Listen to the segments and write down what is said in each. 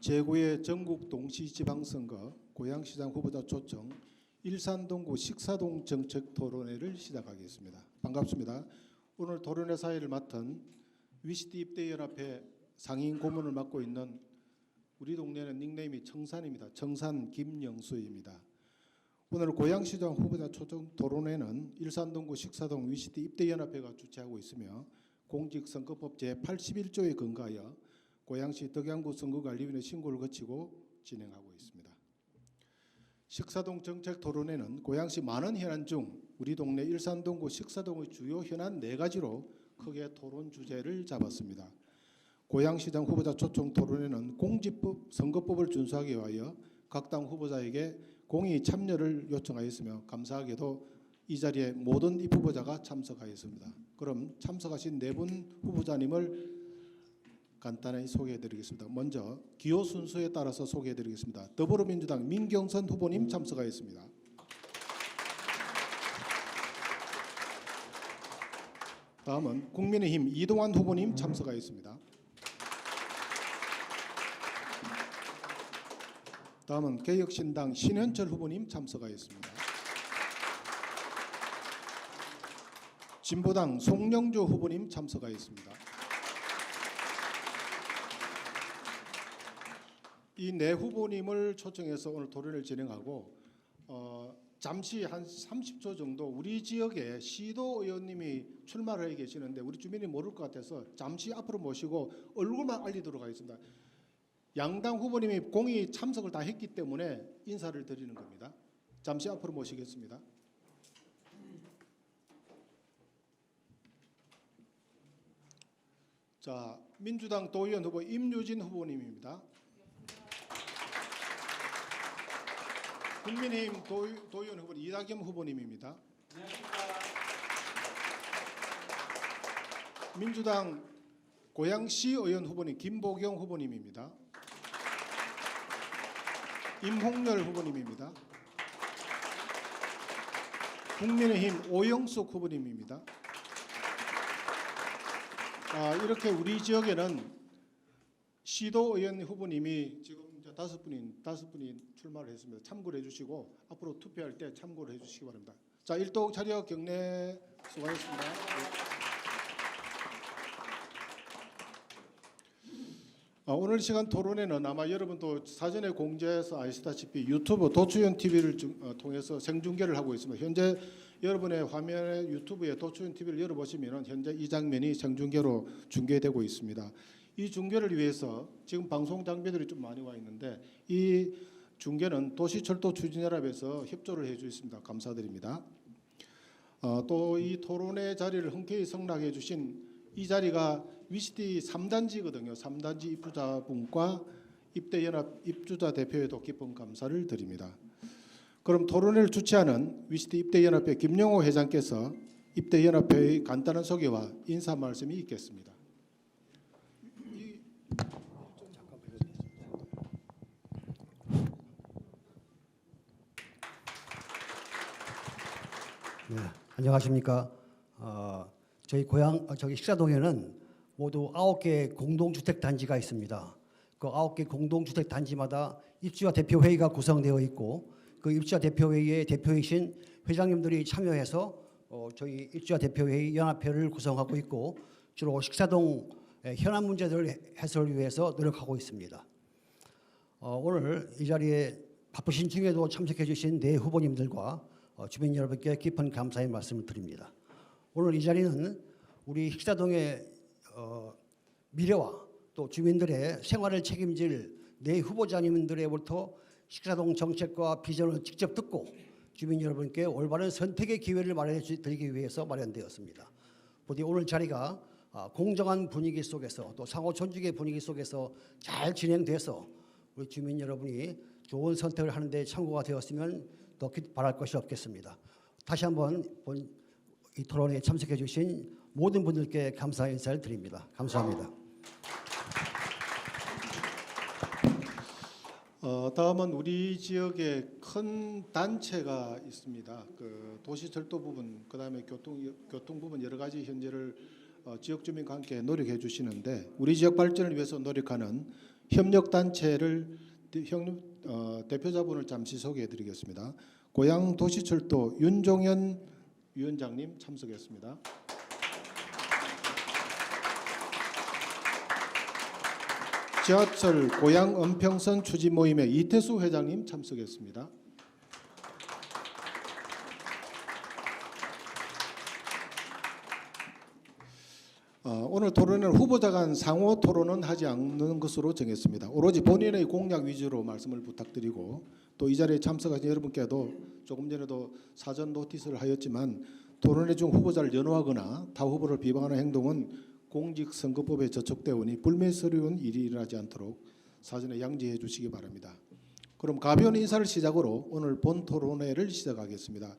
제9회 전국 동시지방선거 고양시장 후보자 초청 일산동구 식사동 정책 토론회를 시작하겠습니다. 반갑습니다. 오늘 토론회 사회를 맡은 위시티 입대연합회 상임 고문을 맡고 있는 우리 동네는 닉네임이 청산입니다. 청산 김영수입니다. 오늘 고양시장 후보자 초청 토론회는 일산동구 식사동 위시티 입대연합회가 주최하고 있으며 공직선거법 제81조에 근거하여 고양시 덕양구 선거관리위원회 신고를 거치고 진행하고 있습니다. 식사동 정책 토론회는 고양시 많은 현안 중 우리 동네 일산동구 식사동의 주요 현안 4가지로 크게 토론 주제를 잡았습니다. 고양시장 후보자 초청 토론회는 공직법 선거법을 준수하기 위하여 각 당 후보자에게 공의 참여를 요청하였으며 감사하게도 이 자리에 모든 입 후보자가 참석하였습니다. 그럼 참석하신 4분 후보자님을 간단히 소개해드리겠습니다. 먼저 기호 순서에 따라서 소개해드리겠습니다. 더불어민주당 민경선 후보님 참석하였습니다. 다음은 국민의힘 이동환 후보님 참석하였습니다. 다음은 개혁신당 신현철 후보님 참석하였습니다. 진보당 송영조 후보님 참석하였습니다. 이 4후보님을 초청해서 오늘 토론을 진행하고 잠시 한 30초 정도 우리 지역에 시도 의원님이 출마를 해 계시는데 우리 주민이 모를 것 같아서 잠시 앞으로 모시고 얼굴만 알리도록 하겠습니다. 양당 후보님이 공의 참석을 다 했기 때문에 인사를 드리는 겁니다. 잠시 앞으로 모시겠습니다. 자, 민주당 도의원 후보 임유진 후보님입니다. 국민의힘 도의원 후보 이낙연 후보님입니다. 민주당 고양시 의원 후보님 김보경 후보님입니다. 임홍렬 후보님입니다. 국민의힘 오영숙 후보님입니다. 이렇게 우리 지역에는 시도 의원 후보님이 지금 다섯 분이 출마를 했습니다. 참고를 해주시고 앞으로 투표할 때 참고를 해주시기 바랍니다. 자, 일동 차려 경례 수고하셨습니다. 오늘 시간 토론회는 아마 여러분도 사전에 공지해서 아시다시피 유튜브 도추현 TV를 통해서 생중계를 하고 있습니다. 현재 여러분의 화면에 유튜브에 도추현 TV를 열어보시면 현재 이 장면이 생중계로 중계되고 있습니다. 이 중계를 위해서 지금 방송 장비들이 좀 많이 와 있는데 이 중계는 도시철도 추진연합에서 협조를 해주고 있습니다. 감사드립니다. 또 이 토론회 자리를 흔쾌히 승낙해 주신 이 자리가 위시티 3단지거든요. 3단지 입주자분과 입대연합 입주자 대표에도 깊은 감사를 드립니다. 그럼 토론회를 주최하는 위시티 입대연합회 김영호 회장께서 입대연합회의 간단한 소개와 인사 말씀이 있겠습니다. 네, 안녕하십니까. 저희 식사동에는 모두 9개 공동주택 단지가 있습니다. 그 9개 공동주택 단지마다 입주자 대표회의가 구성되어 있고 그 입주자 대표회의의 대표이신 회장님들이 참여해서 저희 입주자 대표회의 연합회를 구성하고 있고 주로 식사동 현안 문제들을 해소를 위해서 노력하고 있습니다. 오늘 이 자리에 바쁘신 중에도 참석해 주신 4후보님들과 주민 여러분께 깊은 감사의 말씀을 드립니다. 오늘 이 자리는 우리 식사동의 미래와 또 주민들의 생활을 책임질 4후보자님들로부터 식사동 정책과 비전을 직접 듣고 주민 여러분께 올바른 선택의 기회를 마련해 드리기 위해서 마련되었습니다. 부디 오늘 자리가 공정한 분위기 속에서 또 상호 존중의 분위기 속에서 잘 진행돼서 우리 주민 여러분이 좋은 선택을 하는 데 참고가 되었으면 더 바랄 것이 없겠습니다. 다시 한번 이 토론에 참석해 주신 모든 분들께 감사 인사를 드립니다. 감사합니다. 다음은 우리 지역에 큰 단체가 있습니다. 그 도시철도 부분, 그다음에 교통 부분 여러 가지 현재를 지역 주민과 함께 노력해 주시는데 우리 지역 발전을 위해서 노력하는 협력 단체를 대표자분을 잠시 소개해 드리겠습니다. 고양도시철도 윤종현 위원장님 참석했습니다. 지하철 고양 은평선 추진 모임의 이태수 회장님 참석했습니다. 오늘 토론회는 후보자 간 상호 토론은 하지 않는 것으로 정했습니다. 오로지 본인의 공약 위주로 말씀을 부탁드리고 또 이 자리에 참석하신 여러분께도 조금 전에도 사전 노티스를 하였지만 토론회 중 후보자를 연호하거나 타 후보를 비방하는 행동은 공직선거법에 저촉되어 오니 불미스러운 일이 일어나지 않도록 사전에 양지해 주시기 바랍니다. 그럼 가벼운 인사를 시작으로 오늘 본 토론회를 시작하겠습니다.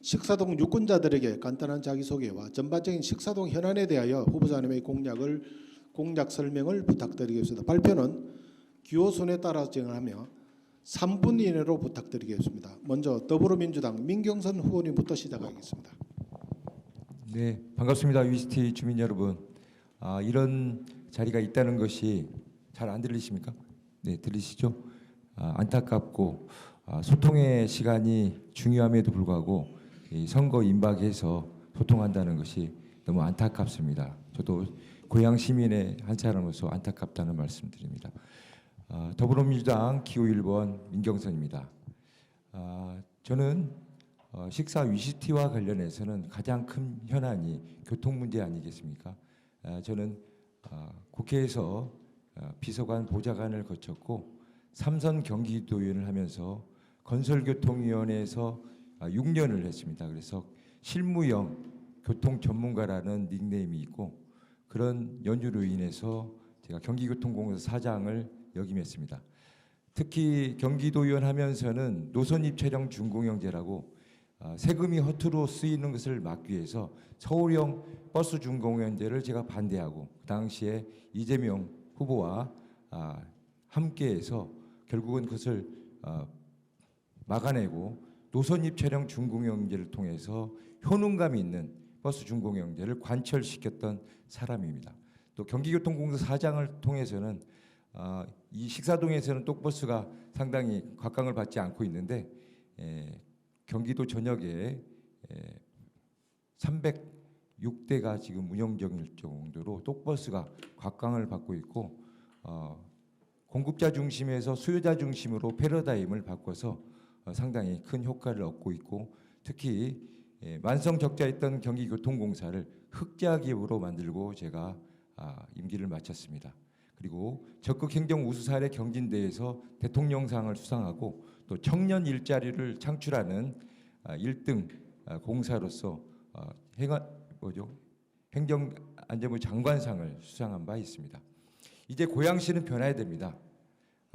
식사동 유권자들에게 간단한 자기소개와 전반적인 식사동 현안에 대하여 후보자님의 공약 설명을 부탁드리겠습니다. 발표는 기호순에 따라 진행하며 3분 이내로 부탁드리겠습니다. 먼저 더불어민주당 민경선 후보님부터 시작하겠습니다. 네, 반갑습니다. 위스티 주민 여러분. 이런 자리가 있다는 것이 잘 안 들리십니까? 네, 들리시죠? 안타깝고 소통의 시간이 중요함에도 불구하고 이 선거 임박해서 소통한다는 것이 너무 안타깝습니다. 저도 고양 시민의 한 사람으로서 안타깝다는 말씀드립니다. 더불어민주당 기호 1번 민경선입니다. 저는 식사 위시티와 관련해서는 가장 큰 현안이 교통 문제 아니겠습니까? 저는 국회에서 비서관 보좌관을 거쳤고 3선 경기도의원을 하면서 건설교통위원회에서 6년을 했습니다. 그래서 실무형 교통 전문가라는 닉네임이 있고 그런 연유로 인해서 제가 경기교통공사 사장을 역임했습니다. 특히 경기도의원 하면서는 노선입 촬영 준공영제라고 세금이 허투루 쓰이는 것을 막기 위해서 서울형 버스 준공영제를 제가 반대하고 그 당시에 이재명 후보와 함께해서 결국은 그것을 막아내고 노선입 촬영 준공영제를 통해서 효능감 있는 버스 준공영제를 관철시켰던 사람입니다. 또 경기교통공사 사장을 통해서는 이 식사동에서는 똑버스가 상당히 곽강을 받지 않고 있는데 경기도 전역에 306대가 지금 운영 중일 정도로 똑버스가 곽강을 받고 있고 공급자 중심에서 수요자 중심으로 패러다임을 바꿔서 상당히 큰 효과를 얻고 있고 특히 만성 적자했던 경기교통공사를 흑자 기업으로 만들고 제가 임기를 마쳤습니다. 그리고 적극 행정 우수 사례 경진대회에서 대통령상을 수상하고 또 청년 일자리를 창출하는 1등 공사로서 행정안전부 장관상을 수상한 바 있습니다. 이제 고양시는 변화해야 됩니다.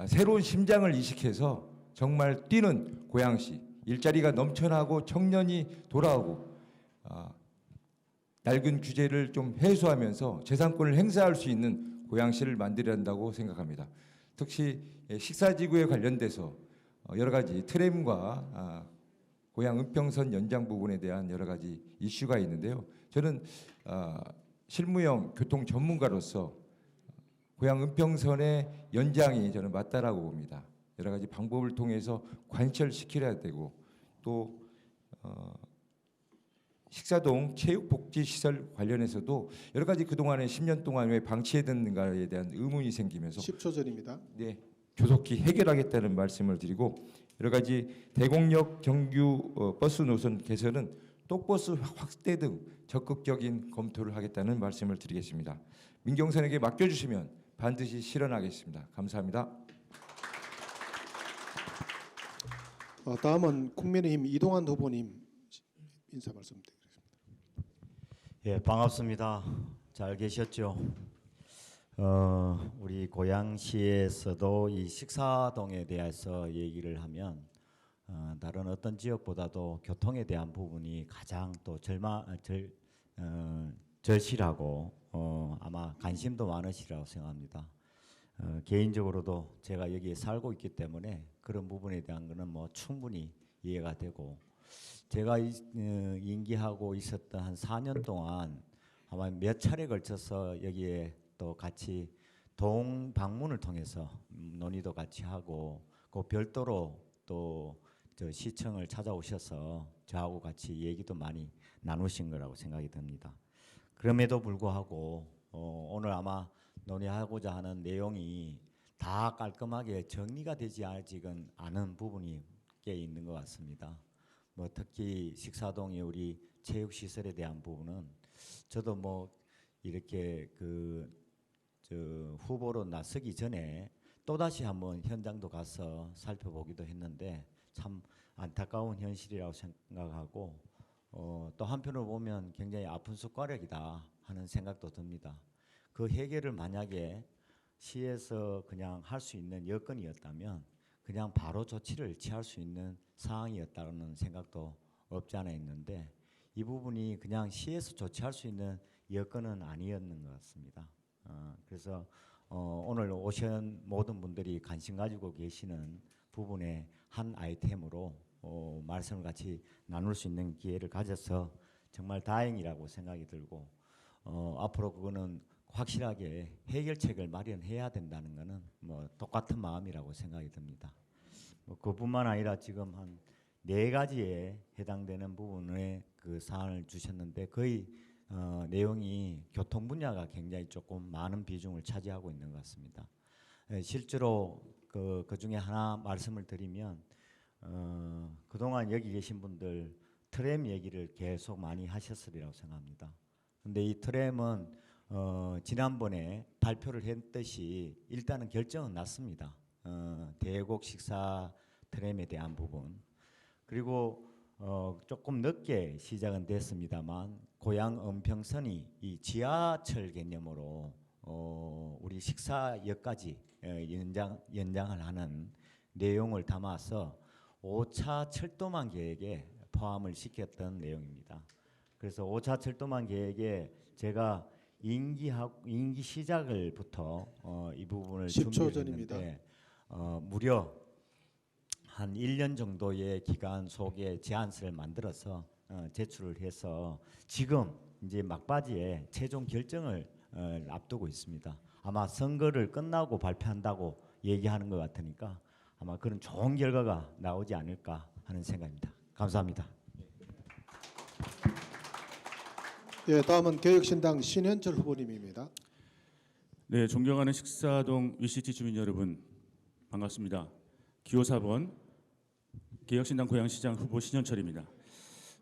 새로운 심장을 이식해서 정말 뛰는 고양시, 일자리가 넘쳐나고 청년이 돌아오고 낡은 규제를 좀 해소하면서 재산권을 행사할 수 있는 고양시를 만들어야 한다고 생각합니다. 특히 식사지구에 관련돼서 여러 가지 트램과 고양 은평선 연장 부분에 대한 여러 가지 이슈가 있는데요. 저는 실무형 교통 전문가로서 고양 은평선의 연장이 저는 맞다라고 봅니다. 여러 가지 방법을 통해서 관철시켜야 되고 또 식사동 체육복지시설 관련해서도 여러 가지 그동안에 10년 동안 왜 방치해뒀는가에 대한 의문이 생기면서 10초 전입니다. 네, 조속히 해결하겠다는 말씀을 드리고 여러 가지 대공역 정규 버스 노선 개선은 똑버스 확대 등 적극적인 검토를 하겠다는 말씀을 드리겠습니다. 민경선에게 맡겨주시면 반드시 실현하겠습니다. 감사합니다. 다음은 국민의힘 이동환 후보님 인사 말씀드리겠습니다. 예, 반갑습니다. 잘 계셨죠? 우리 고양시에서도 이 식사동에 대해서 얘기를 하면 다른 어떤 지역보다도 교통에 대한 부분이 가장 또 절실하고 아마 관심도 많으시라고 생각합니다. 개인적으로도 제가 여기에 살고 있기 때문에 그런 부분에 대한 거는 뭐 충분히 이해가 되고 제가 임기하고 있었던 한 4년 동안 아마 몇 차례 걸쳐서 여기에 또 같이 동방문을 통해서 논의도 같이 하고 그 별도로 또 저 시청을 찾아오셔서 저하고 같이 얘기도 많이 나누신 거라고 생각이 듭니다. 그럼에도 불구하고 오늘 아마 논의하고자 하는 내용이 다 깔끔하게 정리가 되지 아직은 않은 부분이 꽤 있는 것 같습니다. 뭐 특히 식사동의 우리 체육시설에 대한 부분은 저도 뭐 이렇게 저 후보로 나서기 전에 또다시 한번 현장도 가서 살펴보기도 했는데 참 안타까운 현실이라고 생각하고 또 한편으로 보면 굉장히 아픈 숟가락이다 하는 생각도 듭니다. 그 해결을 만약에 시에서 그냥 할 수 있는 여건이었다면 그냥 바로 조치를 취할 수 있는 상황이었다는 생각도 없지 않아 있는데 이 부분이 그냥 시에서 조치할 수 있는 여건은 아니었는 것 같습니다. 그래서 오늘 오신 모든 분들이 관심 가지고 계시는 부분의 한 아이템으로 말씀을 같이 나눌 수 있는 기회를 가져서 정말 다행이라고 생각이 들고 앞으로 그거는 확실하게 해결책을 마련해야 된다는 것은 뭐 똑같은 마음이라고 생각이 듭니다. 뭐 그뿐만 아니라 지금 한 4가지에 해당되는 부분에 그 사안을 주셨는데 거의 내용이 교통 분야가 굉장히 조금 많은 비중을 차지하고 있는 것 같습니다. 실제로 그 중에 하나 말씀을 드리면 그동안 여기 계신 분들 트램 얘기를 계속 많이 하셨으리라고 생각합니다. 근데 이 트램은 지난번에 발표를 했듯이 일단은 결정은 났습니다. 대곡 식사 트램에 대한 부분 그리고 조금 늦게 시작은 됐습니다만 고양 은평선이 이 지하철 개념으로 우리 식사역까지 연장을 하는 내용을 담아서 5차 철도망 계획에 포함을 시켰던 내용입니다. 그래서 5차 철도망 계획에 제가 임기 시작을부터 이 부분을 10초 준비를 전입니다. 했는데 무려 한 1년 정도의 기간 속에 제안서를 만들어서 제출을 해서 지금 이제 막바지에 최종 결정을 앞두고 있습니다. 아마 선거를 끝나고 발표한다고 얘기하는 것 같으니까 아마 그런 좋은 결과가 나오지 않을까 하는 생각입니다. 감사합니다. 예, 다음은 개혁신당 신현철 후보님입니다. 네, 존경하는 식사동 위시티 주민 여러분 반갑습니다. 기호 4번 개혁신당 고양시장 후보 신현철입니다.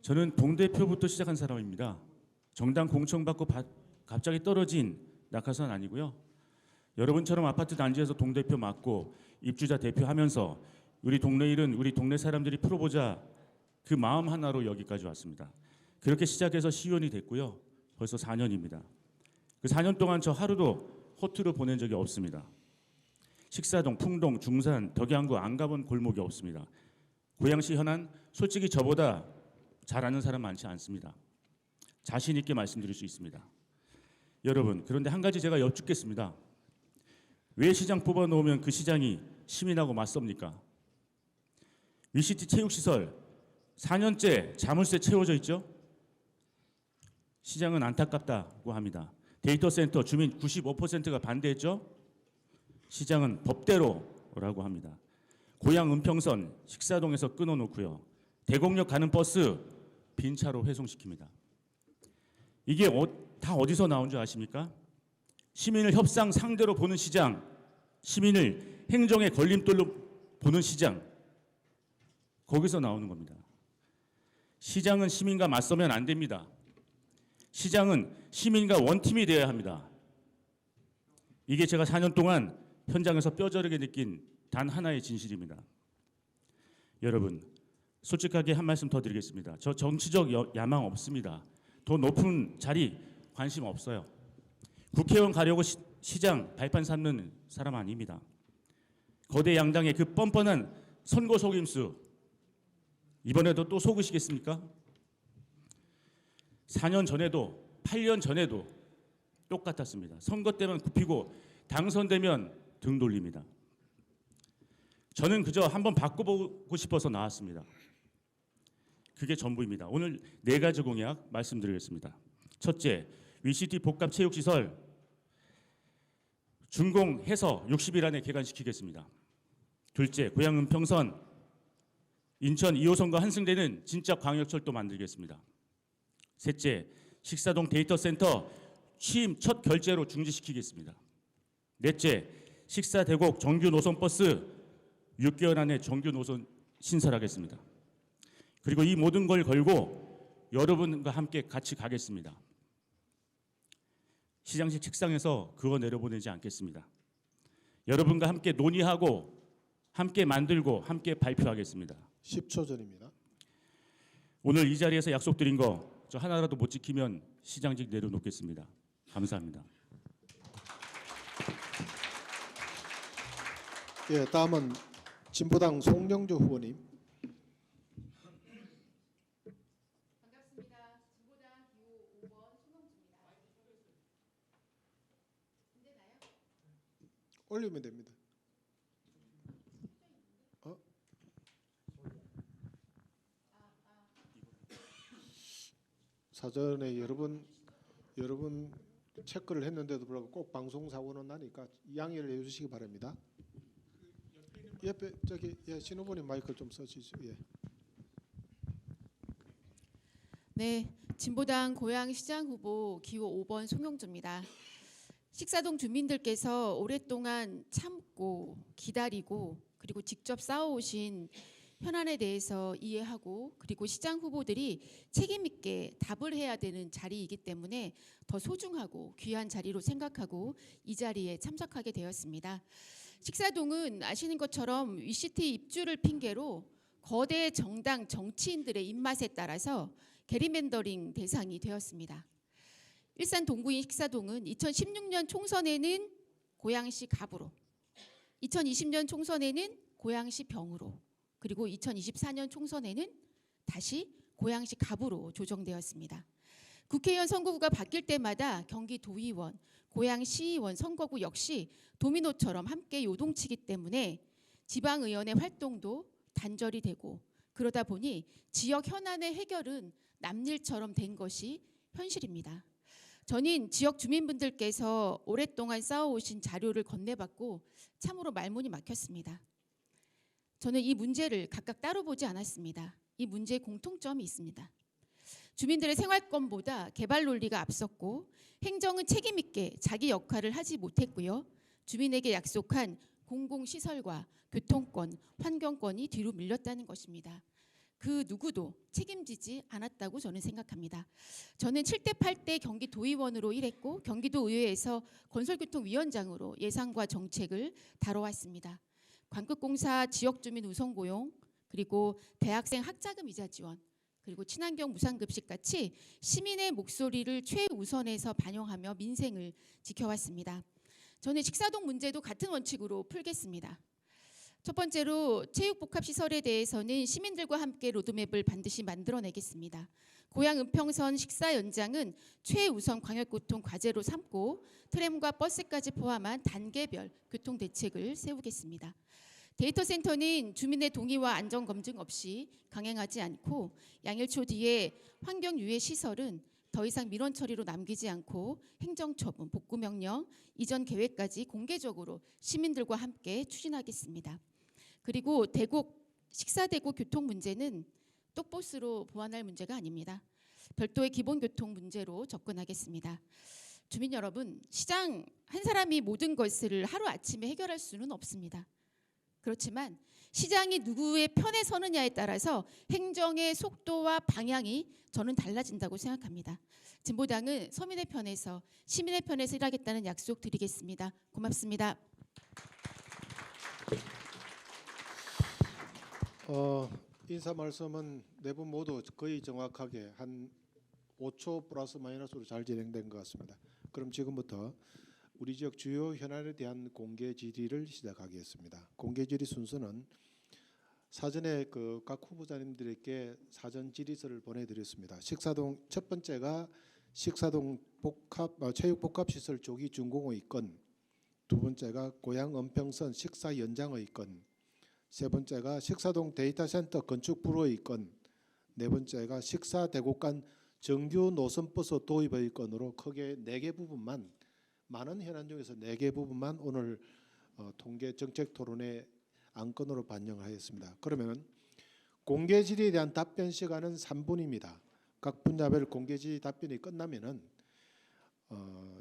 저는 동대표부터 시작한 사람입니다. 정당 공천받고 갑자기 떨어진 낙하산 아니고요. 여러분처럼 아파트 단지에서 동대표 맡고 입주자 대표하면서 우리 동네 일은 우리 동네 사람들이 풀어보자 그 마음 하나로 여기까지 왔습니다. 그렇게 시작해서 시의원이 됐고요. 벌써 4년입니다. 그 4년 동안 저 하루도 호투를 보낸 적이 없습니다. 식사동, 풍동, 중산, 덕양구 안 가본 골목이 없습니다. 고양시 현안 솔직히 저보다 잘 아는 사람 많지 않습니다. 자신 있게 말씀드릴 수 있습니다. 여러분, 그런데 한 가지 제가 여쭙겠습니다. 왜 시장 뽑아놓으면 그 시장이 시민하고 맞섭니까? 위시티 체육시설 4년째 자물쇠 채워져 있죠? 시장은 안타깝다고 합니다. 데이터 센터 주민 95%가 반대했죠? 시장은 법대로라고 합니다. 고양 은평선 식사동에서 끊어놓고요. 대곡역 가는 버스 빈차로 회송시킵니다. 이게 다 어디서 나온 줄 아십니까? 시민을 협상 상대로 보는 시장, 시민을 행정의 걸림돌로 보는 시장, 거기서 나오는 겁니다. 시장은 시민과 맞서면 안 됩니다. 시장은 시민과 원팀이 되어야 합니다. 이게 제가 4년 동안 현장에서 뼈저리게 느낀 단 하나의 진실입니다. 여러분, 솔직하게 한 말씀 더 드리겠습니다. 저 정치적 야망 없습니다. 더 높은 자리 관심 없어요. 국회의원 가려고 시장 발판 삼는 사람 아닙니다. 거대 양당의 그 뻔뻔한 선거 속임수 이번에도 또 속으시겠습니까? 4년 전에도 8년 전에도 똑같았습니다. 선거 때만 굽히고 당선되면 등 돌립니다. 저는 그저 한번 바꿔보고 싶어서 나왔습니다. 그게 전부입니다. 오늘 4가지 공약 말씀드리겠습니다. 첫째, 위시티 복합 체육시설 준공해서 60일 안에 개관시키겠습니다. 둘째, 고양 은평선 인천 2호선과 환승되는 진짜 광역철도 만들겠습니다. 셋째, 식사동 데이터센터 취임 첫 결제로 중지시키겠습니다. 넷째, 식사대곡 정규 노선버스 6개월 안에 정규 노선 신설하겠습니다. 그리고 이 모든 걸 걸고 여러분과 함께 같이 가겠습니다. 시장실 책상에서 그거 내려보내지 않겠습니다. 여러분과 함께 논의하고 함께 만들고 함께 발표하겠습니다. 10초 전입니다. 오늘 이 자리에서 약속드린 거 저 하나라도 못 지키면 시장직 내려놓겠습니다. 감사합니다. 예, 다음은 진보당 송영조 후보님. 올리면 됩니다. 사전에 여러분 체크를 했는데도 불구하고 꼭 방송 사고는 나니까 양해를 해주시기 바랍니다. 옆에 저기 신 후보님 마이크 좀 써주시죠. 예. 네, 진보당 고양시장 후보 기호 5번 송영주입니다. 식사동 주민들께서 오랫동안 참고 기다리고 그리고 직접 싸워오신 현안에 대해서 이해하고 그리고 시장 후보들이 책임 있게 답을 해야 되는 자리이기 때문에 더 소중하고 귀한 자리로 생각하고 이 자리에 참석하게 되었습니다. 식사동은 아시는 것처럼 위시티 입주를 핑계로 거대 정당 정치인들의 입맛에 따라서 게리맨더링 대상이 되었습니다. 일산 동구인 식사동은 2016년 총선에는 고양시 갑으로, 2020년 총선에는 고양시 병으로, 그리고 2024년 총선에는 다시 고양시 갑으로 조정되었습니다. 국회의원 선거구가 바뀔 때마다 경기도의원, 고양시의원 선거구 역시 도미노처럼 함께 요동치기 때문에 지방의원의 활동도 단절이 되고 그러다 보니 지역 현안의 해결은 남일처럼 된 것이 현실입니다. 저는 지역 주민분들께서 오랫동안 쌓아오신 자료를 건네받고 참으로 말문이 막혔습니다. 저는 이 문제를 각각 따로 보지 않았습니다. 이 문제에 공통점이 있습니다. 주민들의 생활권보다 개발 논리가 앞섰고 행정은 책임 있게 자기 역할을 하지 못했고요. 주민에게 약속한 공공시설과 교통권, 환경권이 뒤로 밀렸다는 것입니다. 그 누구도 책임지지 않았다고 저는 생각합니다. 저는 7대 8대 경기도의원으로 일했고 경기도의회에서 건설교통위원장으로 예산과 정책을 다뤄왔습니다. 관급공사 지역주민 우선고용, 그리고 대학생 학자금 이자 지원, 그리고 친환경 무상급식 같이 시민의 목소리를 최우선에서 반영하며 민생을 지켜왔습니다. 저는 식사동 문제도 같은 원칙으로 풀겠습니다. 첫 번째로 체육복합시설에 대해서는 시민들과 함께 로드맵을 반드시 만들어내겠습니다. 고양 은평선 식사 연장은 최우선 광역교통 과제로 삼고 트램과 버스까지 포함한 단계별 교통대책을 세우겠습니다. 데이터센터는 주민의 동의와 안전검증 없이 강행하지 않고 양일초 뒤에 환경유해 시설은 더 이상 민원 처리로 남기지 않고 행정처분, 복구명령, 이전 계획까지 공개적으로 시민들과 함께 추진하겠습니다. 그리고 식사대곡 교통 문제는 똑보스로 보완할 문제가 아닙니다. 별도의 기본교통 문제로 접근하겠습니다. 주민 여러분, 시장 한 사람이 모든 것을 하루아침에 해결할 수는 없습니다. 그렇지만 시장이 누구의 편에 서느냐에 따라서 행정의 속도와 방향이 저는 달라진다고 생각합니다. 진보당은 서민의 편에서 시민의 편에서 일하겠다는 약속 드리겠습니다. 고맙습니다. 인사 말씀은 네 분 모두 거의 정확하게 한 5초 플러스 마이너스로 잘 진행된 것 같습니다. 그럼 지금부터 우리 지역 주요 현안에 대한 공개 질의를 시작하겠습니다. 공개 질의 순서는 사전에 각 후보자님들에게 사전 질의서를 보내드렸습니다. 식사동 첫 번째가 식사동 체육복합시설 조기 준공의 건, 두 번째가 고양 은평선 식사 연장의 건, 세 번째가 식사동 데이터센터 건축 불허의 건, 네 번째가 식사대곡 간 정규 노선버스 도입의 건으로 크게 4개 부분만, 많은 현안 중에서 4개 부분만 오늘 통계 정책 토론회 안건으로 반영하였습니다. 그러면 공개 질의에 대한 답변 시간은 3분입니다. 각 분야별 공개 질의 답변이 끝나면은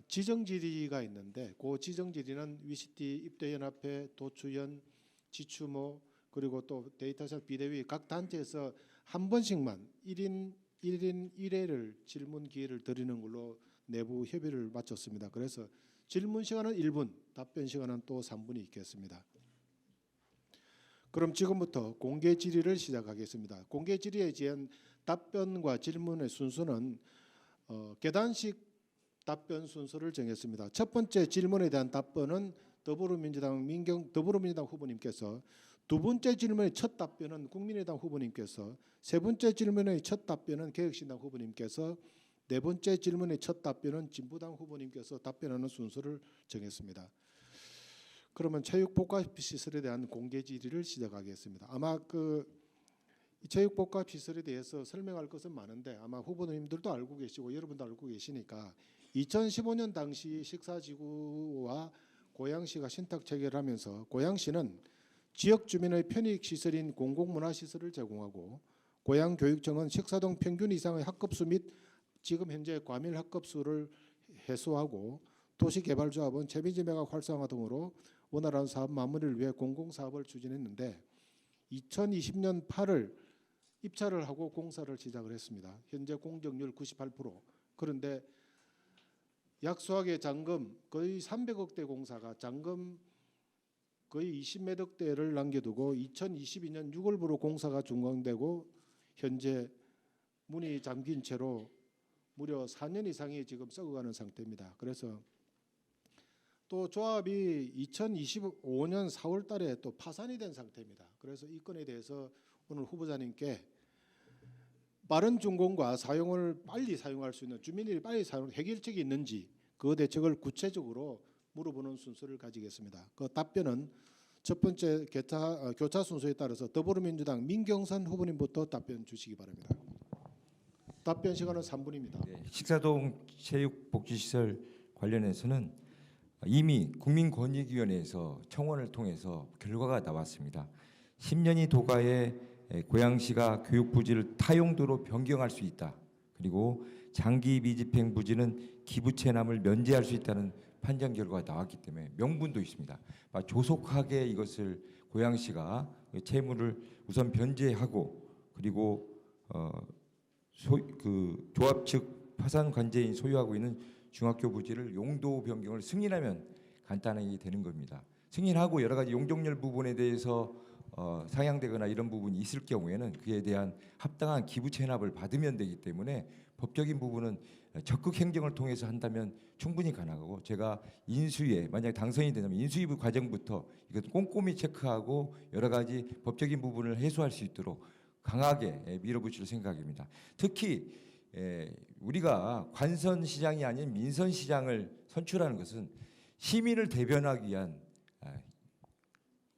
지정 질의가 있는데 그 지정 질의는 위시티, 입대연합회, 도추연, 지추모 그리고 또 데이터샵 비대위 각 단체에서 한 번씩만 1인 1회를 질문 기회를 드리는 걸로 내부 협의를 마쳤습니다. 그래서 질문 시간은 1분, 답변 시간은 또 3분이 있겠습니다. 그럼 지금부터 공개 질의를 시작하겠습니다. 공개 질의에 대한 답변과 질문의 순서는 계단식 답변 순서를 정했습니다. 첫 번째 질문에 대한 답변은 더불어민주당 후보님께서, 두 번째 질문의 첫 답변은 국민의당 후보님께서, 세 번째 질문의 첫 답변은 개혁신당 후보님께서, 네 번째 질문의 첫 답변은 진보당 후보님께서 답변하는 순서를 정했습니다. 그러면 체육복합시설에 대한 공개 질의를 시작하겠습니다. 아마 체육복합시설에 대해서 설명할 것은 많은데 아마 후보님들도 알고 계시고 여러분도 알고 계시니까 2015년 당시 식사지구와 고양시가 신탁 체결하면서 고양시는 지역 주민의 편익시설인 공공문화시설을 제공하고 고양교육청은 식사동 평균 이상의 학급수 및 지금 현재 과밀 학급수를 해소하고 도시개발조합은 재미지 매각 활성화 등으로 원활한 사업 마무리를 위해 공공사업을 추진했는데 2020년 8월 입찰을 하고 공사를 시작을 했습니다. 현재 공정률 98%. 그런데 약소하게 잔금 거의 300억대 공사가 잔금 거의 20몇 억대를 남겨두고 2022년 6월부로 공사가 중단되고 현재 문이 잠긴 채로 무려 4년 이상이 지금 썩어가는 상태입니다. 그래서 또 조합이 2025년 4월 달에 또 파산이 된 상태입니다. 그래서 이 건에 대해서 오늘 후보자님께 빠른 준공과 사용을 빨리 사용할 수 있는, 주민들이 빨리 사용할 해결책이 있는지 그 대책을 구체적으로 물어보는 순서를 가지겠습니다. 그 답변은 첫 번째 교차 순서에 따라서 더불어민주당 민경선 후보님부터 답변 주시기 바랍니다. 답변 시간은 3분입니다. 네, 식사동 체육복지시설 관련해서는 이미 국민권익위원회에서 청원을 통해서 결과가 나왔습니다. 10년이 도가에 고양시가 교육부지를 타용도로 변경할 수 있다. 그리고 장기 미집행 부지는 기부채납을 면제할 수 있다는 판정 결과가 나왔기 때문에 명분도 있습니다. 조속하게 이것을 고양시가 채무를 우선 변제하고 그리고 조합 측 파산 관제인 소유하고 있는 중학교 부지를 용도 변경을 승인하면 간단하게 되는 겁니다. 승인하고 여러 가지 용적률 부분에 대해서 상향되거나 이런 부분이 있을 경우에는 그에 대한 합당한 기부 체납을 받으면 되기 때문에 법적인 부분은 적극 행정을 통해서 한다면 충분히 가능하고, 제가 인수위에 만약 당선이 되면 인수위 과정부터 이것 꼼꼼히 체크하고 여러 가지 법적인 부분을 해소할 수 있도록 강하게 밀어붙일 생각입니다. 특히 우리가 관선 시장이 아닌 민선 시장을 선출하는 것은 시민을 대변하기 위한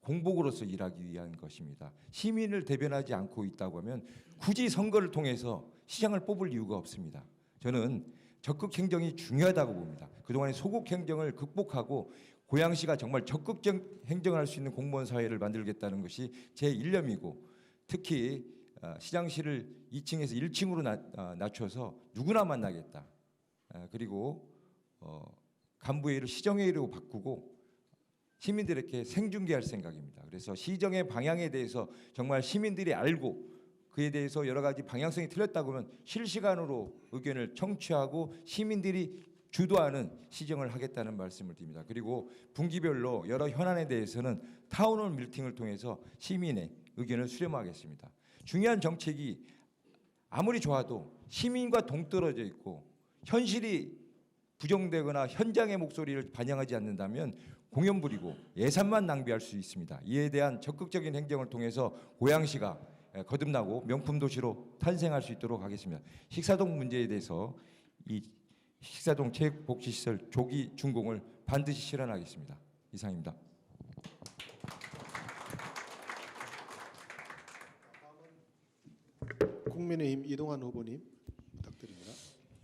공복으로서 일하기 위한 것입니다. 시민을 대변하지 않고 있다고 하면 굳이 선거를 통해서 시장을 뽑을 이유가 없습니다. 저는 적극 행정이 중요하다고 봅니다. 그동안의 소극 행정을 극복하고 고양시가 정말 적극적 행정할 수 있는 공무원 사회를 만들겠다는 것이 제 일념이고, 특히 시장실을 2층에서 1층으로 낮춰서 누구나 만나겠다. 그리고 간부회의를 시정회의로 바꾸고 시민들에게 생중계할 생각입니다. 그래서 시정의 방향에 대해서 정말 시민들이 알고 그에 대해서 여러 가지 방향성이 틀렸다고 하면 실시간으로 의견을 청취하고 시민들이 주도하는 시정을 하겠다는 말씀을 드립니다. 그리고 분기별로 여러 현안에 대해서는 타운홀 미팅을 통해서 시민의 의견을 수렴하겠습니다. 중요한 정책이 아무리 좋아도 시민과 동떨어져 있고 현실이 부정되거나 현장의 목소리를 반영하지 않는다면 공연 부리고 예산만 낭비할 수 있습니다. 이에 대한 적극적인 행정을 통해서 고양시가 거듭나고 명품 도시로 탄생할 수 있도록 하겠습니다. 식사동 문제에 대해서 이 식사동 체육복지시설 조기 준공을 반드시 실현하겠습니다. 이상입니다. 국민의힘 이동환 후보님 부탁드립니다.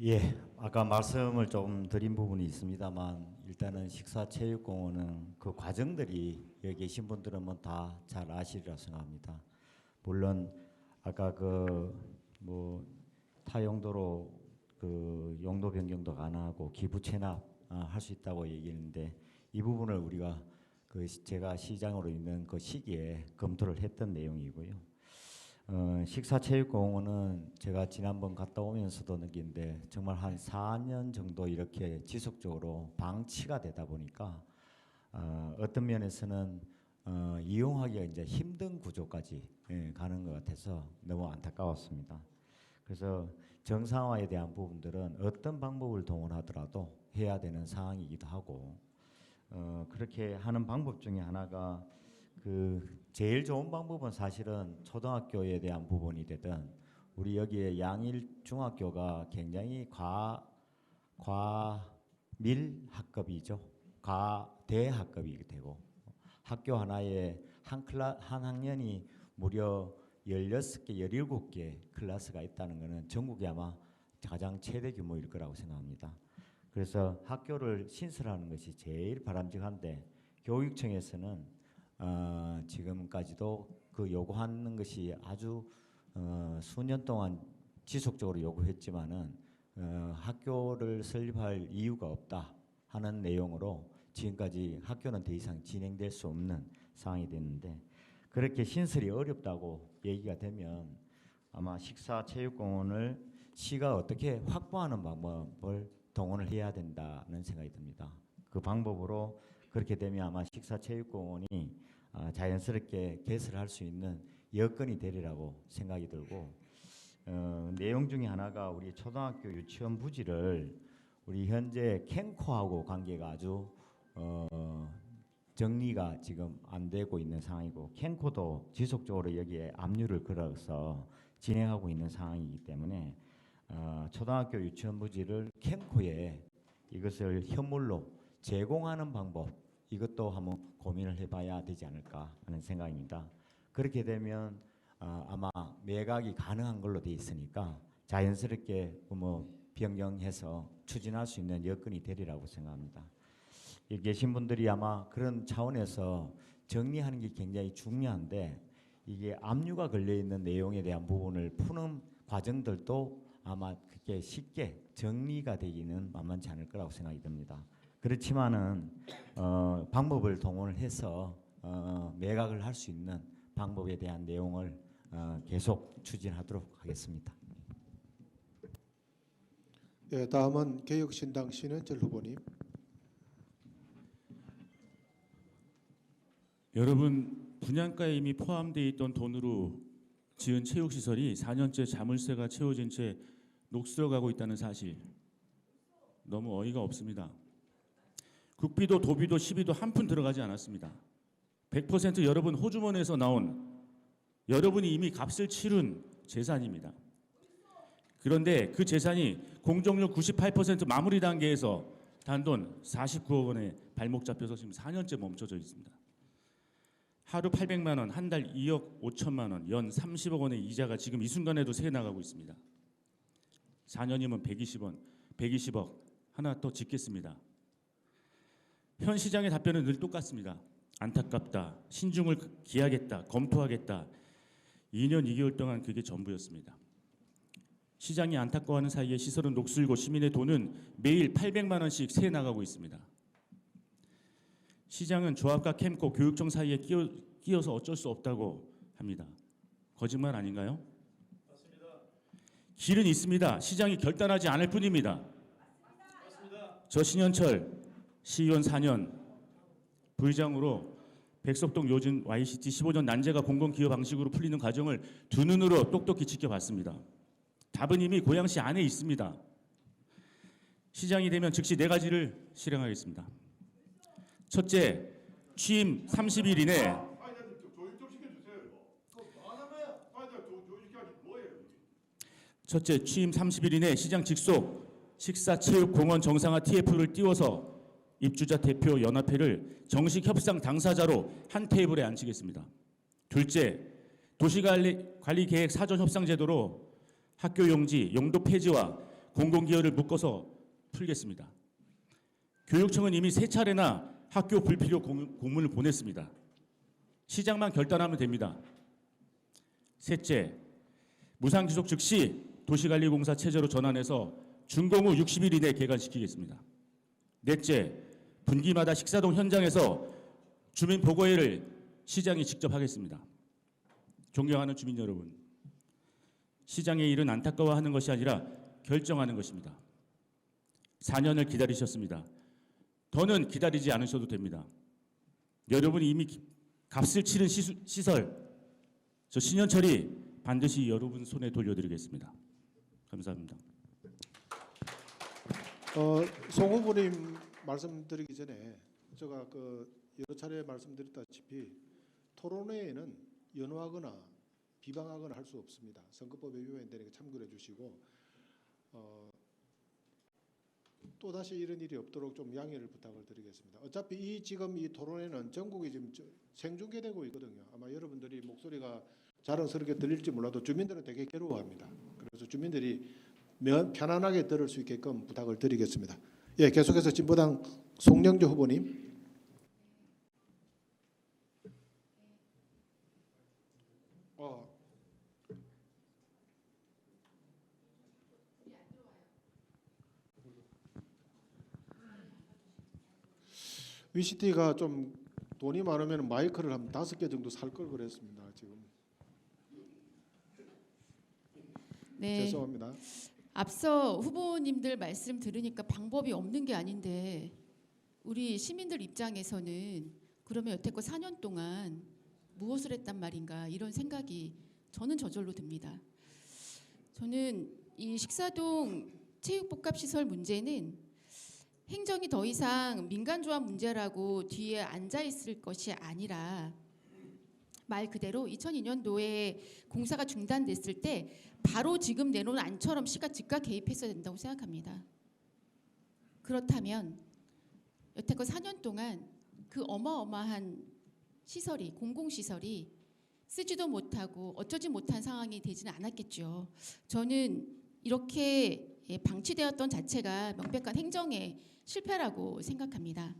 예, 아까 말씀을 좀 드린 부분이 있습니다만 일단은 식사체육공원은 그 과정들이 여기 계신 분들은 뭐 다 잘 아시리라 생각합니다. 물론 아까 그 뭐 타용도로 그 용도 변경도 가능하고 기부 체납 할 수 있다고 얘기했는데 이 부분을 우리가 그 제가 시장으로 있는 그 시기에 검토를 했던 내용이고요. 식사체육공원은 제가 지난번 갔다 오면서도 느낀데 정말 한 4년 정도 이렇게 지속적으로 방치가 되다 보니까 어떤 면에서는 이용하기가 이제 힘든 구조까지 가는 것 같아서 너무 안타까웠습니다. 그래서 정상화에 대한 부분들은 어떤 방법을 동원하더라도 해야 되는 상황이기도 하고 그렇게 하는 방법 중에 하나가 그 제일 좋은 방법은 사실은 초등학교에 대한 부분이 되든 우리 여기에 양일 중학교가 굉장히 과밀 학급이죠. 과대 학급이 되고 학교 하나에 한 학년이 무려 16개, 17개 클래스가 있다는 것은 전국에 아마 가장 최대 규모일 거라고 생각합니다. 그래서 학교를 신설하는 것이 제일 바람직한데 교육청에서는 지금까지도 그 요구하는 것이 아주 수년 동안 지속적으로 요구했지만은 학교를 설립할 이유가 없다 하는 내용으로 지금까지 학교는 더 이상 진행될 수 없는 상황이 됐는데 그렇게 신설이 어렵다고 얘기가 되면 아마 식사체육공원을 시가 어떻게 확보하는 방법을 동원을 해야 된다는 생각이 듭니다. 그 방법으로 그렇게 되면 아마 식사체육공원이 자연스럽게 개설할 수 있는 여건이 되리라고 생각이 들고 내용 중에 하나가 우리 초등학교 유치원 부지를 우리 현재 캔코하고 관계가 아주 정리가 지금 안 되고 있는 상황이고 캔코도 지속적으로 여기에 압류를 걸어서 진행하고 있는 상황이기 때문에 초등학교 유치원 부지를 캔코에 이것을 현물로 제공하는 방법 이것도 한번 고민을 해봐야 되지 않을까 하는 생각입니다. 그렇게 되면 아마 매각이 가능한 걸로 돼 있으니까 자연스럽게 뭐 변경해서 추진할 수 있는 여건이 되리라고 생각합니다. 여기 계신 분들이 아마 그런 차원에서 정리하는 게 굉장히 중요한데 이게 압류가 걸려 있는 내용에 대한 부분을 푸는 과정들도 아마 그게 쉽게 정리가 되기는 만만치 않을 거라고 생각이 듭니다. 그렇지만은 방법을 동원을 해서 매각을 할 수 있는 방법에 대한 내용을 계속 추진하도록 하겠습니다. 예, 다음은 개혁신당 신현철 후보님. 여러분 분양가에 이미 포함되어 있던 돈으로 지은 체육시설이 4년째 자물쇠가 채워진 채 녹슬어가고 있다는 사실 너무 어이가 없습니다. 국비도 도비도 시비도 한 푼 들어가지 않았습니다. 100% 여러분 호주머니에서 나온 여러분이 이미 값을 치른 재산입니다. 그런데 그 재산이 공정률 98% 마무리 단계에서 단돈 49억 원에 발목 잡혀서 지금 4년째 멈춰져 있습니다. 하루 800만 원, 한 달 2억 5천만 원, 연 30억 원의 이자가 지금 이 순간에도 새 나가고 있습니다. 4년이면 120억 하나 더 짓겠습니다. 현 시장의 답변은 늘 똑같습니다. 안타깝다, 신중을 기하겠다, 검토하겠다. 2년 2개월 동안 그게 전부였습니다. 시장이 안타까워하는 사이에 시설은 녹슬고 시민의 돈은 매일 800만 원씩 새 나가고 있습니다. 시장은 조합과 캠코, 교육청 사이에 끼어서 어쩔 수 없다고 합니다. 거짓말 아닌가요? 맞습니다. 길은 있습니다. 시장이 결단하지 않을 뿐입니다. 맞습니다. 저 신현철 시의원 4년 부의장으로 백석동 요즘 YCT 15년 난제가 공공기여 방식으로 풀리는 과정을 두 눈으로 똑똑히 지켜봤습니다. 답은 이미 고양시 안에 있습니다. 시장이 되면 즉시 4가지를 실행하겠습니다. 첫째, 취임 30일 이내 첫째, 취임 30일 이내 시장 직속 식사체육공원 정상화 TF를 띄워서 입주자 대표 연합회를 정식 협상 당사자로 한 테이블에 앉히겠습니다. 둘째, 도시관리계획 사전 협상 제도로 학교 용지, 용도 폐지와 공공기여를 묶어서 풀겠습니다. 교육청은 이미 3차례나 학교 불필요 공문을 보냈습니다. 시장만 결단하면 됩니다. 셋째, 무상지속 즉시 도시관리공사 체제로 전환해서 준공 후 60일 이내에 개관시키겠습니다. 넷째, 분기마다 식사동 현장에서 주민 보고회를 시장이 직접 하겠습니다. 존경하는 주민 여러분, 시장의 일은 안타까워하는 것이 아니라 결정하는 것입니다. 4년을 기다리셨습니다. 더는 기다리지 않으셔도 됩니다. 여러분이 이미 값을 치른 시설, 저 신현철이 반드시 여러분 손에 돌려드리겠습니다. 감사합니다. 송 후보님 말씀드리기 전에 제가 여러 차례 말씀드렸다시피 토론회에는 연호하거나 비방하거나 할 수 없습니다. 선거법에 위반되니까 참고해 주시고 또 다시 이런 일이 없도록 좀 양해를 부탁을 드리겠습니다. 어차피 지금 이 토론회는 전국에 지금 생중계되고 있거든요. 아마 여러분들이 목소리가 자랑스럽게 들릴지 몰라도 주민들은 되게 괴로워합니다. 그래서 주민들이 편안하게 들을 수 있게끔 부탁을 드리겠습니다. 예, 계속해서 진보당 송영주 후보님. VCT가 좀 돈이 많으면 마이크를 한 5개 정도 살 걸 그랬습니다. 지금. 네. 죄송합니다. 앞서 후보님들 말씀 들으니까 방법이 없는 게 아닌데 우리 시민들 입장에서는 그러면 여태껏 4년 동안 무엇을 했단 말인가 이런 생각이 저는 저절로 듭니다. 저는 이 식사동 체육복합시설 문제는 행정이 더 이상 민간조합 문제라고 뒤에 앉아 있을 것이 아니라 말 그대로 2002년도에 공사가 중단됐을 때 바로 지금 내놓은 안처럼 시가 즉각 개입했어야 된다고 생각합니다. 그렇다면 여태껏 4년 동안 그 어마어마한 시설이 공공시설이 쓰지도 못하고 어쩌지 못한 상황이 되지는 않았겠죠. 저는 이렇게 방치되었던 자체가 명백한 행정의 실패라고 생각합니다.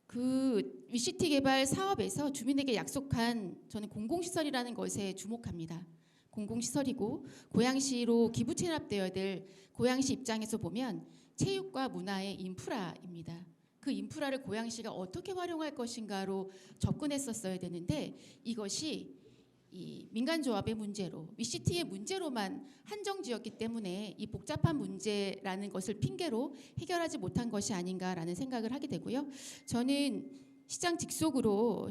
그 위시티 개발 사업에서 주민에게 약속한 저는 공공시설이라는 것에 주목합니다. 공공시설이고 고양시로 기부 체납되어야 될 고양시 입장에서 보면 체육과 문화의 인프라입니다. 그 인프라를 고양시가 어떻게 활용할 것인가로 접근했었어야 되는데 이것이 이 민간조합의 문제로 위시티의 문제로만 한정지었기 때문에 이 복잡한 문제라는 것을 핑계로 해결하지 못한 것이 아닌가라는 생각을 하게 되고요. 저는 시장 직속으로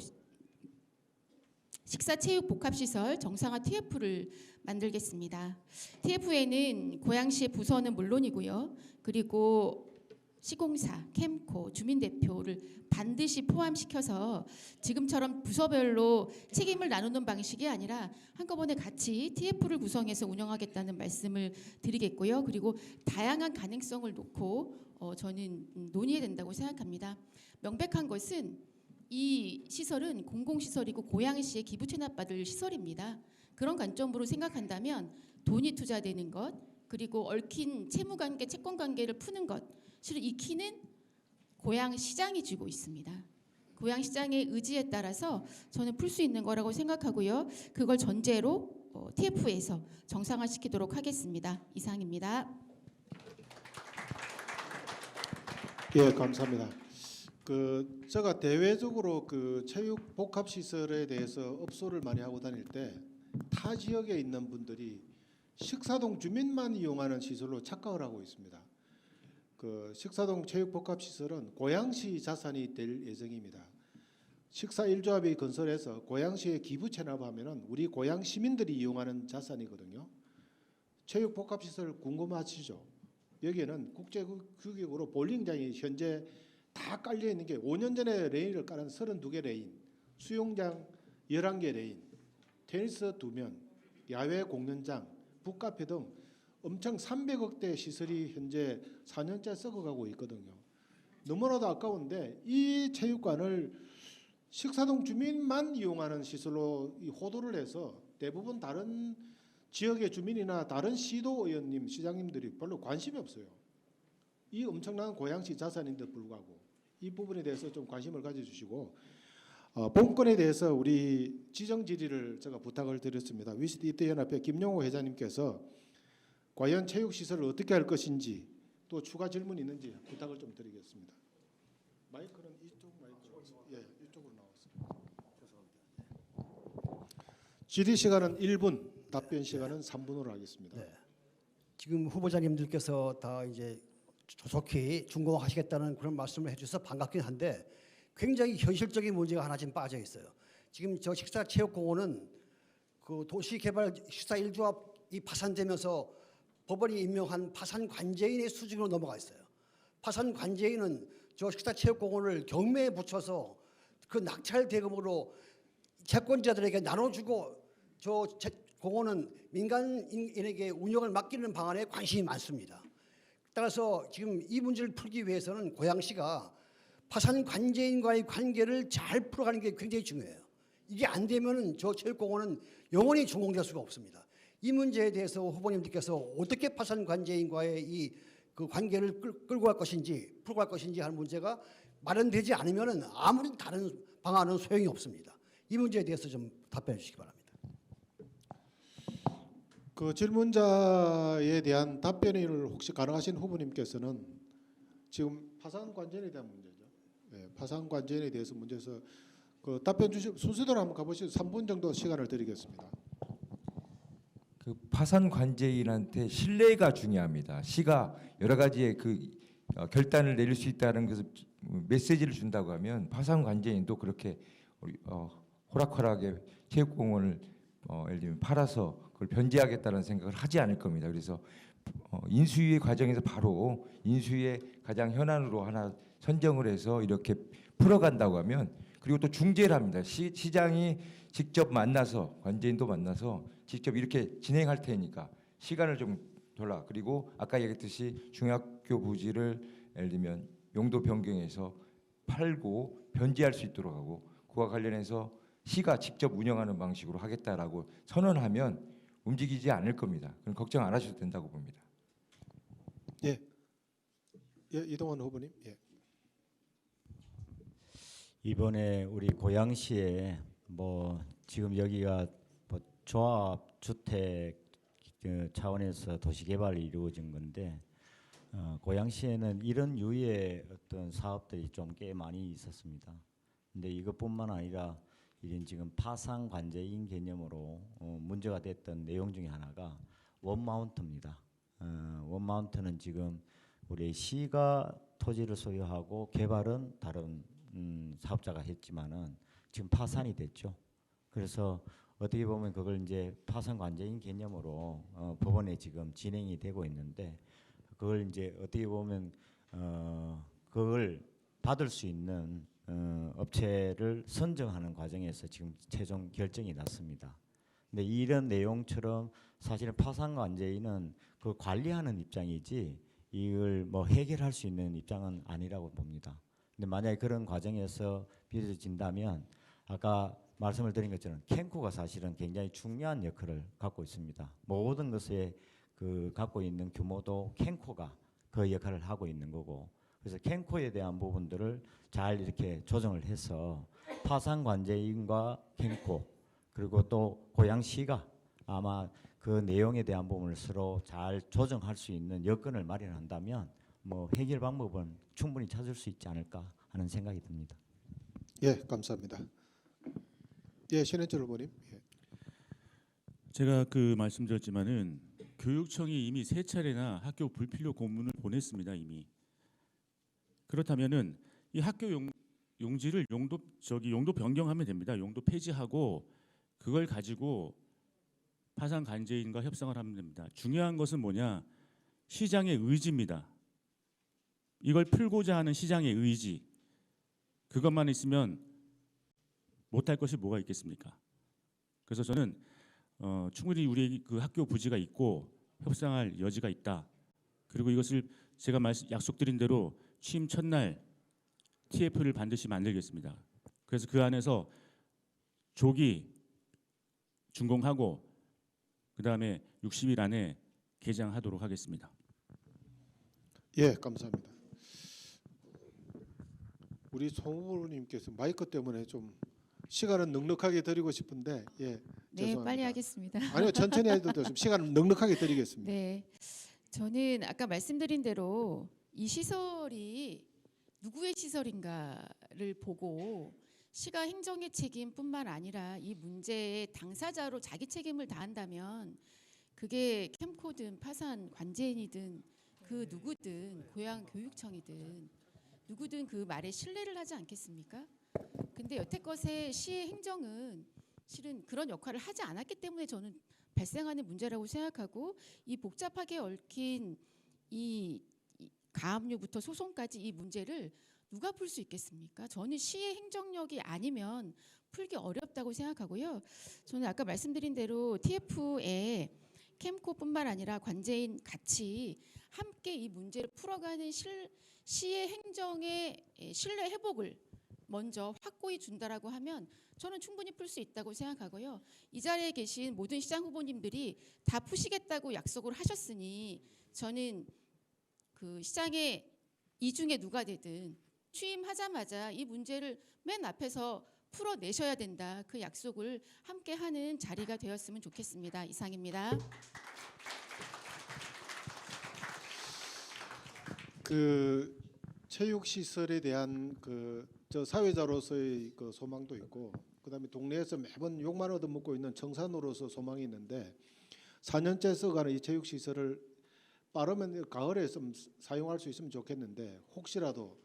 식사체육복합시설 정상화 TF를 만들겠습니다. TF에는 고양시의 부서는 물론이고요. 그리고 시공사, 캠코, 주민대표를 반드시 포함시켜서 지금처럼 부서별로 책임을 나누는 방식이 아니라 한꺼번에 같이 TF를 구성해서 운영하겠다는 말씀을 드리겠고요. 그리고 다양한 가능성을 놓고 저는 논의해야 된다고 생각합니다. 명백한 것은 이 시설은 공공시설이고 고양시에 기부 체납받을 시설입니다. 그런 관점으로 생각한다면 돈이 투자되는 것 그리고 얽힌 채무관계, 채권관계를 푸는 것 실은 이 키는 고양시장이 쥐고 있습니다. 고양시장의 의지에 따라서 저는 풀 수 있는 거라고 생각하고요. 그걸 전제로 TF에서 정상화시키도록 하겠습니다. 이상입니다. 예, 감사합니다. 제가 대외적으로 체육 복합 시설에 대해서 업소를 많이 하고 다닐 때 타 지역에 있는 분들이 식사동 주민만 이용하는 시설로 착각을 하고 있습니다. 식사동 체육복합시설은 고양시 자산이 될 예정입니다. 식사 1조합이 건설해서 고양시에 기부 체납하면은 우리 고양 시민들이 이용하는 자산이거든요. 체육복합시설 궁금하시죠? 여기에는 국제규격으로 볼링장이 현재 다 깔려 있는 게 5년 전에 레인을 깔은 32개 레인, 수영장 11개 레인, 테니스 2면, 야외 공연장, 북카페 등 엄청 300억대 시설이 현재 4년째 썩어가고 있거든요. 너무나도 아까운데 이 체육관을 식사동 주민만 이용하는 시설로 호도를 해서 대부분 다른 지역의 주민이나 다른 시도 의원님, 시장님들이 별로 관심이 없어요. 이 엄청난 고양시 자산인데 불구하고 이 부분에 대해서 좀 관심을 가져주시고 본건에 대해서 우리 지정 질의를 제가 부탁을 드렸습니다. 위시티 연합회 김용호 회장님께서 과연 체육 시설을 어떻게 할 것인지 또 추가 질문이 있는지 부탁을 좀 드리겠습니다. 마이크는 이쪽 마이크로 이쪽으로 나왔습니다. 질의 시간은 1분, 답변 시간은 3분으로 하겠습니다. 네. 지금 후보자님들께서 다 이제 조속히 준공하시겠다는 그런 말씀을 해주셔서 반갑긴 한데 굉장히 현실적인 문제가 하나 지금 빠져 있어요. 지금 저 식사체육공원은 그 도시개발 식사 1조합이 파산되면서 법원이 임명한 파산 관제인의 수준으로 넘어가 있어요. 파산 관제인은 저 식사체육공원을 경매에 붙여서 그 낙찰 대금으로 채권자들에게 나눠주고 저 공원은 민간인에게 운영을 맡기는 방안에 관심이 많습니다. 따라서 지금 이 문제를 풀기 위해서는 고양시가 파산 관제인과의 관계를 잘 풀어가는 게 굉장히 중요해요. 이게 안 되면은 저 체육공원은 영원히 준공될 수가 없습니다. 이 문제에 대해서 후보님들께서 어떻게 파산 관제인과의 이 그 관계를 끌고 갈 것인지 풀고 갈 것인지 하는 문제가 마련되지 않으면은 아무리 다른 방안은 소용이 없습니다. 이 문제에 대해서 좀 답변해 주시기 바랍니다. 그 질문자에 대한 답변을 혹시 가능하신 후보님께서는 지금 파산 관제인에 대한 문제죠. 네, 파산 관제인에 대해서 문제에서 그 답변 주시 순서대로 한번 가보시죠. 3분 정도 시간을 드리겠습니다. 그 파산 관제인한테 신뢰가 중요합니다. 시가 여러 가지의 그 결단을 내릴 수 있다는 것을 메시지를 준다고 하면 파산 관제인도 그렇게 호락호락하게 체육공원을 예를 들면 팔아서 그걸 변제하겠다는 생각을 하지 않을 겁니다. 그래서 인수위 과정에서 바로 인수위의 가장 현안으로 하나 선정을 해서 이렇게 풀어간다고 하면 그리고 또 중재를 합니다. 시장이 직접 만나서 관제인도 만나서 직접 이렇게 진행할 테니까 시간을 좀 돌라. 그리고 아까 얘기했듯이 중학교 부지를 예를 들면 용도 변경해서 팔고 변제할 수 있도록 하고 그와 관련해서 시가 직접 운영하는 방식으로 하겠다라고 선언하면 움직이지 않을 겁니다. 그럼 걱정 안 하셔도 된다고 봅니다. 예, 이동환 후보님. 예. 이번에 우리 고양시에 뭐 지금 여기가 뭐 조합 주택 그 차원에서 도시 개발이 이루어진 건데 고양시에는 이런 유의 어떤 사업들이 좀 꽤 많이 있었습니다. 근데 이것뿐만 아니라 이런 지금 파산 관제인 개념으로 문제가 됐던 내용 중에 하나가 원마운트입니다. 원마운트는 지금 우리 시가 토지를 소유하고 개발은 다른 사업자가 했지만은 지금 파산이 됐죠. 그래서 어떻게 보면 그걸 이제 파산 관제인 개념으로 법원에 지금 진행이 되고 있는데 그걸 이제 어떻게 보면 그걸 받을 수 있는 업체를 선정하는 과정에서 지금 최종 결정이 났습니다. 근데 이런 내용처럼 사실은 파산 관제인은 그 관리하는 입장이지 이걸 뭐 해결할 수 있는 입장은 아니라고 봅니다. 근데 만약에 그런 과정에서 빚어진다면 아까 말씀을 드린 것처럼 캔코가 사실은 굉장히 중요한 역할을 갖고 있습니다. 모든 것에 그 갖고 있는 규모도 캔코가 그 역할을 하고 있는 거고 그래서 캔코에 대한 부분들을 잘 이렇게 조정을 해서 파산 관제인과 캔코 그리고 또 고양시가 아마 그 내용에 대한 부분을 서로 잘 조정할 수 있는 여건을 마련한다면 뭐 해결 방법은 충분히 찾을 수 있지 않을까 하는 생각이 듭니다. 예, 감사합니다. 예, 신현철 후보님. 예. 제가 그 말씀드렸지만은 교육청이 이미 3차례나 학교 불필요 공문을 보냈습니다. 이미. 그렇다면은 이 학교 용지를 용도 변경하면 됩니다. 용도 폐지하고 그걸 가지고 파산 관제인과 협상을 하면 됩니다. 중요한 것은 뭐냐? 시장의 의지입니다. 이걸 풀고자 하는 시장의 의지. 그것만 있으면 못할 것이 뭐가 있겠습니까? 그래서 저는 충분히 우리 그 학교 부지가 있고 협상할 여지가 있다. 그리고 이것을 제가 약속드린 대로 취임 첫날 TF를 반드시 만들겠습니다. 그래서 그 안에서 조기 준공하고 그다음에 60일 안에 개장하도록 하겠습니다. 예, 감사합니다. 우리 송 후보님께서 마이크 때문에 좀 시간은 넉넉하게 드리고 싶은데 예, 네, 죄송합니다. 빨리 하겠습니다. 아니요, 천천히 해도 되습니다. 시간은 넉넉하게 드리겠습니다. 네, 저는 아까 말씀드린 대로 이 시설이 누구의 시설인가를 보고 시가 행정의 책임뿐만 아니라 이 문제의 당사자로 자기 책임을 다한다면 그게 캠코든 파산 관제인이든 그 누구든 고양교육청이든 누구든 그 말에 신뢰를 하지 않겠습니까? 근데 여태껏의 시의 행정은 실은 그런 역할을 하지 않았기 때문에 저는 발생하는 문제라고 생각하고 이 복잡하게 얽힌 이 가압류부터 소송까지 이 문제를 누가 풀 수 있겠습니까? 저는 시의 행정력이 아니면 풀기 어렵다고 생각하고요. 저는 아까 말씀드린 대로 TF에 캠코뿐만 아니라 관제인 같이 함께 이 문제를 풀어가는 시의 행정의 신뢰 회복을 먼저 확고히 준다라고 하면 저는 충분히 풀 수 있다고 생각하고요. 이 자리에 계신 모든 시장 후보님들이 다 푸시겠다고 약속을 하셨으니 저는 그 시장의 이 중에 누가 되든 취임하자마자 이 문제를 맨 앞에서 풀어내셔야 된다. 그 약속을 함께 하는 자리가 되었으면 좋겠습니다. 이상입니다. 그 체육 시설에 대한 저 사회자로서의 그 소망도 있고, 그다음에 동네에서 매번 욕만 얻어먹고 있는 청산으로서 소망이 있는데 4년째 써가는 이 체육 시설을 빠르면 가을에 좀 사용할 수 있으면 좋겠는데 혹시라도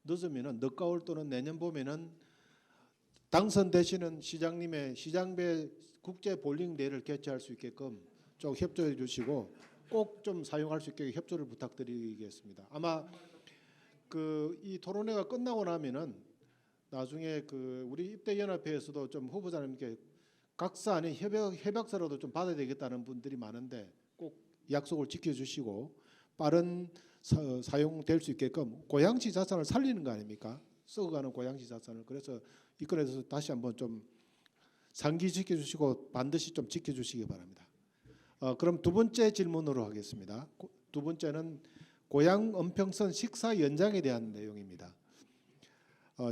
늦으면은 늦가을 또는 내년 봄에는 당선되시는 시장님의 시장배 국제 볼링 대회를 개최할 수 있게끔 좀 협조해 주시고 꼭 좀 사용할 수 있게 협조를 부탁드리겠습니다. 아마 이 토론회가 끝나고 나면은 나중에 우리 입대연합회에서도 좀 후보자님께 각사 안에 협약서라도 좀 받아야 되겠다는 분들이 많은데 꼭 약속을 지켜주시고 빠른 사용될 수 있게끔 고양시 자산을 살리는 거 아닙니까? 썩어가는 고양시 자산을. 그래서 이 건에서 다시 한번 좀 상기시켜 주시고 반드시 좀 지켜주시기 바랍니다. 그럼 두 번째 질문으로 하겠습니다. 두 번째는 고양 은평선 식사 연장에 대한 내용입니다.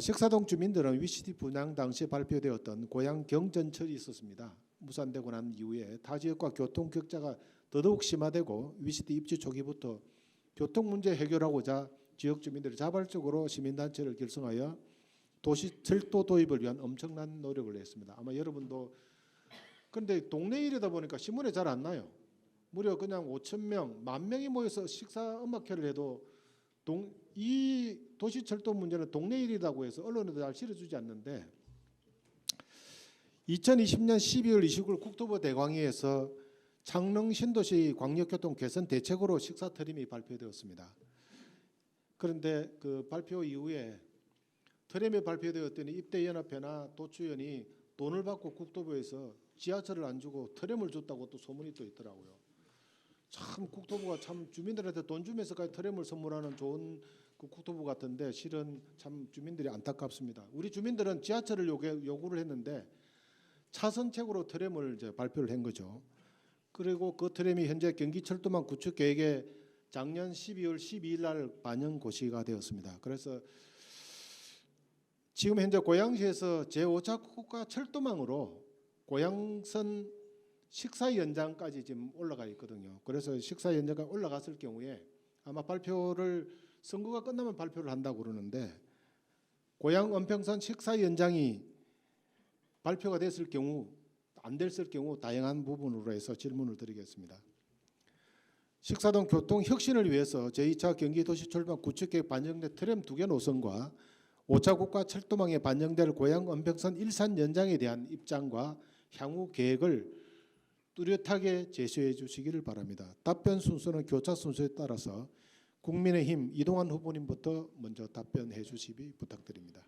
식사동 주민들은 위시티 분양 당시에 발표되었던 고양 경전철이 있었습니다. 무산되고 난 이후에 타 지역과 교통 격차가 더더욱 심화되고 위시티 입지 초기부터 교통 문제 해결하고자 지역 주민들이 자발적으로 시민단체를 결성하여 도시 철도 도입을 위한 엄청난 노력을 했습니다. 아마 여러분도 그런데 동네 일이다 보니까 신문에 잘 안 나요. 무려 그냥 5,000명, 10,000명이 모여서 식사 음악회를 해도 이 도시 철도 문제는 동네 일이라고 해서 언론에도 잘 실어주지 않는데 2020년 12월 29일 국토부 대광회에서 창릉 신도시 광역교통 개선 대책으로 식사 트림이 발표되었습니다. 그런데 그 발표 이후에 트림이 발표되었더니 입대연합회나 도추연이 돈을 받고 국토부에서 지하철을 안 주고 트램을 줬다고 또 소문이 또 있더라고요. 참 국토부가 참 주민들한테 돈 주면서까지 트램을 선물하는 좋은 그 국토부 같은데 실은 참 주민들이 안타깝습니다. 우리 주민들은 지하철을 요구를 했는데 차선책으로 트램을 이제 발표를 한 거죠. 그리고 그 트램이 현재 경기철도망 구축 계획에 작년 12월 12일 날 반영 고시가 되었습니다. 그래서 지금 현재 고양시에서 제5차 국가 철도망으로 고양선 식사 연장까지 지금 올라가 있거든요. 그래서 식사 연장까지 올라갔을 경우에 아마 발표를 선거가 끝나면 발표를 한다고 그러는데 고양 은평선 식사 연장이 발표가 됐을 경우 안 됐을 경우 다양한 부분으로 해서 질문을 드리겠습니다. 식사동 교통 혁신을 위해서 제2차 경기도시철도망 구축계획 반영된 트램 2개 노선과 5차 국가 철도망에 반영될 고양 은평선 일산 연장에 대한 입장과 향후 계획을 뚜렷하게 제시해 주시기를 바랍니다. 답변 순서는 교차 순서에 따라서 국민의힘 이동환 후보님부터 먼저 답변해 주시기 부탁드립니다.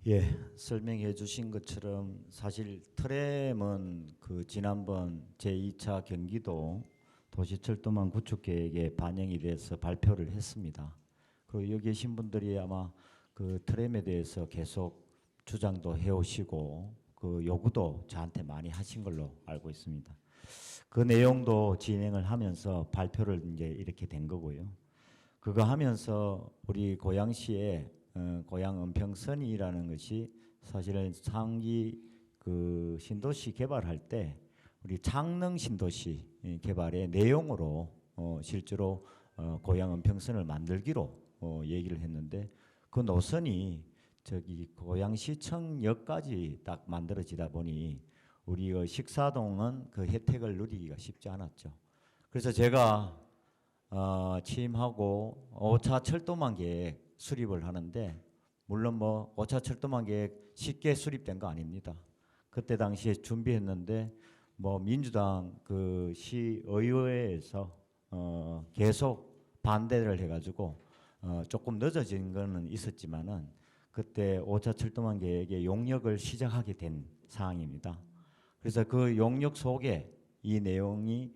예, 설명해 주신 것처럼 사실 트램은 그 지난번 제2차 경기도 도시철도망 구축 계획에 반영이 돼서 발표를 했습니다. 그 여기 계신 분들이 아마 그 트램에 대해서 계속 주장도 해오시고 그 요구도 저한테 많이 하신 걸로 알고 있습니다. 그 내용도 진행을 하면서 발표를 이제 이렇게 된 거고요. 그거 하면서 우리 고양시에 고양 은평선이라는 것이 사실은 상기 그 신도시 개발할 때 우리 창릉 신도시 개발의 내용으로 실제로 고양 은평선을 만들기로 얘기를 했는데 그 노선이 저기 고양시청역까지 딱 만들어지다 보니 우리 식사동은 그 혜택을 누리기가 쉽지 않았죠. 그래서 제가 취임하고 5차 철도망 계획 수립을 하는데 물론 뭐 5차 철도망 계획 쉽게 수립된 거 아닙니다. 그때 당시에 준비했는데 뭐 민주당 그 시의회에서 계속 반대를 해가지고 조금 늦어진 거는 있었지만은 그때 5차 철도망 계획의 용역을 시작하게 된 상황입니다. 그래서 그 용역 속에 이 내용이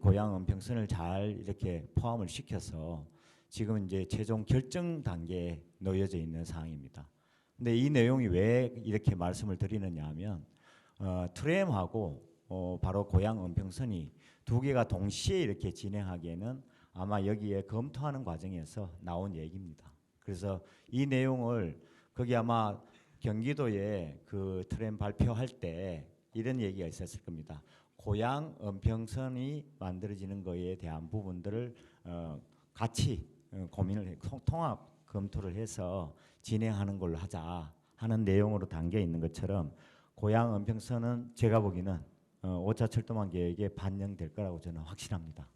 고양 은평선을 잘 이렇게 포함을 시켜서 지금 이제 최종 결정 단계에 놓여져 있는 상황입니다. 근데 이 내용이 왜 이렇게 말씀을 드리느냐 하면 트램하고 바로 고양 은평선이 두 개가 동시에 이렇게 진행하기에는 아마 여기에 검토하는 과정에서 나온 얘기입니다. 그래서 이 내용을 거기 아마 경기도에 그 트램 발표할 때 이런 얘기가 있었을 겁니다. 고양 은평선이 만들어지는 거에 대한 부분들을 같이 고민을 통합 검토를 해서 진행하는 걸로 하자 하는 내용으로 담겨 있는 것처럼 고양 은평선은 제가 보기에는 5차 철도망 계획에 반영될 거라고 저는 확신합니다.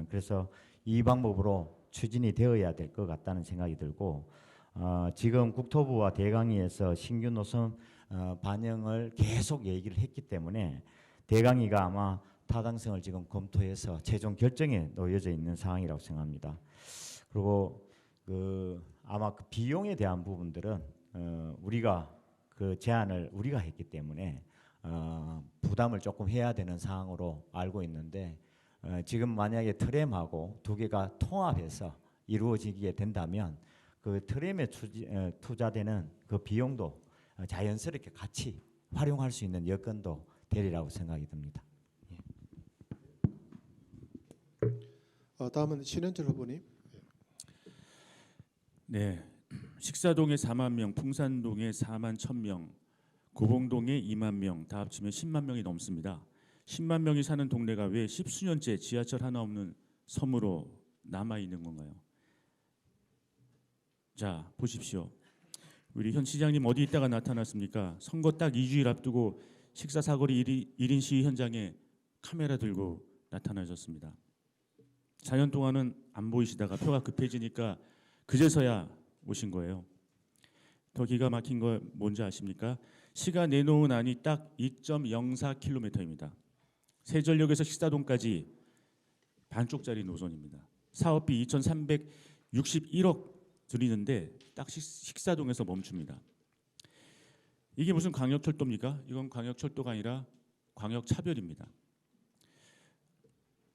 그래서 이 방법으로 추진이 되어야 될 것 같다는 생각이 들고 지금 국토부와 대강위에서 신규 노선 반영을 계속 얘기를 했기 때문에 대강위가 아마 타당성을 지금 검토해서 최종 결정에 놓여져 있는 상황이라고 생각합니다. 그리고 아마 그 비용에 대한 부분들은 우리가 그 제안을 우리가 했기 때문에 부담을 조금 해야 되는 상황으로 알고 있는데 지금 만약에 트램하고 두 개가 통합해서 이루어지게 된다면 그 트램에 투자되는 그 비용도 자연스럽게 같이 활용할 수 있는 여건도 되리라고 생각이 듭니다. 다음은 신현철 후보님. 네, 식사동에 4만 명, 풍산동에 4만 1,000명, 고봉동에 2만 명, 다 합치면 10만 명이 넘습니다. 10만 명이 사는 동네가 왜 십수년째 지하철 하나 없는 섬으로 남아 있는 건가요? 자, 보십시오. 우리 현 시장님 어디 있다가 나타났습니까? 선거 딱 2주일 앞두고 식사 사거리 1인 시위 현장에 카메라 들고 나타나셨습니다. 4년 동안은 안 보이시다가 표가 급해지니까 그제서야 오신 거예요. 더 기가 막힌 거 뭔지 아십니까? 시가 내놓은 안이 딱 2.04km입니다. 세전역에서 식사동까지 반쪽짜리 노선입니다. 사업비 2,361억 드리는데 딱 식사동에서 멈춥니다. 이게 무슨 광역철도입니까? 이건 광역철도가 아니라 광역차별입니다.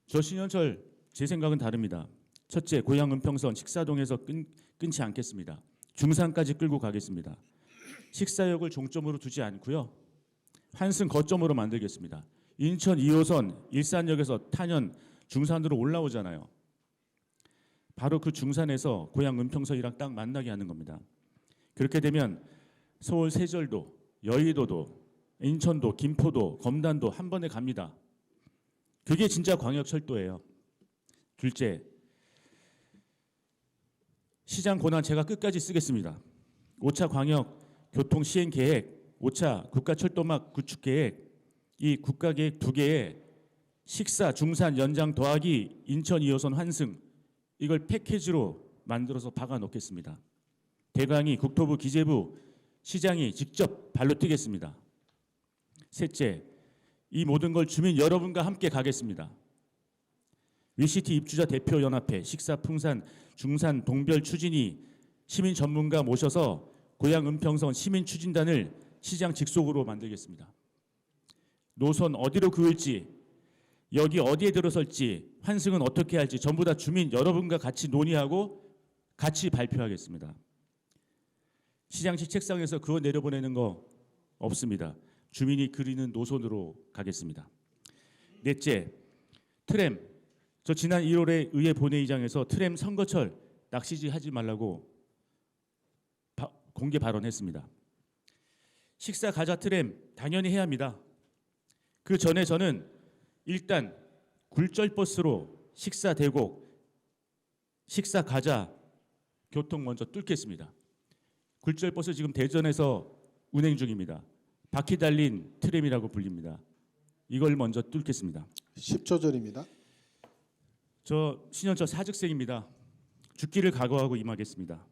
저 신현철 제 생각은 다릅니다. 첫째, 고양 은평선 식사동에서 끊지 않겠습니다. 중산까지 끌고 가겠습니다. 식사역을 종점으로 두지 않고요. 환승 거점으로 만들겠습니다. 인천 2호선 일산역에서 탄현 중산으로 올라오잖아요. 바로 그 중산에서 고양 은평선이랑 딱 만나게 하는 겁니다. 그렇게 되면 서울 세절도, 여의도도, 인천도, 김포도, 검단도 한 번에 갑니다. 그게 진짜 광역철도예요. 둘째, 시장 권한 제가 끝까지 쓰겠습니다. 5차 광역 교통 시행 계획, 5차 국가철도망 구축 계획, 이 국가계획 2개에 식사, 중산, 연장 더하기 인천 2호선 환승, 이걸 패키지로 만들어서 박아 놓겠습니다. 대강이, 국토부, 기재부, 시장이 직접 발로 뛰겠습니다. 셋째, 이 모든 걸 주민 여러분과 함께 가겠습니다. 위시티 입주자 대표연합회, 식사, 풍산, 중산, 동별 추진위 시민 전문가 모셔서 고양 은평선 시민 추진단을 시장 직속으로 만들겠습니다. 노선 어디로 그을지, 여기 어디에 들어설지, 환승은 어떻게 할지 전부 다 주민 여러분과 같이 논의하고 같이 발표하겠습니다. 시장식 책상에서 그거 내려보내는 거 없습니다. 주민이 그리는 노선으로 가겠습니다. 넷째, 트램. 저 지난 1월에 의회 본회의장에서 트램 선거철 낚시질 하지 말라고 공개 발언했습니다. 식사 가자 트램 당연히 해야 합니다. 그 전에 저는 일단 굴절버스로 식사 대곡, 식사 가자 교통 먼저 뚫겠습니다. 굴절버스 지금 대전에서 운행 중입니다. 바퀴 달린 트램이라고 불립니다. 이걸 먼저 뚫겠습니다. 10초 전입니다. 저 신현철 사직생입니다. 죽기를 각오하고 임하겠습니다.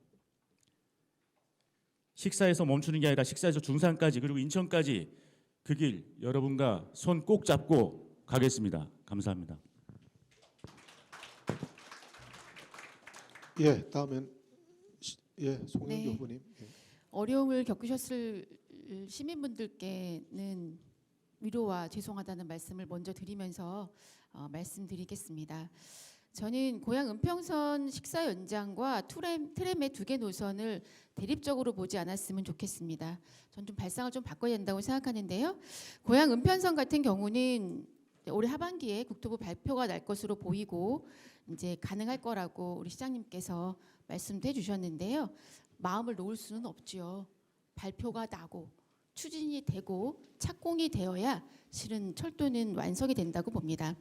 식사에서 멈추는 게 아니라 식사에서 중산까지 그리고 인천까지 그 길 여러분과 손 꼭 잡고 가겠습니다. 감사합니다. 예, 다음엔 송영주 네. 후보님. 예. 어려움을 겪으셨을 시민분들께는 위로와 죄송하다는 말씀을 먼저 드리면서 말씀드리겠습니다. 저는 고양 은평선 식사 연장과 트램의 2개 노선을 대립적으로 보지 않았으면 좋겠습니다. 전 좀 발상을 좀 바꿔야 된다고 생각하는데요. 고양 은평선 같은 경우는 올해 하반기에 국토부 발표가 날 것으로 보이고 이제 가능할 거라고 우리 시장님께서 말씀도 해주셨는데요. 마음을 놓을 수는 없지요. 발표가 나고 추진이 되고 착공이 되어야 실은 철도는 완성이 된다고 봅니다.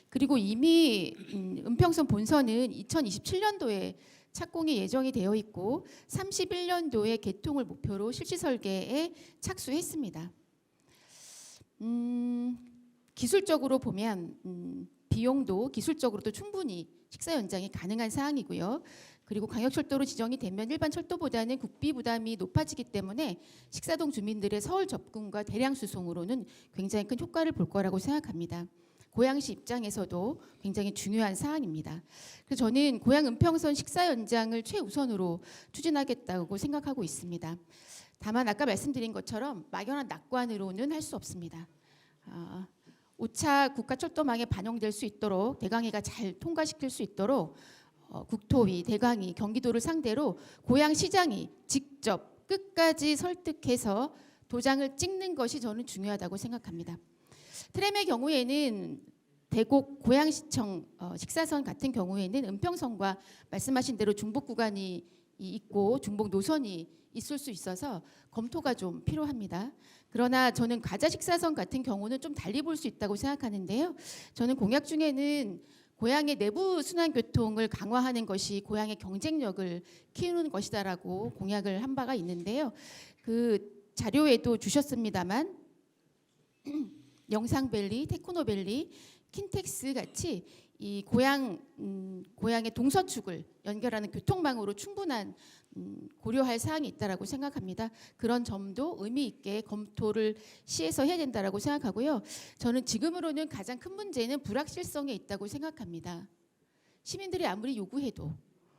그리고 이미 은평선 본선은 2027년도에 착공이 예정이 되어 있고 31년도에 개통을 목표로 실시 설계에 착수했습니다. 기술적으로 보면 비용도 기술적으로도 충분히 식사 연장이 가능한 사항이고요. 그리고 광역철도로 지정이 되면 일반 철도보다는 국비 부담이 높아지기 때문에 식사동 주민들의 서울 접근과 대량 수송으로는 굉장히 큰 효과를 볼 거라고 생각합니다. 고양시 입장에서도 굉장히 중요한 사항입니다. 그래서 저는 고양 은평선 식사 연장을 최우선으로 추진하겠다고 생각하고 있습니다. 다만 아까 말씀드린 것처럼 막연한 낙관으로는 할 수 없습니다. 5차 국가철도망에 반영될 수 있도록 대강이가 잘 통과시킬 수 있도록 국토위, 대강이, 경기도를 상대로 고양시장이 직접 끝까지 설득해서 도장을 찍는 것이 저는 중요하다고 생각합니다. 트램의 경우에는 대곡 고양시청 식사선 같은 경우에는 은평선과 말씀하신 대로 중복 구간이 있고 중복 노선이 있을 수 있어서 검토가 좀 필요합니다. 그러나 저는 가자 식사선 같은 경우는 좀 달리 볼 수 있다고 생각하는데요. 저는 공약 중에는 고양의 내부 순환 교통을 강화하는 것이 고양의 경쟁력을 키우는 것이다라고 공약을 한 바가 있는데요. 그 자료에도 주셨습니다만 영상밸리, 테크노밸리, 킨텍스 같이 이 고양의 동서축을 연결하는 교통망으로 충분한 고려할 사항이 있다라고 생각합니다. 그런 점도 의미 있게 검토를 시에서 해야 된다라고 생각하고요. 저는 지금으로는 가장 큰 문제는 불확실성에 있다고 생각합니다. 시민들이 아무리 요구해도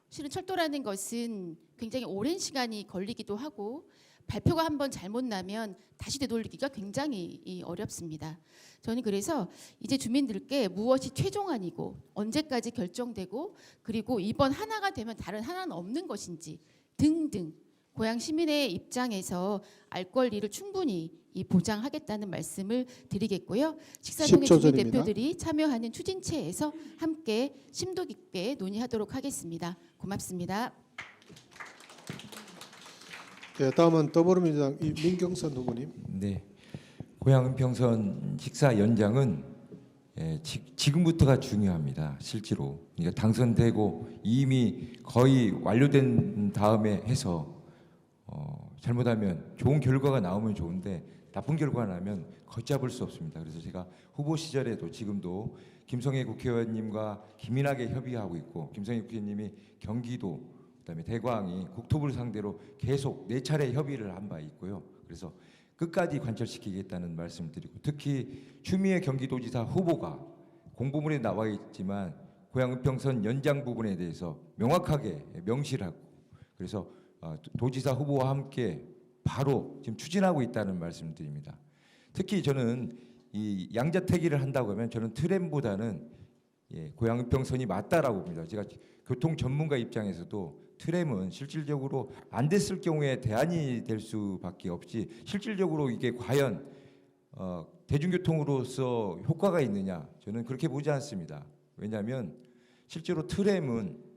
실은 철도라는 것은 굉장히 오랜 시간이 걸리기도 하고 발표가 한번 잘못 나면 다시 되돌리기가 굉장히 어렵습니다. 저는 그래서 이제 주민들께 무엇이 최종안이고 언제까지 결정되고 그리고 이번 하나가 되면 다른 하나는 없는 것인지 등등 고양 시민의 입장에서 알 권리를 충분히 보장하겠다는 말씀을 드리겠고요. 식사동의 10초 주민 전입니다. 대표들이 참여하는 추진체에서 함께 심도 깊게 논의하도록 하겠습니다. 고맙습니다. 예, 다음은 더불어민주당 민경선 후보님. 네, 고양 은평선 식사 연장은 지금부터가 중요합니다. 실제로 그러니까 당선되고 이미 거의 완료된 다음에 해서 잘못하면 좋은 결과가 나오면 좋은데 나쁜 결과가 나면 걷잡을 수 없습니다. 그래서 제가 후보 시절에도 지금도 김성애 국회의원님과 긴밀하게 협의하고 있고 김성애 국회의원님이 경기도 그다음에 대광이 국토부를 상대로 계속 4차례 협의를 한 바 있고요. 그래서 끝까지 관철시키겠다는 말씀을 드리고 특히 추미애 경기도지사 후보가 공보문에 나와 있지만 고양 은평선 연장 부분에 대해서 명확하게 명시를 하고 그래서 도지사 후보와 함께 바로 지금 추진하고 있다는 말씀을 드립니다. 특히 저는 이 양자택일을 한다고 하면 저는 트램보다는 고양 은평선이 맞다라고 봅니다. 제가 교통 전문가 입장에서도 트램은 실질적으로 안 됐을 경우에 대안이 될 수밖에 없지 실질적으로 이게 과연 대중교통으로서 효과가 있느냐? 저는 그렇게 보지 않습니다. 왜냐하면 실제로 트램은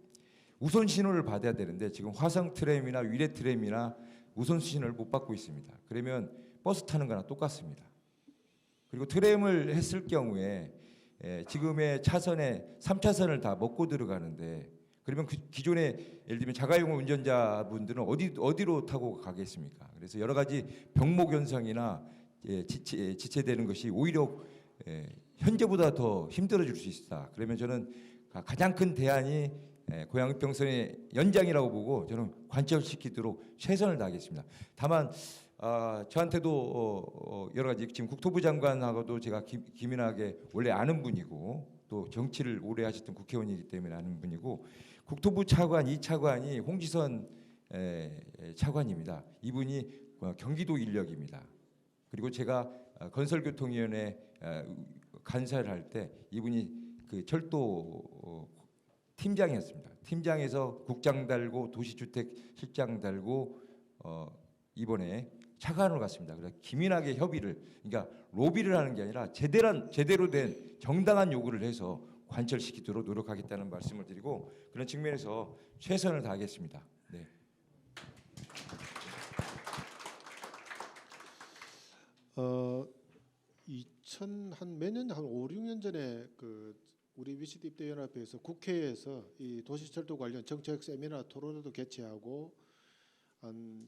우선 신호를 받아야 되는데 지금 화성 트램이나 위례 트램이나 우선 신호를 못 받고 있습니다. 그러면 버스 타는 거나 똑같습니다. 그리고 트램을 했을 경우에 지금의 차선에 3차선을 다 먹고 들어가는데 그러면 그 기존에 예를 들면 자가용 운전자분들은 어디로 타고 가겠습니까? 그래서 여러 가지 병목 현상이나 지체되는 것이 오히려 현재보다 더 힘들어질 수 있다. 그러면 저는 가장 큰 대안이 고양읍평선의 연장이라고 보고 저는 관철시키도록 최선을 다하겠습니다. 다만 저한테도 여러 가지 지금 국토부 장관하고도 제가 기민하게 원래 아는 분이고 또 정치를 오래 하셨던 국회의원이기 때문에 아는 분이고 국토부 차관 이 차관이 홍지선 차관입니다. 이분이 경기도 인력입니다. 그리고 제가 건설교통위원회 간사를 할 때 이분이 그 철도 팀장이었습니다. 팀장에서 국장 달고 도시주택 실장 달고 이번에 차관으로 갔습니다. 그래서 기민하게 협의를 그러니까 로비를 하는 게 아니라 제대로 된 정당한 요구를 해서 관철시키도록 노력하겠다는 말씀을 드리고 그런 측면에서 최선을 다하겠습니다. 네. 한 몇 년, 한 5, 6년 전에 그 우리 위시드 입대연합회에서 국회에서 이 도시철도 관련 정책 세미나 토론회도 개최하고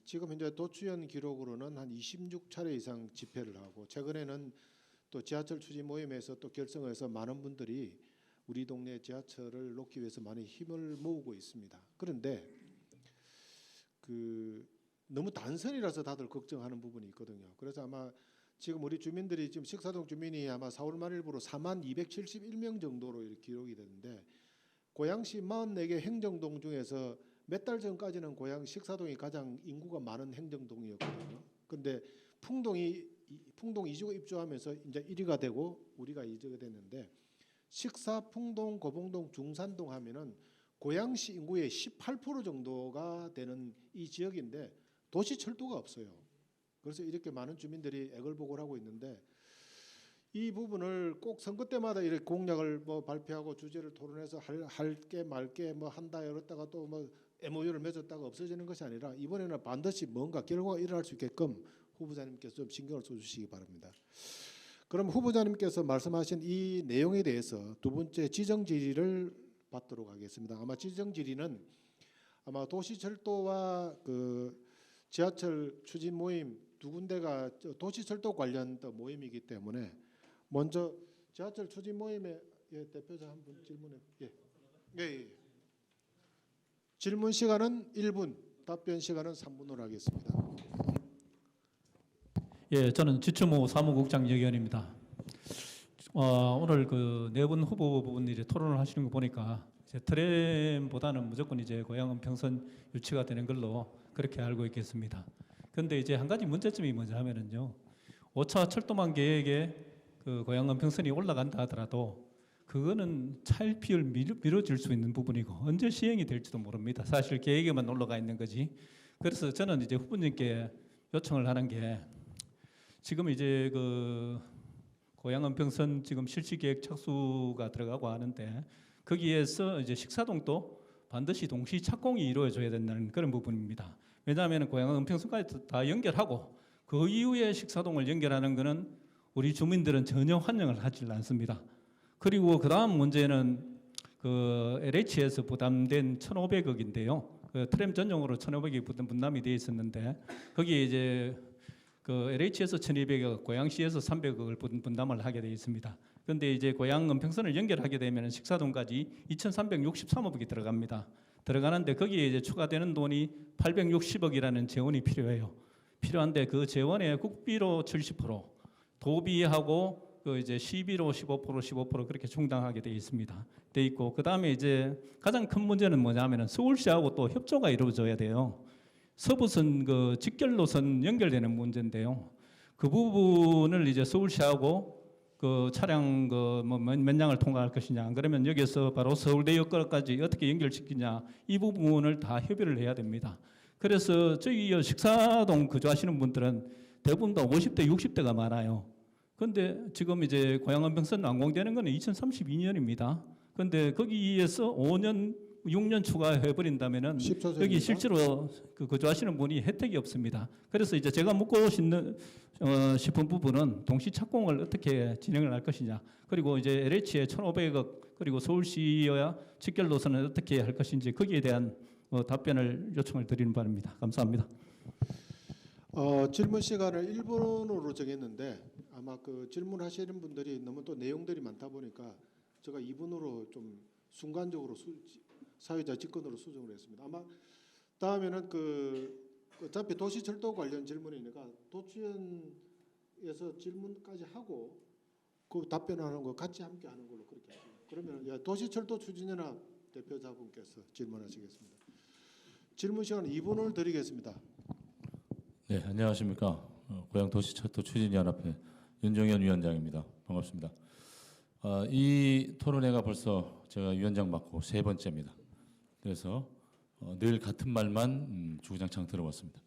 지금 현재 도추연 기록으로는 한 26차례 이상 집회를 하고 최근에는 또 지하철 추진 모임에서 또 결성해서 많은 분들이 우리 동네 지하철을 놓기 위해서 많이 힘을 모으고 있습니다. 그런데 그 너무 단선이라서 다들 걱정하는 부분이 있거든요. 그래서 아마 지금 우리 주민들이 지금 식사동 주민이 아마 4월 말일부로 4271명 정도로 이렇게 기록이 되는데 고양시 44개 행정동 중에서 몇 달 전까지는 고양 식사동이 가장 인구가 많은 행정동이었거든요. 그런데 풍동 이주가 입주하면서 이제 1위가 되고 우리가 2위가 됐는데 식사, 풍동, 고봉동, 중산동 하면은 고양시 인구의 18% 정도가 되는 이 지역인데 도시 철도가 없어요. 그래서 이렇게 많은 주민들이 애걸복을 하고 있는데 이 부분을 꼭 선거 때마다 이렇게 공약을 뭐 발표하고 주제를 토론해서 할게 말게 뭐 한다 이랬다가 또 뭐 MOU를 맺었다가 없어지는 것이 아니라 이번에는 반드시 뭔가 결과가 일어날 수 있게끔 후보자님께서 좀 신경을 써주시기 바랍니다. 그럼 후보자님께서 말씀하신 이 내용에 대해서 두 번째 지정 질의를 받도록 하겠습니다. 아마 지정 질의는 아마 도시철도와 그 지하철 추진 모임 두 군데가 도시철도 관련 모임이기 때문에 먼저 지하철 추진 모임의 대표자 한 분 질문해. 예. 질문 시간은 1분, 답변 시간은 3분으로 하겠습니다. 예, 저는 지추모 사무국장 여기원입니다. 오늘 그 네 분 후보분들이 토론을 하시는 거 보니까 이제 트램보다는 무조건 이제 고양은 평선 유치가 되는 걸로 그렇게 알고 있겠습니다. 그런데 이제 한 가지 문제점이 뭐냐 하면은요, 5차 철도망 계획에 그 고양은 평선이 올라간다 하더라도 그거는 차일피일 미뤄질 수 있는 부분이고 언제 시행이 될지도 모릅니다. 사실 계획에만 올라가 있는 거지. 그래서 저는 이제 후보님께 요청을 하는 게 지금 이제 그 고양은평선 지금 실시계획 착수가 들어가고 하는데 거기에서 이제 식사동도 반드시 동시 착공이 이루어져야 된다는 그런 부분입니다. 왜냐하면 고양은평선까지 다 연결하고 그 이후에 식사동을 연결하는 것은 우리 주민들은 전혀 환영을 하지 않습니다. 그리고 그 다음 문제는 그 LH에서 부담된 1,500억인데요. 그 트램 전용으로 1,500억이 분담이 되어 있었는데 거기에 이제 그 LH에서 1,200억, 고양시에서 300억을 분담을 하게 되어 있습니다. 그런데 이제 고양 은평선을 연결하게 되면 식사동까지 2,363억이 들어갑니다. 들어가는데 거기에 이제 추가되는 돈이 860억이라는 재원이 필요해요. 필요한데 그 재원의 국비로 70%, 도비하고 그 이제 시비로 15% 그렇게 충당하게 되어 있습니다. 돼 있고 그 다음에 이제 가장 큰 문제는 뭐냐면은 서울시하고 또 협조가 이루어져야 돼요. 서부선 그 직결 노선 연결되는 문제인데요. 그 부분을 이제 서울시하고 그 차량 그 뭐 몇 량을 통과할 것이냐, 그러면 여기서 바로 서울대역까지 어떻게 연결시키냐, 이 부분을 다 협의를 해야 됩니다. 그래서 저희 식사동 거주하시는 분들은 대부분 다 50대, 60대가 많아요. 근데 지금 이제 고양은평선 완공되는 거는 2032년입니다. 근데 거기에서 5년, 6년 추가해 버린다면은 10초 여기 실제로 거주하시는 분이 혜택이 없습니다. 그래서 이제 제가 묻고 싶은 부분은 동시 착공을 어떻게 진행을 할 것이냐, 그리고 이제 LH의 1,500억, 그리고 서울시와 직결 노선은 어떻게 할 것인지 거기에 대한 답변을 요청을 드리는 바입니다. 감사합니다. 질문 시간을 1분으로 정했는데 아마 그 질문하시는 분들이 너무 또 내용들이 많다 보니까 제가 2분으로 좀 순간적으로 사회자 직권으로 수정을 했습니다. 아마 다음에는 어차피 도시철도 관련 질문이니까 도취원에서 질문까지 하고 그 답변하는 거 같이 함께 하는 걸로 그렇게 하죠. 그러면 도시철도 추진연합 대표자분께서 질문하시겠습니다. 질문 시간 2분을 드리겠습니다. 네, 안녕하십니까. 고양도시철도 추진연합회 윤정현 위원장입니다. 반갑습니다. 이 토론회가 벌써 제가 위원장 맡고 3번째입니다. 그래서 늘 같은 말만 주구장창 들어왔습니다.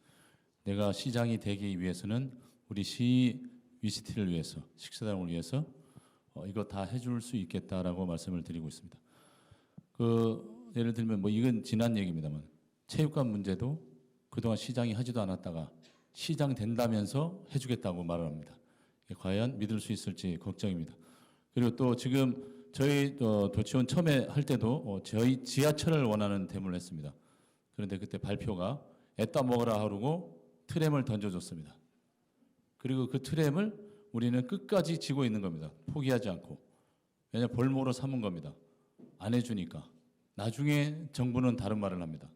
내가 시장이 되기 위해서는 우리 시 위시티를 위해서, 식사단을 위해서 이거 다 해줄 수 있겠다라고 말씀을 드리고 있습니다. 예를 들면 이건 지난 얘기입니다만 체육관 문제도 그동안 시장이 하지도 않았다가 시장 된다면서 해주겠다고 말을 합니다. 과연 믿을 수 있을지 걱정입니다. 그리고 또 지금 저희 도치원 처음에 할 때도 저희 지하철을 원하는 데모를 했습니다. 그런데 그때 발표가 애따 먹어라 하고 트램을 던져줬습니다. 그리고 그 트램을 우리는 끝까지 지고 있는 겁니다. 포기하지 않고. 왜냐하면 볼모로 삼은 겁니다. 안 해주니까. 나중에 정부는 다른 말을 합니다.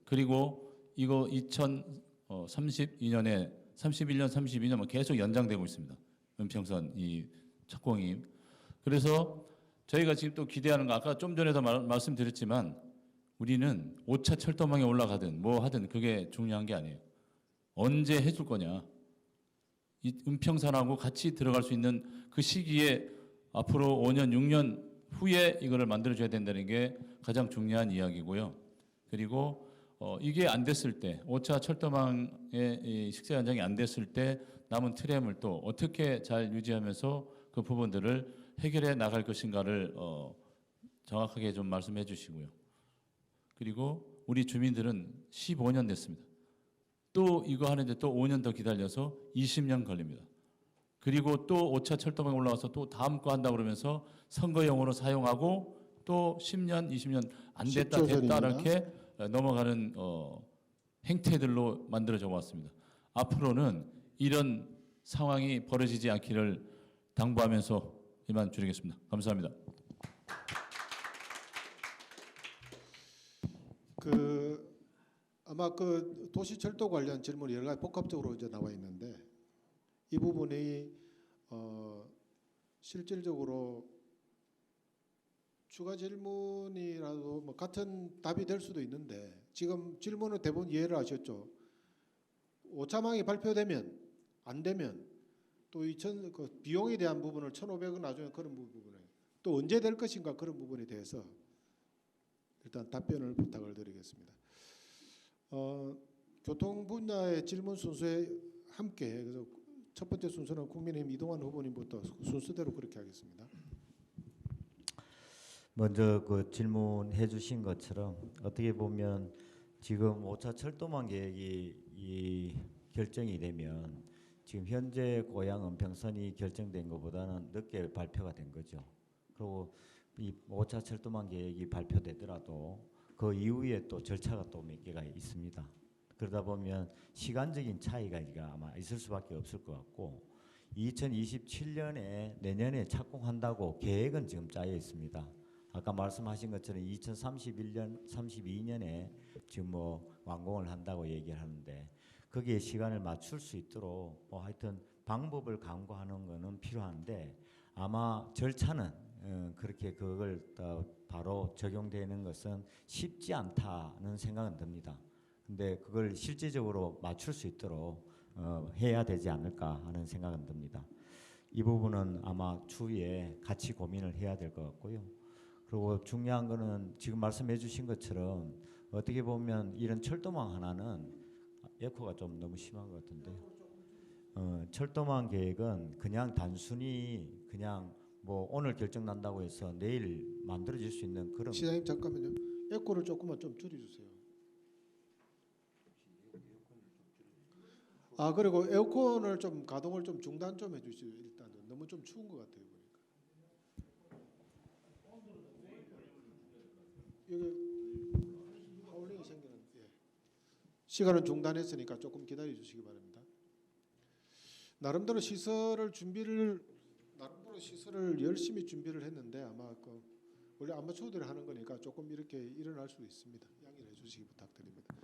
그리고 이거 2032년에 31년, 32년 계속 연장되고 있습니다. 은평선 이 착공이. 그래서 저희가 지금 또 기대하는 거 아까 좀 전에도 말씀드렸지만 우리는 5차 철도망에 올라가든 뭐 하든 그게 중요한 게 아니에요. 언제 해줄 거냐. 이 은평선하고 같이 들어갈 수 있는 그 시기에 앞으로 5년, 6년 후에 이거를 만들어줘야 된다는 게 가장 중요한 이야기고요. 그리고 이게 안 됐을 때 5차 철도망의 식사 현장이 안 됐을 때 남은 트램을 또 어떻게 잘 유지하면서 그 부분들을 해결해 나갈 것인가를 정확하게 좀 말씀해 주시고요. 그리고 우리 주민들은 15년 됐습니다. 또 이거 하는데 또 5년 더 기다려서 20년 걸립니다. 그리고 또 5차 철도망에 올라와서 또 다음 거 한다고 그러면서 선거용으로 사용하고 또 10년, 20년 안 됐다 됐다 이렇게 넘어가는 행태들로 만들어져 왔습니다. 앞으로는 이런 상황이 벌어지지 않기를 당부하면서 이만 줄이겠습니다. 감사합니다. 아마 도시철도 관련 질문이 여러 가지 복합적으로 이제 나와 있는데 이 부분이 실질적으로 추가 질문이라도 같은 답이 될 수도 있는데 지금 질문은 대부분 이해를 하셨죠. 오차망이 발표되면 안 되면 또 비용에 대한 부분을 1,500원 나중에 그런 부분에 또 언제 될 것인가 그런 부분에 대해서 일단 답변을 부탁을 드리겠습니다. 교통 분야의 질문 순서에 함께 그래서 첫 번째 순서는 국민의힘 이동환 후보님부터 순서대로 그렇게 하겠습니다. 먼저 질문해 주신 것처럼 어떻게 보면 지금 5차 철도망 계획이 결정이 되면 지금 현재 고양 은평선이 결정된 것보다는 늦게 발표가 된 거죠. 그리고 이 5차 철도망 계획이 발표되더라도 그 이후에 또 절차가 또 몇 개가 있습니다. 그러다 보면 시간적인 차이가 아마 있을 수밖에 없을 것 같고 2027년에 내년에 착공한다고 계획은 지금 짜여 있습니다. 아까 말씀하신 것처럼 2031년, 32년에 지금 완공을 한다고 얘기를 하는데 거기에 시간을 맞출 수 있도록 하여튼 방법을 강구하는 것은 필요한데 아마 절차는 그렇게 그걸 바로 적용되는 것은 쉽지 않다는 생각은 듭니다. 근데 그걸 실질적으로 맞출 수 있도록 해야 되지 않을까 하는 생각은 듭니다. 이 부분은 아마 추후에 같이 고민을 해야 될 것 같고요. 그리고 중요한 거는 지금 말씀해 주신 것처럼 어떻게 보면 이런 철도망 하나는 에코가 좀 너무 심한 것 같은데 철도망 계획은 그냥 단순히 그냥 뭐 오늘 결정 난다고 해서 내일 만들어질 수 있는 그런 시장님 잠깐만요. 에코를 조금만 좀 줄여주세요. 아 그리고 에어컨을 좀 가동을 좀 중단 좀 해주시죠. 일단 너무 좀 추운 것 같아요 보니까. 여기 하울링이 생기는. 예. 시간은 중단했으니까 조금 기다려 주시기 바랍니다. 나름대로 시설을 열심히 준비를 했는데 아마 원래 아마추어들이 하는 거니까 조금 이렇게 일어날 수도 있습니다. 양해해 주시기 부탁드립니다.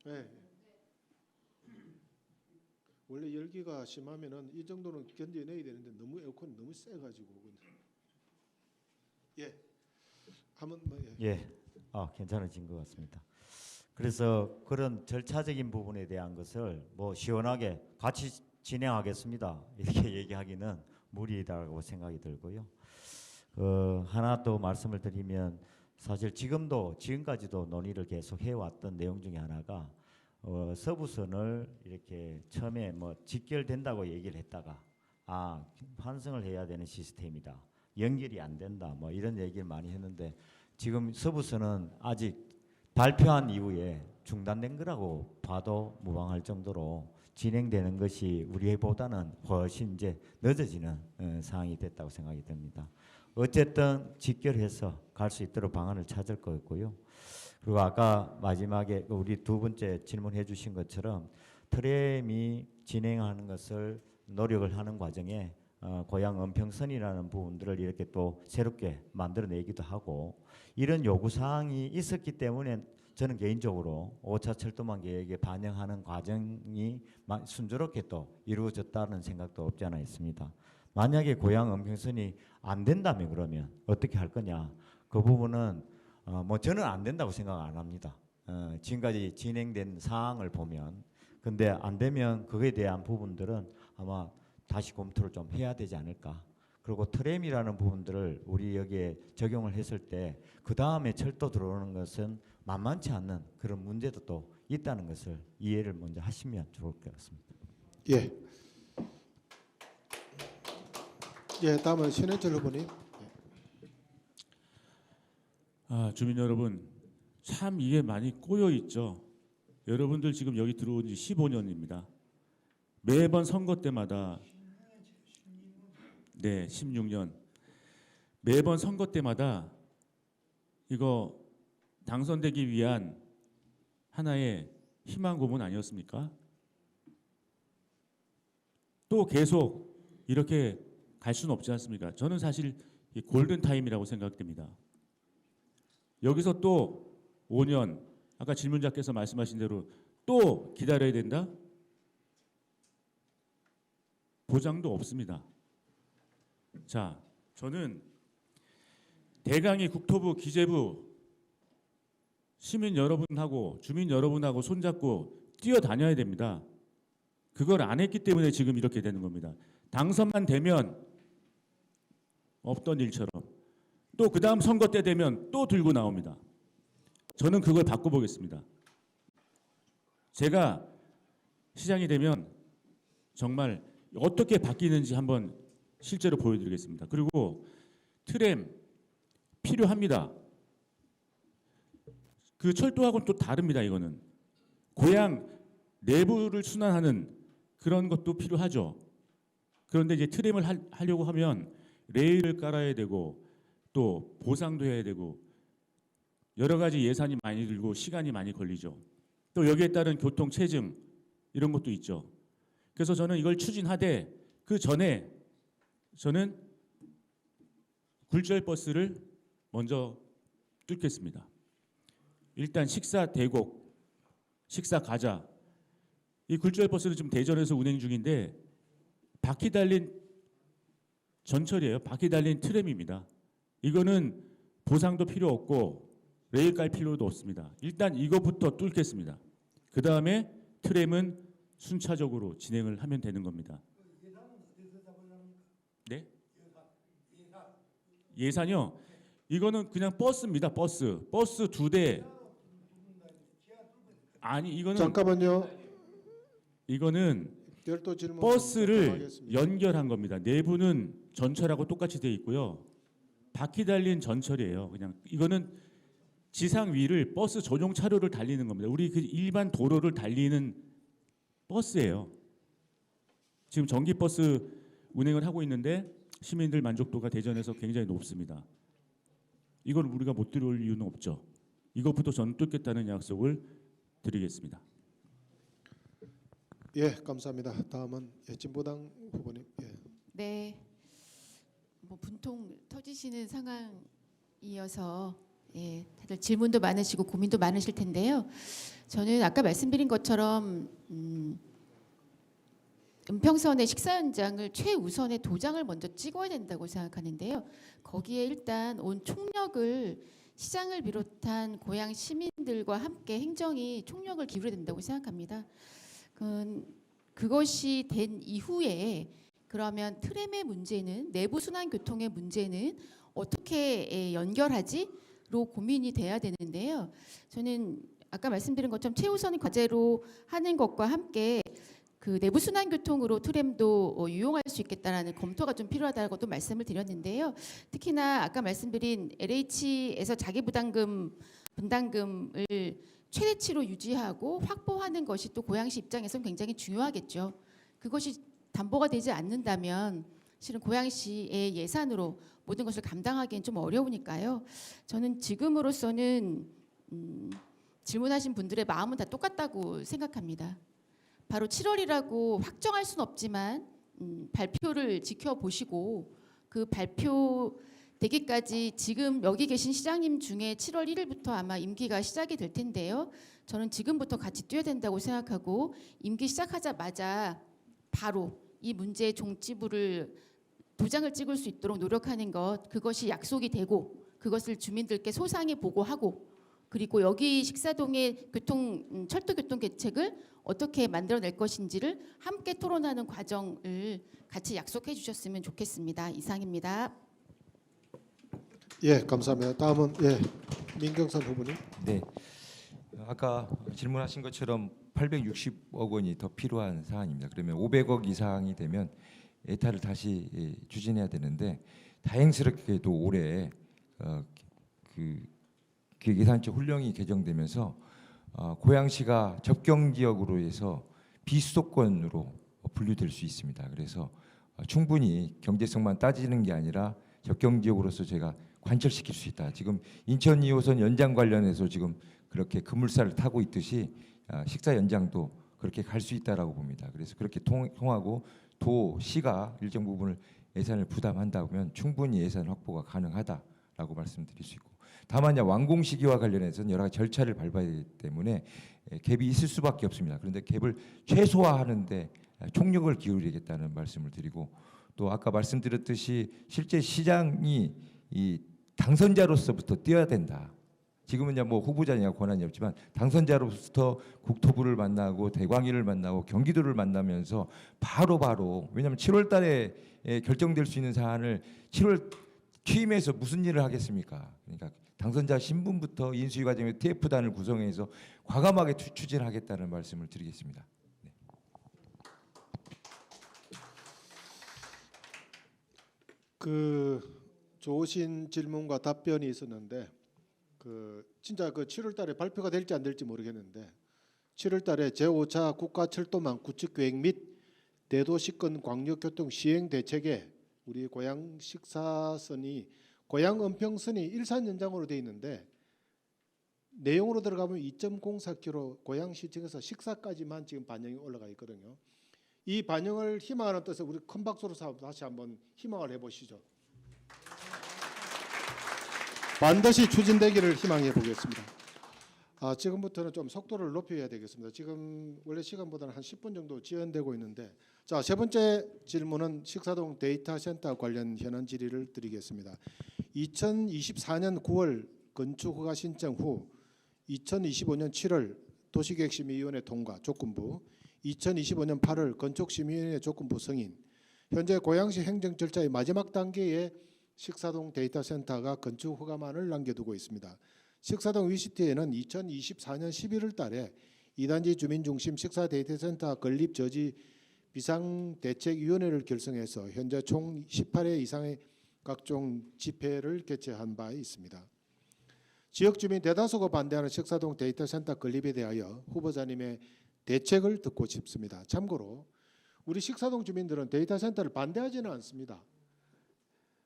네. 원래 열기가 심하면은 이 정도는 견뎌내야 되는데 너무 에어컨이 너무 세가지고. 예. 한번 뭐 예. 예, 괜찮아진 것 같습니다. 그래서 그런 절차적인 부분에 대한 것을 뭐 시원하게 같이 진행하겠습니다 이렇게 얘기하기는 무리다라고 생각이 들고요. 하나 또 말씀을 드리면 사실 지금까지도 논의를 계속 해왔던 내용 중에 하나가 서부선을 이렇게 처음에 뭐 직결된다고 얘기를 했다가 환승을 해야 되는 시스템이다, 연결이 안 된다, 뭐 이런 얘기를 많이 했는데 지금 서부선은 아직 발표한 이후에 중단된 거라고 봐도 무방할 정도로 진행되는 것이 우리보다는 훨씬 이제 늦어지는 상황이 됐다고 생각이 듭니다. 어쨌든 직결해서 갈 수 있도록 방안을 찾을 거였고요. 그리고 아까 마지막에 우리 두 번째 질문해 주신 것처럼 트램이 진행하는 것을 노력을 하는 과정에 고양 은평선이라는 부분들을 이렇게 또 새롭게 만들어내기도 하고 이런 요구사항이 있었기 때문에 저는 개인적으로 5차 철도망 계획에 반영하는 과정이 순조롭게 또 이루어졌다는 생각도 없지 않아 있습니다. 만약에 고양 은평선이 안 된다면 그러면 어떻게 할 거냐? 그 부분은 뭐 저는 안 된다고 생각 안 합니다. 지금까지 진행된 사항을 보면. 근데 안 되면 그거에 대한 부분들은 아마 다시 검토를 좀 해야 되지 않을까. 그리고 트램이라는 부분들을 우리 여기에 적용을 했을 때 그 다음에 철도 들어오는 것은 만만치 않는 그런 문제도 또 있다는 것을 이해를 먼저 하시면 좋을 것 같습니다. 예. 예, 다음은 신해철 후보님. 주민 여러분, 참 이게 많이 꼬여 있죠. 여러분들 지금 여기 들어온 지 15년입니다. 매번 선거 때마다 16년. 매번 선거 때마다 이거 당선되기 위한 하나의 희망 고문 아니었습니까? 또 계속 이렇게 갈 수는 없지 않습니까? 저는 사실 골든 타임이라고 생각됩니다. 여기서 또 5년, 아까 질문자께서 말씀하신 대로 또 기다려야 된다? 보장도 없습니다. 자, 저는 대강이 국토부, 기재부, 시민 여러분하고 주민 여러분하고 손잡고 뛰어다녀야 됩니다. 그걸 안 했기 때문에 지금 이렇게 되는 겁니다. 당선만 되면 없던 일처럼 또 그 다음 선거 때 되면 또 들고 나옵니다. 저는 그걸 바꿔보겠습니다. 제가 시장이 되면 정말 어떻게 바뀌는지 한번 실제로 보여드리겠습니다. 그리고 트램 필요합니다. 그 철도하고는 또 다릅니다. 이거는 고향 내부를 순환하는 그런 것도 필요하죠. 그런데 이제 트램을 하려고 하면 레일을 깔아야 되고 또 보상도 해야 되고 여러 가지 예산이 많이 들고 시간이 많이 걸리죠. 또 여기에 따른 교통 체증 이런 것도 있죠. 그래서 저는 이걸 추진하되 그 전에 저는 굴절 버스를 먼저 뚫겠습니다. 일단 식사 대곡, 식사 가자. 이 굴절 버스는 지금 대전에서 운행 중인데 바퀴 달린 전철이에요. 바퀴 달린 트램입니다. 이거는 보상도 필요 없고 레일 깔 필요도 없습니다. 일단 이거부터 뚫겠습니다. 그 다음에 트램은 순차적으로 진행을 하면 되는 겁니다. 네? 예산이요? 이거는 그냥 버스입니다. 버스 2대. 아니 이거는 잠깐만요. 이거는 별도 질문 버스를 하겠습니다. 연결한 겁니다. 내부는 전철하고 똑같이 돼 있고요. 바퀴 달린 전철이에요. 그냥 이거는 지상 위를 버스 전용 차로를 달리는 겁니다. 우리 그 일반 도로를 달리는 버스예요. 지금 전기 버스 운행을 하고 있는데 시민들 만족도가 대전에서 굉장히 높습니다. 이걸 우리가 못 들어올 이유는 없죠. 이것부터 저는 뚫겠다는 약속을 드리겠습니다. 예, 감사합니다. 다음은 진보당 후보님. 예. 네, 뭐 분통 터지시는 상황이어서 예, 다들 질문도 많으시고 고민도 많으실 텐데요. 저는 아까 말씀드린 것처럼 은평선의 식사 현장을 최우선의 도장을 먼저 찍어야 된다고 생각하는데요. 거기에 일단 온 총력을 시장을 비롯한 고향 시민들과 함께 행정이 총력을 기울여야 된다고 생각합니다. 그것이 된 이후에 그러면 트램의 문제는 내부 순환 교통의 문제는 어떻게 연결하지로 고민이 돼야 되는데요. 저는 아까 말씀드린 것처럼 최우선 과제로 하는 것과 함께 그 내부 순환 교통으로 트램도 유용할 수 있겠다라는 검토가 좀 필요하다고도 말씀을 드렸는데요. 특히나 아까 말씀드린 LH에서 자기 분담금을 최대치로 유지하고 확보하는 것이 또 고양시 입장에서는 굉장히 중요하겠죠. 그것이 담보가 되지 않는다면 실은 고양시의 예산으로 모든 것을 감당하기엔 좀 어려우니까요. 저는 지금으로서는 질문하신 분들의 마음은 다 똑같다고 생각합니다. 바로 7월이라고 확정할 수는 없지만 발표를 지켜보시고 그 발표 되기까지 지금 여기 계신 시장님 중에 7월 1일부터 아마 임기가 시작이 될 텐데요. 저는 지금부터 같이 뛰어야 된다고 생각하고 임기 시작하자마자 바로 이 문제의 종지부를 도장을 찍을 수 있도록 노력하는 것, 그것이 약속이 되고 그것을 주민들께 소상히 보고하고 그리고 여기 식사동의 철도 교통 대책을 어떻게 만들어낼 것인지를 함께 토론하는 과정을 같이 약속해 주셨으면 좋겠습니다. 이상입니다. 예, 감사합니다. 다음은 민경선 후보님. 네. 아까 질문하신 것처럼 860억 원이 더 필요한 사안입니다. 그러면 500억 이상이 되면 에타를 다시 추진해야 되는데 다행스럽게도 올해 그 예산적 훈령이 개정되면서 고양시가 접경 지역으로 해서 비수도권으로 분류될 수 있습니다. 그래서 충분히 경제성만 따지는 게 아니라 접경 지역으로서 제가 관철시킬 수 있다. 지금 인천 2호선 연장 관련해서 지금 그렇게 급물살을 타고 있듯이 식사 연장도 그렇게 갈 수 있다라고 봅니다. 그래서 그렇게 통하고 도시가 일정 부분을 예산을 부담한다면 충분히 예산 확보가 가능하다라고 말씀드릴 수 있고, 다만 완공 시기와 관련해서는 여러 가지 절차를 밟아야 되기 때문에 갭이 있을 수밖에 없습니다. 그런데 갭을 최소화하는데 총력을 기울이겠다는 말씀을 드리고, 또 아까 말씀드렸듯이 실제 시장이 이 당선자로서부터 뛰어야 된다. 지금은 뭐 후보자니까 권한이 없지만 당선자로부터 국토부를 만나고 대광위를 만나고 경기도를 만나면서 바로 왜냐하면 7월달에 결정될 수 있는 사안을 7월 취임해서 무슨 일을 하겠습니까? 그러니까 당선자 신분부터 인수위 과정에 TF단을 구성해서 과감하게 추진하겠다는 말씀을 드리겠습니다. 네. 좋으신 질문과 답변이 있었는데 진짜 7월달에 발표가 될지 안 될지 모르겠는데 7월달에 제5차 국가철도망 구축계획 및 대도시권 광역교통 시행 대책에 우리 고양 식사선이 고양 은평선이 일산 연장으로 돼 있는데 내용으로 들어가면 2.04km 고양시청에서 식사까지만 지금 반영이 올라가 있거든요. 이 반영을 희망하는 뜻에 우리 큰 박수로 다시 한번 희망을 해보시죠. 반드시 추진되기를 희망해 보겠습니다. 지금부터는 좀 속도를 높여야 되겠습니다. 지금 원래 시간보다는 한 10분 정도 지연되고 있는데, 자, 세 번째 질문은 식사동 데이터 센터 관련 현안 질의를 드리겠습니다. 2024년 9월 건축 허가 신청 후 2025년 7월 도시계획심의위원회 통과 조건부, 2025년 8월 건축심의위원회 조건부 승인, 현재 고양시 행정 절차의 마지막 단계에 식사동 데이터 센터가 건축 허가만을 남겨두고 있습니다. 식사동 위시티에는 2024년 11월 달에 2단지 주민중심 식사 데이터센터 건립 저지 비상대책위원회를 결성해서 현재 총 18회 이상의 각종 집회를 개최한 바 있습니다. 지역 주민 대다수가 반대하는 식사동 데이터센터 건립에 대하여 후보자님의 대책을 듣고 싶습니다. 참고로 우리 식사동 주민들은 데이터센터를 반대하지는 않습니다.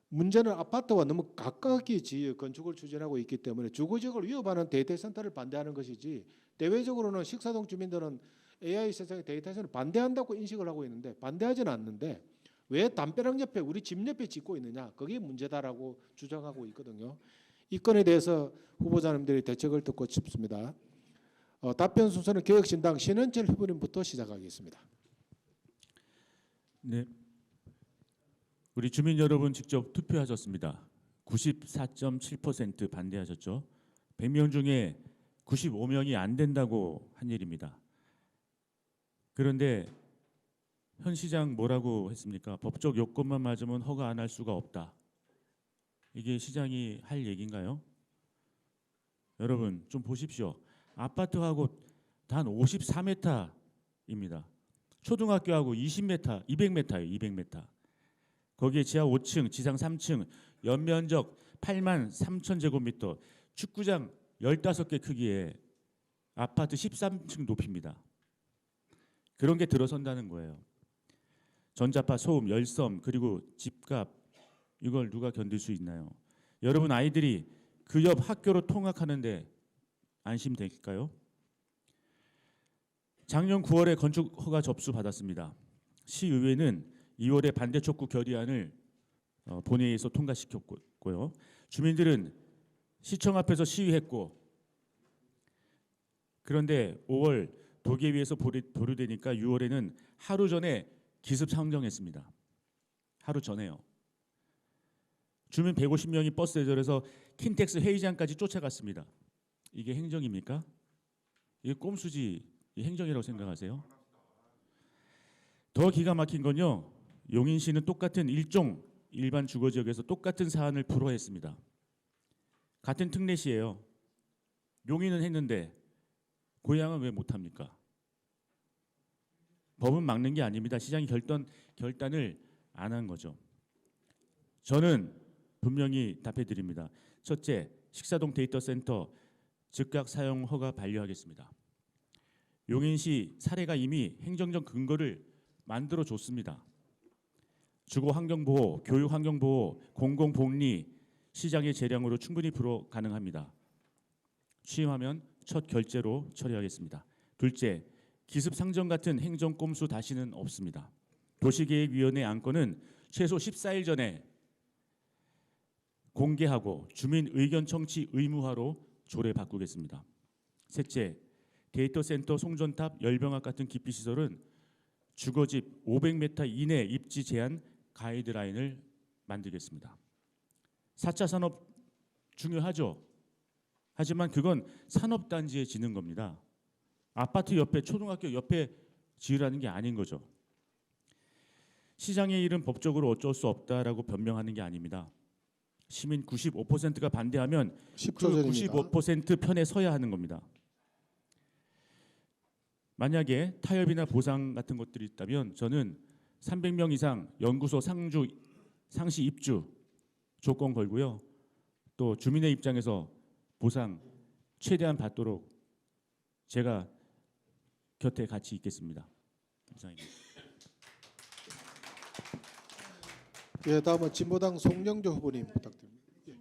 문제는 아파트와 너무 가깝게 건축을 추진하고 있기 때문에 주거지역을 위협하는 데이터센터를 반대하는 것이지, 대외적으로는 식사동 주민들은 AI 세상의 데이터센터를 반대한다고 인식을 하고 있는데, 반대하지는 않는데 왜 담벼락 옆에 우리 집 옆에 짓고 있느냐, 그게 문제다라고 주장하고 있거든요. 이 건에 대해서 후보자님들의 대책을 듣고 싶습니다. 답변 순서는 개혁신당 신현철 후보님부터 시작하겠습니다. 네. 우리 주민 여러분 직접 투표하셨습니다. 94.7% 반대하셨죠. 100명 중에 95명이 안 된다고 한 일입니다. 그런데 현 시장 뭐라고 했습니까? 법적 요건만 맞으면 허가 안 할 수가 없다. 이게 시장이 할 얘기인가요? 여러분 좀 보십시오. 아파트하고 단 54m입니다. 초등학교하고 20m, 200m예요. 200m. 거기에 지하 5층, 지상 3층, 연면적 8만 3천 제곱미터, 축구장 15개 크기의 아파트 13층 높이입니다. 그런 게 들어선다는 거예요. 전자파, 소음, 열섬, 그리고 집값, 이걸 누가 견딜 수 있나요? 여러분 아이들이 그 옆 학교로 통학하는데 안심될까요? 작년 9월에 건축 허가 접수 받았습니다. 시의회는 2월에 반대 촉구 결의안을 본회의에서 통과시켰고요. 주민들은 시청 앞에서 시위했고, 그런데 5월 도계위에서 보류되니까 6월에는 하루 전에 기습 상정했습니다. 하루 전에요. 주민 150명이 버스 대절해서 킨텍스 회의장까지 쫓아갔습니다. 이게 행정입니까? 이게 꼼수지 행정이라고 생각하세요? 더 기가 막힌 건요, 용인시는 똑같은 일종 일반 주거지역에서 똑같은 사안을 불허했습니다. 같은 특례시예요. 용인은 했는데 고양은 왜 못합니까? 법은 막는 게 아닙니다. 시장이 결단을 안 한 거죠. 저는 분명히 답해드립니다. 첫째, 식사동 데이터센터 즉각 사용 허가 반려하겠습니다. 용인시 사례가 이미 행정적 근거를 만들어 줬습니다. 주거 환경보호, 교육 환경보호, 공공복리, 시장의 재량으로 충분히 불허 가능합니다. 취임하면 첫 결재로 처리하겠습니다. 둘째, 기습 상정 같은 행정 꼼수 다시는 없습니다. 도시계획위원회 안건은 최소 14일 전에 공개하고 주민 의견 청취 의무화로 조례 바꾸겠습니다. 셋째, 데이터센터 송전탑 열병학 같은 기피시설은 주거집 500m 이내 입지 제한 가이드라인을 만들겠습니다. 4차 산업 중요하죠. 하지만 그건 산업단지에 짓는 겁니다. 아파트 옆에, 초등학교 옆에 지으라는 게 아닌 거죠. 시장의 일은 법적으로 어쩔 수 없다라고 변명하는 게 아닙니다. 시민 95%가 반대하면 10초 그 전입니다. 95% 편에 서야 하는 겁니다. 만약에 타협이나 보상 같은 것들이 있다면 저는 300명 이상 연구소 상시 입주 조건 걸고요. 또 주민의 입장에서 보상 최대한 받도록 제가 곁에 같이 있겠습니다. 이상입니다. 예, 다음은 진보당 송영조 후보님 부탁드립니다. 예.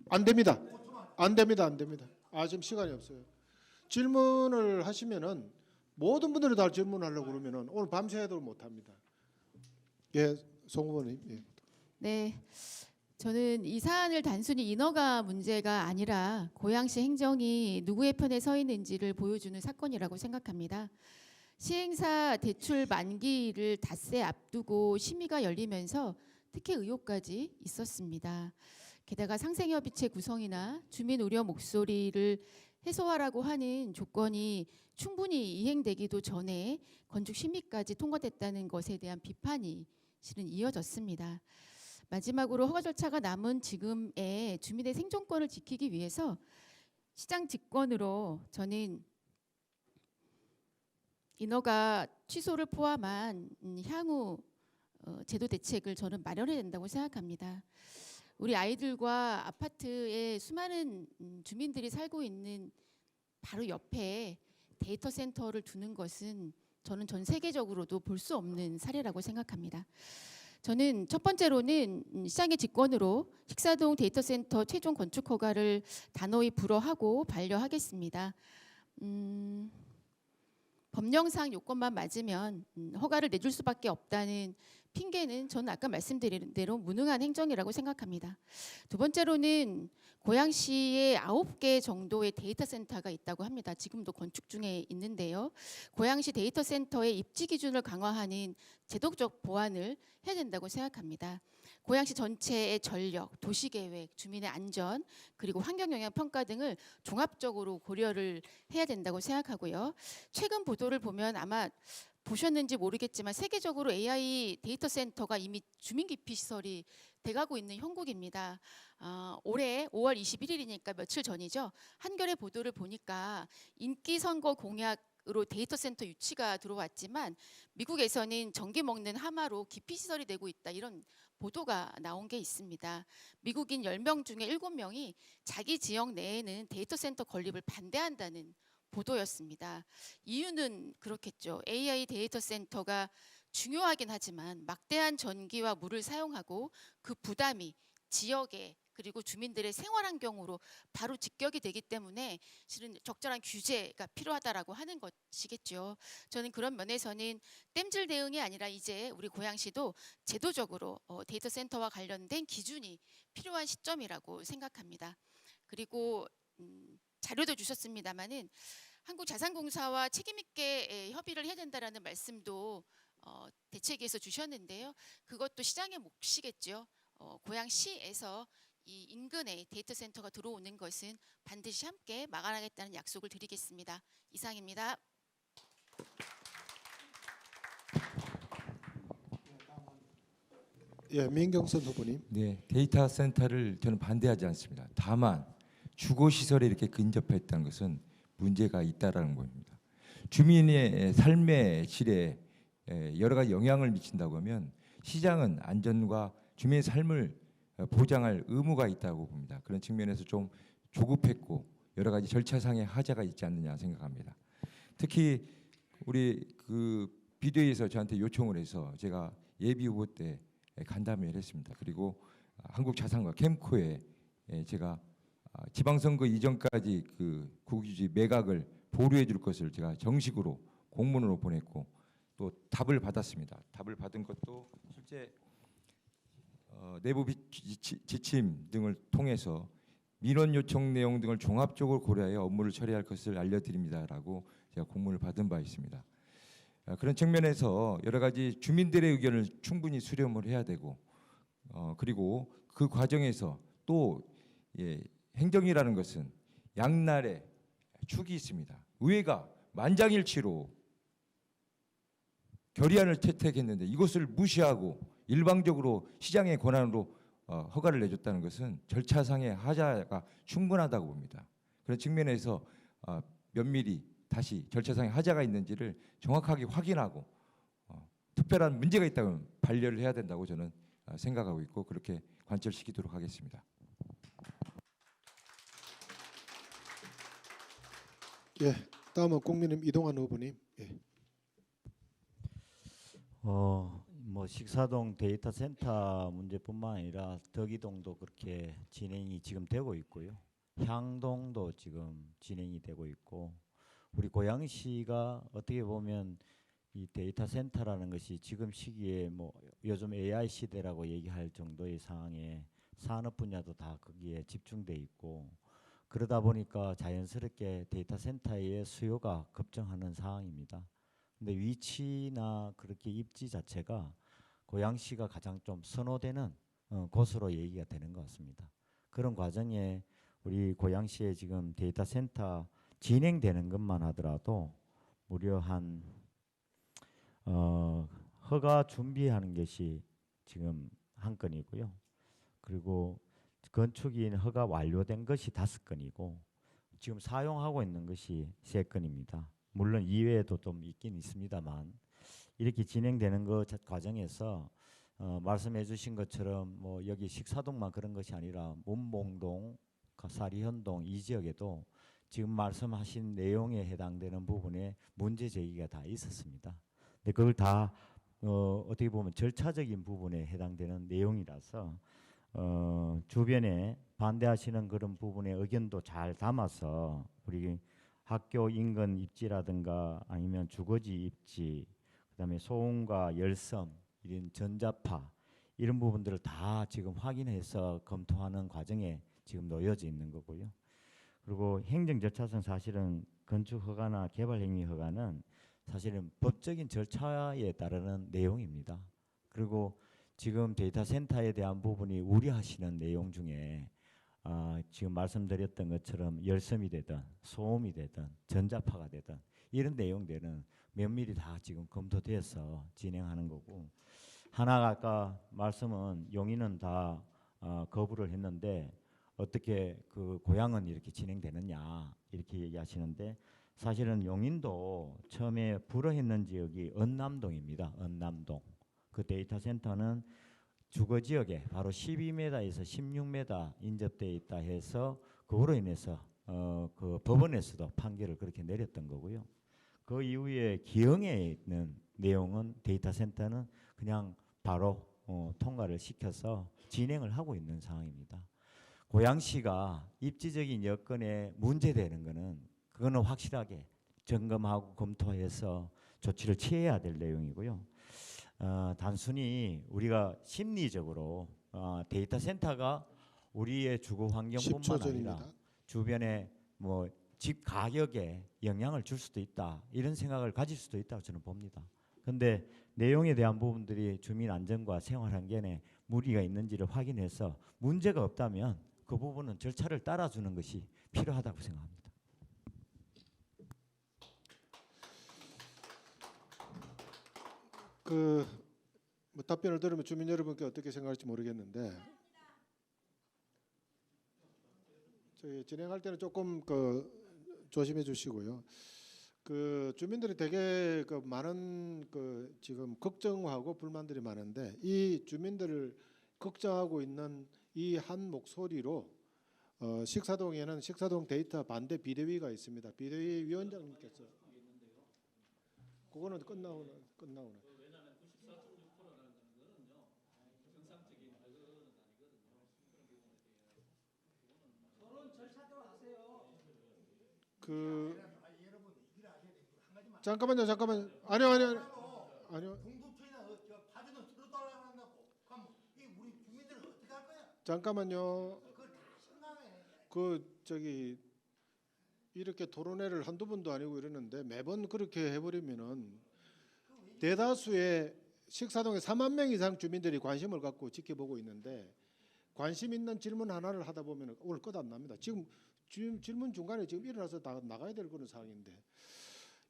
안 됩니다. 안 됩니다. 안 됩니다. 지금 시간이 없어요. 질문을 하시면은 모든 분들이 다 질문하려고 그러면은 오늘 밤새도 못 합니다. 예, 송 후보님. 예. 네, 저는 이 사안을 단순히 인허가 문제가 아니라 고양시 행정이 누구의 편에 서 있는지를 보여주는 사건이라고 생각합니다. 시행사 대출 만기를 닷새 앞두고 심의가 열리면서 특혜 의혹까지 있었습니다. 게다가 상생협의체 구성이나 주민 우려 목소리를 해소하라고 하는 조건이 충분히 이행되기도 전에 건축 심의까지 통과됐다는 것에 대한 비판이 실은 이어졌습니다. 마지막으로 허가 절차가 남은 지금의 주민의 생존권을 지키기 위해서 시장 직권으로 저는 인허가 취소를 포함한 향후 제도 대책을 저는 마련해야 된다고 생각합니다. 우리 아이들과 아파트에 수많은 주민들이 살고 있는 바로 옆에 데이터 센터를 두는 것은 저는 전 세계적으로도 볼 수 없는 사례라고 생각합니다. 저는 첫 번째로는 시장의 직권으로 식사동 데이터 센터 최종 건축 허가를 단호히 불허하고 반려하겠습니다. 법령상 요건만 맞으면 허가를 내줄 수밖에 없다는 핑계는 저는 아까 말씀드린 대로 무능한 행정이라고 생각합니다. 두 번째로는 고양시에 9개 정도의 데이터 센터가 있다고 합니다. 지금도 건축 중에 있는데요. 고양시 데이터 센터의 입지 기준을 강화하는 제도적 보완을 해야 된다고 생각합니다. 고양시 전체의 전력, 도시계획, 주민의 안전, 그리고 환경영향 평가 등을 종합적으로 고려를 해야 된다고 생각하고요. 최근 보도를 보면 아마 보셨는지 모르겠지만 세계적으로 AI 데이터 센터가 이미 주민 기피 시설이 돼가고 있는 형국입니다. 올해 5월 21일이니까 며칠 전이죠. 한겨레 보도를 보니까 인기 선거 공약으로 데이터 센터 유치가 들어왔지만 미국에서는 전기 먹는 하마로 기피 시설이 되고 있다, 이런 보도가 나온 게 있습니다. 미국인 10명 중에 7명이 자기 지역 내에는 데이터 센터 건립을 반대한다는 보도였습니다. 이유는 그렇겠죠. AI 데이터 센터가 중요하긴 하지만 막대한 전기와 물을 사용하고 그 부담이 지역에 그리고 주민들의 생활 환경으로 바로 직격이 되기 때문에 실은 적절한 규제가 필요하다라고 하는 것이겠죠. 저는 그런 면에서는 땜질 대응이 아니라 이제 우리 고양시도 제도적으로 데이터 센터와 관련된 기준이 필요한 시점이라고 생각합니다. 그리고 자료도 주셨습니다마는 한국자산공사와 책임 있게 협의를 해야 된다라는 말씀도 대책에서 주셨는데요. 그것도 시장의 몫이겠죠. 고양시에서 이 인근에 데이터 센터가 들어오는 것은 반드시 함께 막아나겠다는 약속을 드리겠습니다. 이상입니다. 예, 민경선 후보님. 네, 데이터 센터를 저는 반대하지 않습니다. 다만 주거 시설에 이렇게 근접했다는 것은 문제가 있다라는 겁니다. 주민의 삶의 질에 여러 가지 영향을 미친다고 하면 시장은 안전과 주민의 삶을 보장할 의무가 있다고 봅니다. 그런 측면에서 좀 조급했고 여러 가지 절차상의 하자가 있지 않느냐 생각합니다. 특히 우리 그 비대위에서 저한테 요청을 해서 제가 예비 후보 때 간담회를 했습니다. 그리고 한국자산과 캠코에 제가 지방선거 이전까지 그 국유지 매각을 보류해 줄 것을 제가 정식으로 공문으로 보냈고 또 답을 받았습니다. 답을 받은 것도 실제 내부 지침 등을 통해서 민원 요청 내용 등을 종합적으로 고려하여 업무를 처리할 것을 알려드립니다라고 제가 공문을 받은 바 있습니다. 그런 측면에서 여러 가지 주민들의 의견을 충분히 수렴을 해야 되고 그리고 그 과정에서 또 행정이라는 것은 양날의 축이 있습니다. 의회가 만장일치로 결의안을 채택했는데 이것을 무시하고 일방적으로 시장의 권한으로 허가를 내줬다는 것은 절차상의 하자가 충분하다고 봅니다. 그런 측면에서 면밀히 다시 절차상의 하자가 있는지를 정확하게 확인하고 특별한 문제가 있다면 반려를 해야 된다고 저는 생각하고 있고 그렇게 관철시키도록 하겠습니다. 예, 다음은 국민의힘 이동환 후보님. 예. 뭐 식사동 데이터 센터 문제뿐만 아니라 덕이동도 그렇게 진행이 지금 되고 있고요. 향동도 지금 진행이 되고 있고 우리 고양시가 어떻게 보면 이 데이터 센터라는 것이 지금 시기에 뭐 요즘 AI 시대라고 얘기할 정도의 상황에 산업 분야도 다 거기에 집중돼 있고 그러다 보니까 자연스럽게 데이터 센터의 수요가 급증하는 상황입니다. 근데 위치나 그렇게 입지 자체가 고양시가 가장 좀 선호되는 곳으로 얘기가 되는 것 같습니다. 그런 과정에 우리 고양시에 지금 데이터 센터 진행되는 것만 하더라도 무려 한 허가 준비하는 것이 지금 한 건이고요. 그리고 건축인 허가 완료된 것이 5건이고 지금 사용하고 있는 것이 3건입니다. 물론 이외에도 좀 있긴 있습니다만 이렇게 진행되는 과정에서 말씀해 주신 것처럼 뭐 여기 식사동만 그런 것이 아니라 문봉동, 사리현동 이 지역에도 지금 말씀하신 내용에 해당되는 부분에 문제 제기가 다 있었습니다. 근데 그걸 다 어떻게 보면 절차적인 부분에 해당되는 내용이라서 주변에 반대하시는 그런 부분의 의견도 잘 담아서 우리 학교 인근 입지라든가 아니면 주거지 입지, 그다음에 소음과 열섬, 이런 전자파 이런 부분들을 다 지금 확인해서 검토하는 과정에 지금 놓여져 있는 거고요. 그리고 행정 절차상 사실은 건축 허가나 개발 행위 허가는 사실은 법적인 절차에 따르는 내용입니다. 그리고 지금 데이터 센터에 대한 부분이 우려하시는 내용 중에 지금 말씀드렸던 것처럼 열섬이 되든 소음이 되든 전자파가 되든 이런 내용들은 면밀히 다 지금 검토돼서 진행하는 거고, 하나가 아까 말씀은 용인은 다 거부를 했는데 어떻게 그 고향은 이렇게 진행되느냐 이렇게 얘기하시는데, 사실은 용인도 처음에 불허했는 지역이 은남동입니다. 은남동. 그 데이터 센터는 주거 지역에 바로 12m에서 16m 인접되어 있다 해서 그거로 인해서 그 법원에서도 판결을 그렇게 내렸던 거고요. 그 이후에 기흥에 있는 내용은 데이터 센터는 그냥 바로 통과를 시켜서 진행을 하고 있는 상황입니다. 고양시가 입지적인 여건에 문제되는 거는 그거는 확실하게 점검하고 검토해서 조치를 취해야 될 내용이고요. 단순히 우리가 심리적으로 데이터 센터가 우리의 주거 10초 환경뿐만 전입니다. 아니라 주변에 뭐 집 가격에 영향을 줄 수도 있다 이런 생각을 가질 수도 있다고 저는 봅니다. 그런데 내용에 대한 부분들이 주민 안전과 생활 환경에 무리가 있는지를 확인해서 문제가 없다면 그 부분은 절차를 따라주는 것이 필요하다고 생각합니다. 뭐 답변을 들으면 주민 여러분께 어떻게 생각할지 모르겠는데, 저희 진행할 때는 조금 조심해 주시고요. 주민들이 되게 많은 지금 걱정하고 불만들이 많은데, 이 주민들을 걱정하고 있는 이 한 목소리로 식사동에는 식사동 데이터 반대 비대위가 있습니다. 비대위 위원장님께서 그거는 끝나오는 잠깐만요. 아니요. 잠깐만요. 이렇게 토론회를 한두 번도 아니고 이러는데 매번 그렇게 해버리면은 대다수의 식사동에 4만 명 이상 주민들이 관심을 갖고 지켜보고 있는데, 관심 있는 질문 하나를 하다 보면 오늘 끝 안 납니다. 지금 질문 중간에 지금 일어나서 나가야 될 그런 상황인데,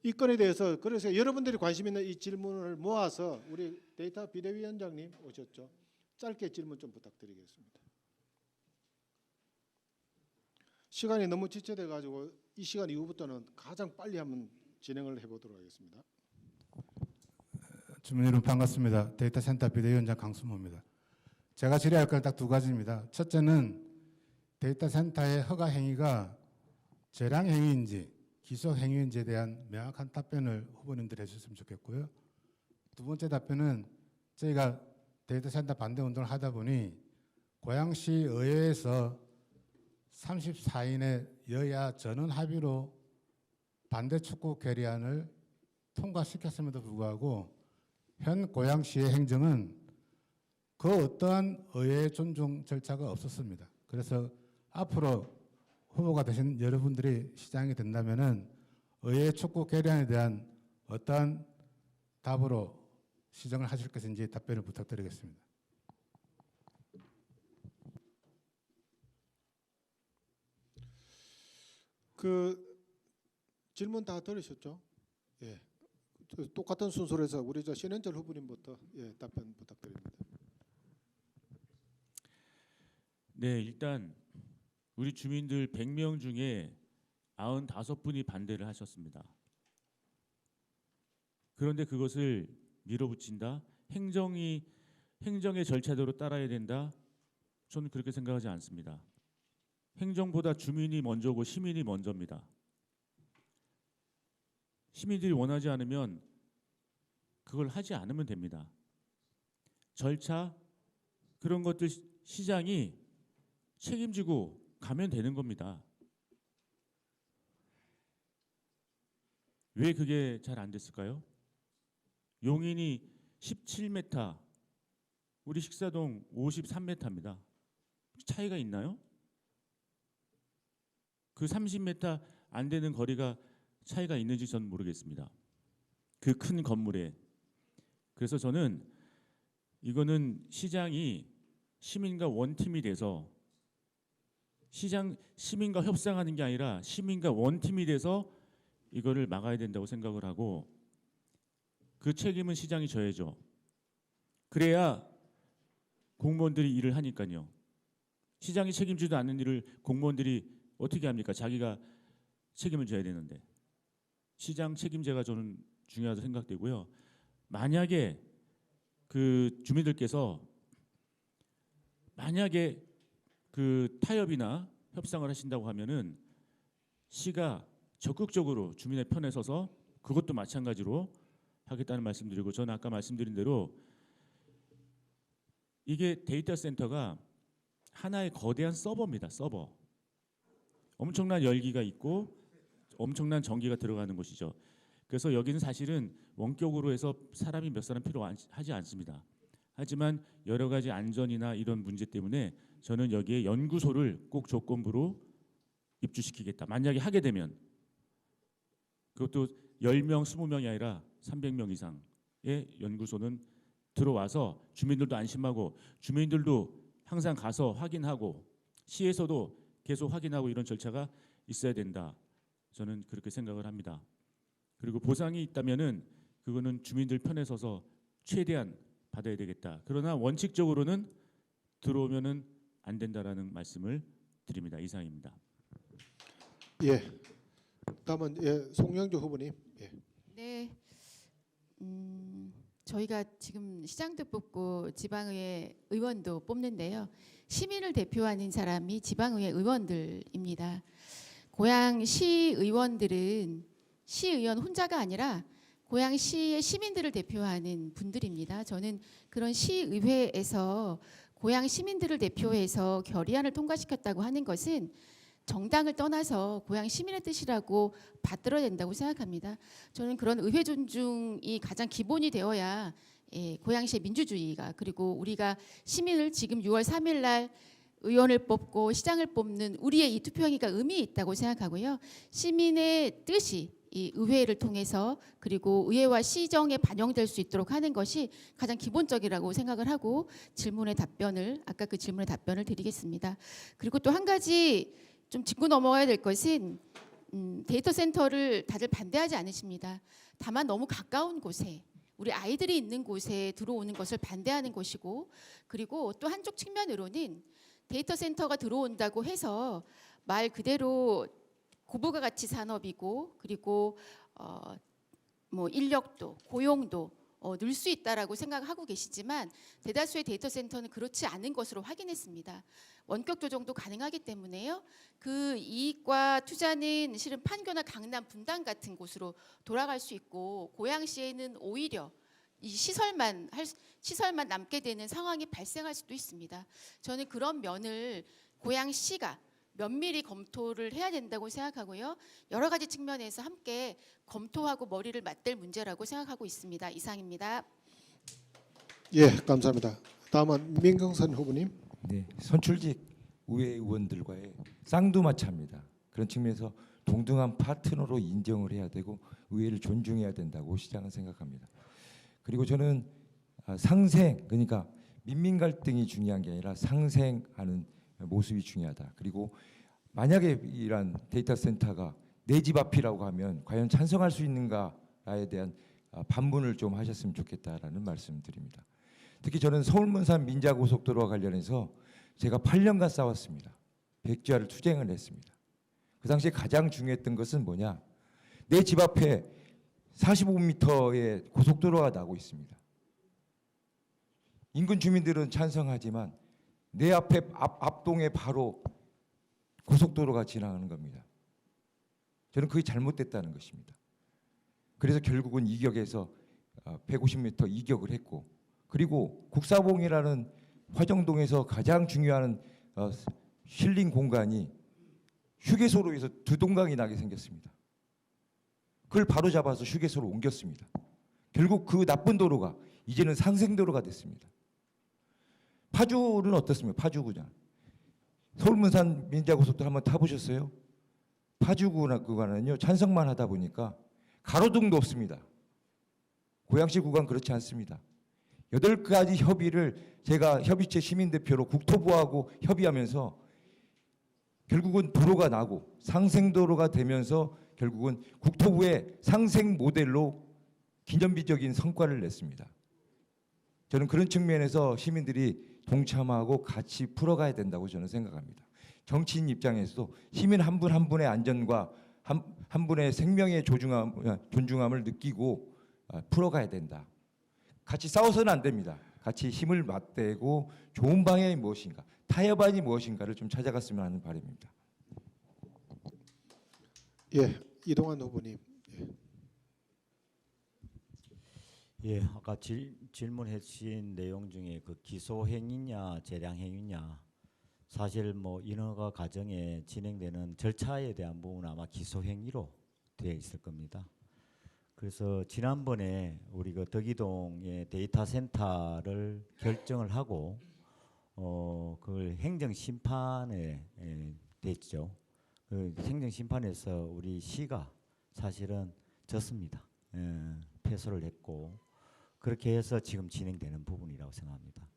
이 건에 대해서 그래서 여러분들이 관심 있는 이 질문을 모아서 우리 데이터 비대위원장님 오셨죠? 짧게 질문 좀 부탁드리겠습니다. 시간이 너무 지체돼 가지고 이 시간 이후부터는 가장 빨리 한번 진행을 해보도록 하겠습니다. 주민 여러분 반갑습니다. 데이터 센터 비대위원장 강수모입니다. 제가 질의할 건 딱 두 가지입니다. 첫째는 데이터 센터의 허가 행위가 재량 행위인지 기속 행위인지에 대한 명확한 답변을 후보님들 해주셨으면 좋겠고요. 두 번째 답변은 저희가 데이터 센터 반대 운동을 하다 보니 고양시 의회에서 34인의 여야 전원 합의로 반대 촉구 결의안을 통과시켰음에도 불구하고 현 고양시의 행정은 그 어떠한 의회 존중 절차가 없었습니다. 그래서 앞으로 후보가 되신 여러분들이 시장이 된다면은 의회 촉구 결의안에 대한 어떠한 답으로 시정을 하실 것인지 답변을 부탁드리겠습니다. 질문 다 들으셨죠? 예. 똑같은 순서로 해서 우리 신현철 후보님부터 답변 부탁드립니다. 네, 일단 우리 주민들 100명 중에 95분이 반대를 하셨습니다. 그런데 그것을 밀어붙인다. 행정의 절차대로 따라야 된다. 저는 그렇게 생각하지 않습니다. 행정보다 주민이 먼저고 시민이 먼저입니다. 시민들이 원하지 않으면 그걸 하지 않으면 됩니다. 절차 그런 것들 시장이 책임지고 가면 되는 겁니다. 왜 그게 잘 안 됐을까요? 용인이 17m, 우리 식사동 53m입니다. 차이가 있나요? 그 30m 안 되는 거리가 차이가 있는지 저는 모르겠습니다. 그 큰 건물에. 그래서 저는 이거는 시장이 시민과 원팀이 돼서 시민과 협상하는 게 아니라 시민과 원팀이 돼서 이거를 막아야 된다고 생각을 하고 그 책임은 시장이 져야죠. 그래야 공무원들이 일을 하니까요. 시장이 책임지도 않는 일을 공무원들이 어떻게 합니까? 자기가 책임을 져야 되는데. 시장 책임제가 저는 중요하다고 생각되고요. 만약에 그 주민들께서 만약에 그 타협이나 협상을 하신다고 하면은 시가 적극적으로 주민의 편에 서서 그것도 마찬가지로 하겠다는 말씀드리고 저는 아까 말씀드린 대로 이게 데이터 센터가 하나의 거대한 서버입니다. 서버. 엄청난 열기가 있고 엄청난 전기가 들어가는 곳이죠. 그래서 여기는 사실은 원격으로 해서 사람이 몇 사람 필요하지 않습니다. 하지만 여러 가지 안전이나 이런 문제 때문에 저는 여기에 연구소를 꼭 조건부로 입주시키겠다. 만약에 하게 되면 그것도 10명, 20명이 아니라 300명 이상의 연구소는 들어와서 주민들도 안심하고 주민들도 항상 가서 확인하고 시에서도 계속 확인하고 이런 절차가 있어야 된다. 저는 그렇게 생각을 합니다. 그리고 보상이 있다면은 그거는 주민들 편에 서서 최대한 받아야 되겠다. 그러나 원칙적으로는 들어오면은 안 된다라는 말씀을 드립니다. 이상입니다. 예. 다음은 송영주 후보님. 예. 네. 저희가 지금 시장도 뽑고 지방의회 의원도 뽑는데요. 시민을 대표하는 사람이 지방의회 의원들입니다. 고양시 의원들은 시의원 혼자가 아니라 고양시의 시민들을 대표하는 분들입니다. 저는 그런 시의회에서 고양 시민들을 대표해서 결의안을 통과시켰다고 하는 것은 정당을 떠나서 고양 시민의 뜻이라고 받들어야 된다고 생각합니다. 저는 그런 의회 존중이 가장 기본이 되어야 고양시의 민주주의가 그리고 우리가 시민을 지금 6월 3일 날 의원을 뽑고 시장을 뽑는 우리의 이 투표행위가 의미 있다고 생각하고요. 시민의 뜻이 이 의회를 통해서 그리고 의회와 시정에 반영될 수 있도록 하는 것이 가장 기본적이라고 생각을 하고 아까 그 질문에 답변을 드리겠습니다. 그리고 또 한 가지 좀 짚고 넘어가야 될 것은 데이터 센터를 다들 반대하지 않으십니다. 다만 너무 가까운 곳에 우리 아이들이 있는 곳에 들어오는 것을 반대하는 것이고 그리고 또 한쪽 측면으로는 데이터 센터가 들어온다고 해서 말 그대로 고부가 가치 산업이고 그리고 뭐 인력도 고용도 늘 수 있다라고 생각하고 계시지만 대다수의 데이터 센터는 그렇지 않은 것으로 확인했습니다. 원격 조정도 가능하기 때문에요. 그 이익과 투자는 실은 판교나 강남, 분당 같은 곳으로 돌아갈 수 있고 고양시에는 오히려 이 시설만 남게 되는 상황이 발생할 수도 있습니다. 저는 그런 면을 고양시가 면밀히 검토를 해야 된다고 생각하고요. 여러 가지 측면에서 함께 검토하고 머리를 맞댈 문제라고 생각하고 있습니다. 이상입니다. 예, 감사합니다. 다음은 민경선 후보님. 네, 선출직 의회 의원들과의 쌍두마차입니다. 그런 측면에서 동등한 파트너로 인정을 해야 되고 의회를 존중해야 된다고 시장은 생각합니다. 그리고 저는 상생, 그러니까 민민 갈등이 중요한 게 아니라 상생하는 모습이 중요하다. 그리고 만약에 이런 데이터 센터가 내 집 앞이라고 하면 과연 찬성할 수 있는가에 대한 반문을 좀 하셨으면 좋겠다라는 말씀드립니다. 특히 저는 서울문산 민자고속도로와 관련해서 제가 8년간 싸웠습니다. 백지화를 투쟁을 했습니다. 그 당시에 가장 중요했던 것은 뭐냐? 내 집 앞에 45m의 고속도로가 나고 있습니다. 인근 주민들은 찬성하지만 내 앞에 앞동에 바로 고속도로가 지나가는 겁니다. 저는 그게 잘못됐다는 것입니다. 그래서 결국은 이격에서 150m 이격을 했고, 그리고 국사봉이라는 화정동에서 가장 중요한 힐링 공간이 휴게소로 해서 두 동강이 나게 생겼습니다. 그걸 바로 잡아서 휴게소로 옮겼습니다. 결국 그 나쁜 도로가 이제는 상생도로가 됐습니다. 파주는 어떻습니까? 파주구장. 서울문산 민자고속도로 한번 타보셨어요? 파주 구간은요, 찬성만 하다 보니까 가로등도 없습니다. 고양시 구간 그렇지 않습니다. 8가지 협의를 제가 협의체 시민대표로 국토부하고 협의하면서 결국은 도로가 나고 상생도로가 되면서 결국은 국토부의 상생 모델로 기념비적인 성과를 냈습니다. 저는 그런 측면에서 시민들이 동참하고 같이 풀어가야 된다고 저는 생각합니다. 정치인 입장에서도 시민 한 분 한 분의 안전과 한 분의 생명의 존중함을 느끼고 풀어가야 된다. 같이 싸워서는 안 됩니다. 같이 힘을 맞대고 좋은 방향이 무엇인가, 타협안이 무엇인가를 좀 찾아갔으면 하는 바람입니다. 예, 이동환 후보님. 예, 아까 질문해 주신 내용 중에 그 기소행위냐 재량행위냐, 사실 뭐 인허가 과정에 진행되는 절차에 대한 부분은 아마 기소행위로 되어 있을 겁니다. 그래서 지난번에 우리 그 덕이동의 데이터 센터를 결정을 하고 그걸 행정 심판에 됐죠. 그 행정 심판에서 우리 시가 사실은 졌습니다. 패소를 했고, 그렇게 해서 지금 진행되는 부분이라고 생각합니다.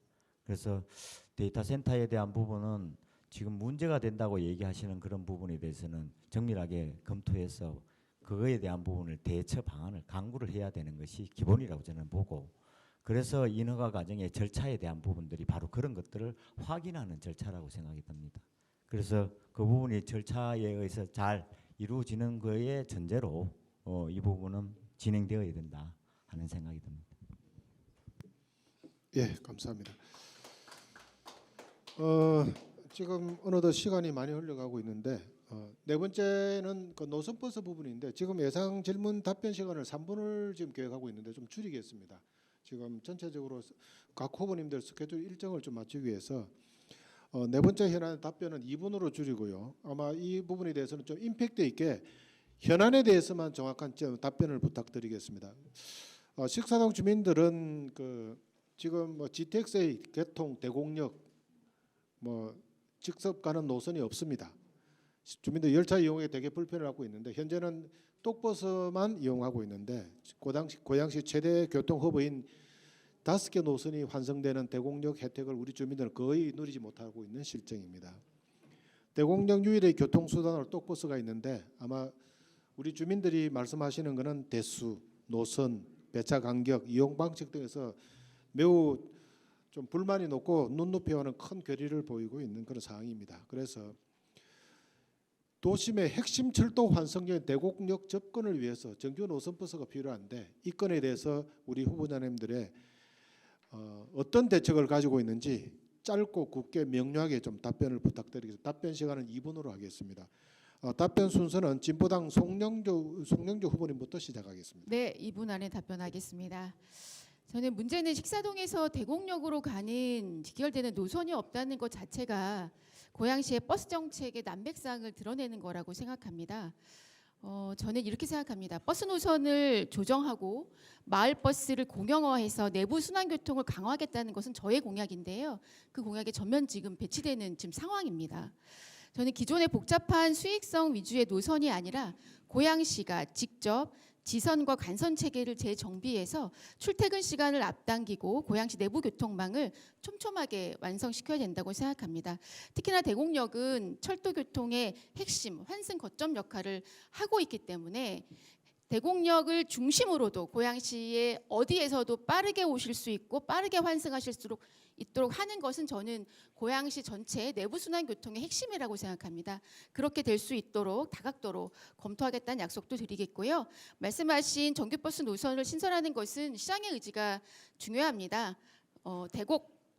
그래서 데이터 센터에 대한 부분은 지금 문제가 된다고 얘기하시는 그런 부분에 대해서는 정밀하게 검토해서 그거에 대한 부분을 대처 방안을 강구를 해야 되는 것이 기본이라고 저는 보고, 그래서 인허가 과정의 절차에 대한 부분들이 바로 그런 것들을 확인하는 절차라고 생각이 듭니다. 그래서 그 부분이 절차에 의해서 잘 이루어지는 거에 전제로 이 부분은 진행되어야 된다 하는 생각이 듭니다. 예, 감사합니다. 지금 어느덧 시간이 많이 흘러가고 있는데 네 번째는 그 노선버스 부분인데, 지금 예상 질문 답변 시간을 3분을 지금 계획하고 있는데 좀 줄이겠습니다. 지금 전체적으로 각 후보님들 스케줄 일정을 좀 맞추기 위해서 네 번째 현안 답변은 2분으로 줄이고요. 아마 이 부분에 대해서는 좀 임팩트 있게 현안에 대해서만 정확한 답변을 부탁드리겠습니다. 식사동 주민들은 그 지금 뭐 GTX의 개통, 대공역, 뭐 직접 가는 노선이 없습니다. 주민들 열차 이용에 되게 불편을 하고 있는데, 현재는 똑버스만 이용하고 있는데 고양시 최대 교통 허브인 5개 노선이 환승되는 대공역 혜택을 우리 주민들은 거의 누리지 못하고 있는 실정입니다. 대공역 유일의 교통수단으로 똑버스가 있는데, 아마 우리 주민들이 말씀하시는 것은 대수, 노선, 배차 간격, 이용 방식 등에서 매우 좀 불만이 높고 눈높이와는 큰 괴리를 보이고 있는 그런 상황입니다. 그래서 도심의 핵심 철도 환승역인 대곡역 접근을 위해서 정규 노선버스가 필요한데, 이 건에 대해서 우리 후보자님들의 어떤 대책을 가지고 있는지 짧고 굵게 명료하게 좀 답변을 부탁드리겠습니다. 답변 시간은 2분으로 하겠습니다. 답변 순서는 진보당 송영조 후보님부터 시작하겠습니다. 네, 2분 안에 답변하겠습니다. 저는 문제는 식사동에서 대곡역으로 가는 직결되는 노선이 없다는 것 자체가 고양시의 버스 정책의 난백상을 드러내는 거라고 생각합니다. 저는 이렇게 생각합니다. 버스 노선을 조정하고 마을 버스를 공영화해서 내부 순환교통을 강화하겠다는 것은 저의 공약인데요. 그 공약에 전면 지금 배치되는 지금 상황입니다. 저는 기존의 복잡한 수익성 위주의 노선이 아니라 고양시가 직접 지선과 간선 체계를 재정비해서 출퇴근 시간을 앞당기고 고양시 내부 교통망을 촘촘하게 완성시켜야 된다고 생각합니다. 특히나 대곡역은 철도 교통의 핵심 환승 거점 역할을 하고 있기 때문에 대곡역을 중심으로도 고양시의 어디에서도 빠르게 오실 수 있고 빠르게 환승하실 수 있도록 하는 것은 저는 고양시 전체의 내부순환 교통의 핵심이라고 생각합니다. 그렇게 될 수 있도록 다각도로 검토하겠다는 약속도 드리겠고요. 말씀하신 정규버스 노선을 신설하는 것은 시장의 의지가 중요합니다.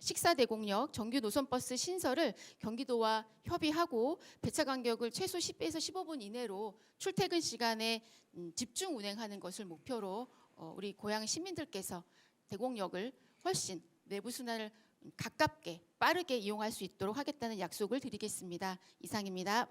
식사대곡역 정규 노선버스 신설을 경기도와 협의하고 배차 간격을 최소 10에서 15분 이내로 출퇴근 시간에 집중 운행하는 것을 목표로 우리 고양 시민들께서 대곡역을 훨씬 내부 순환을 가깝게 빠르게 이용할 수 있도록 하겠다는 약속을 드리겠습니다. 이상입니다.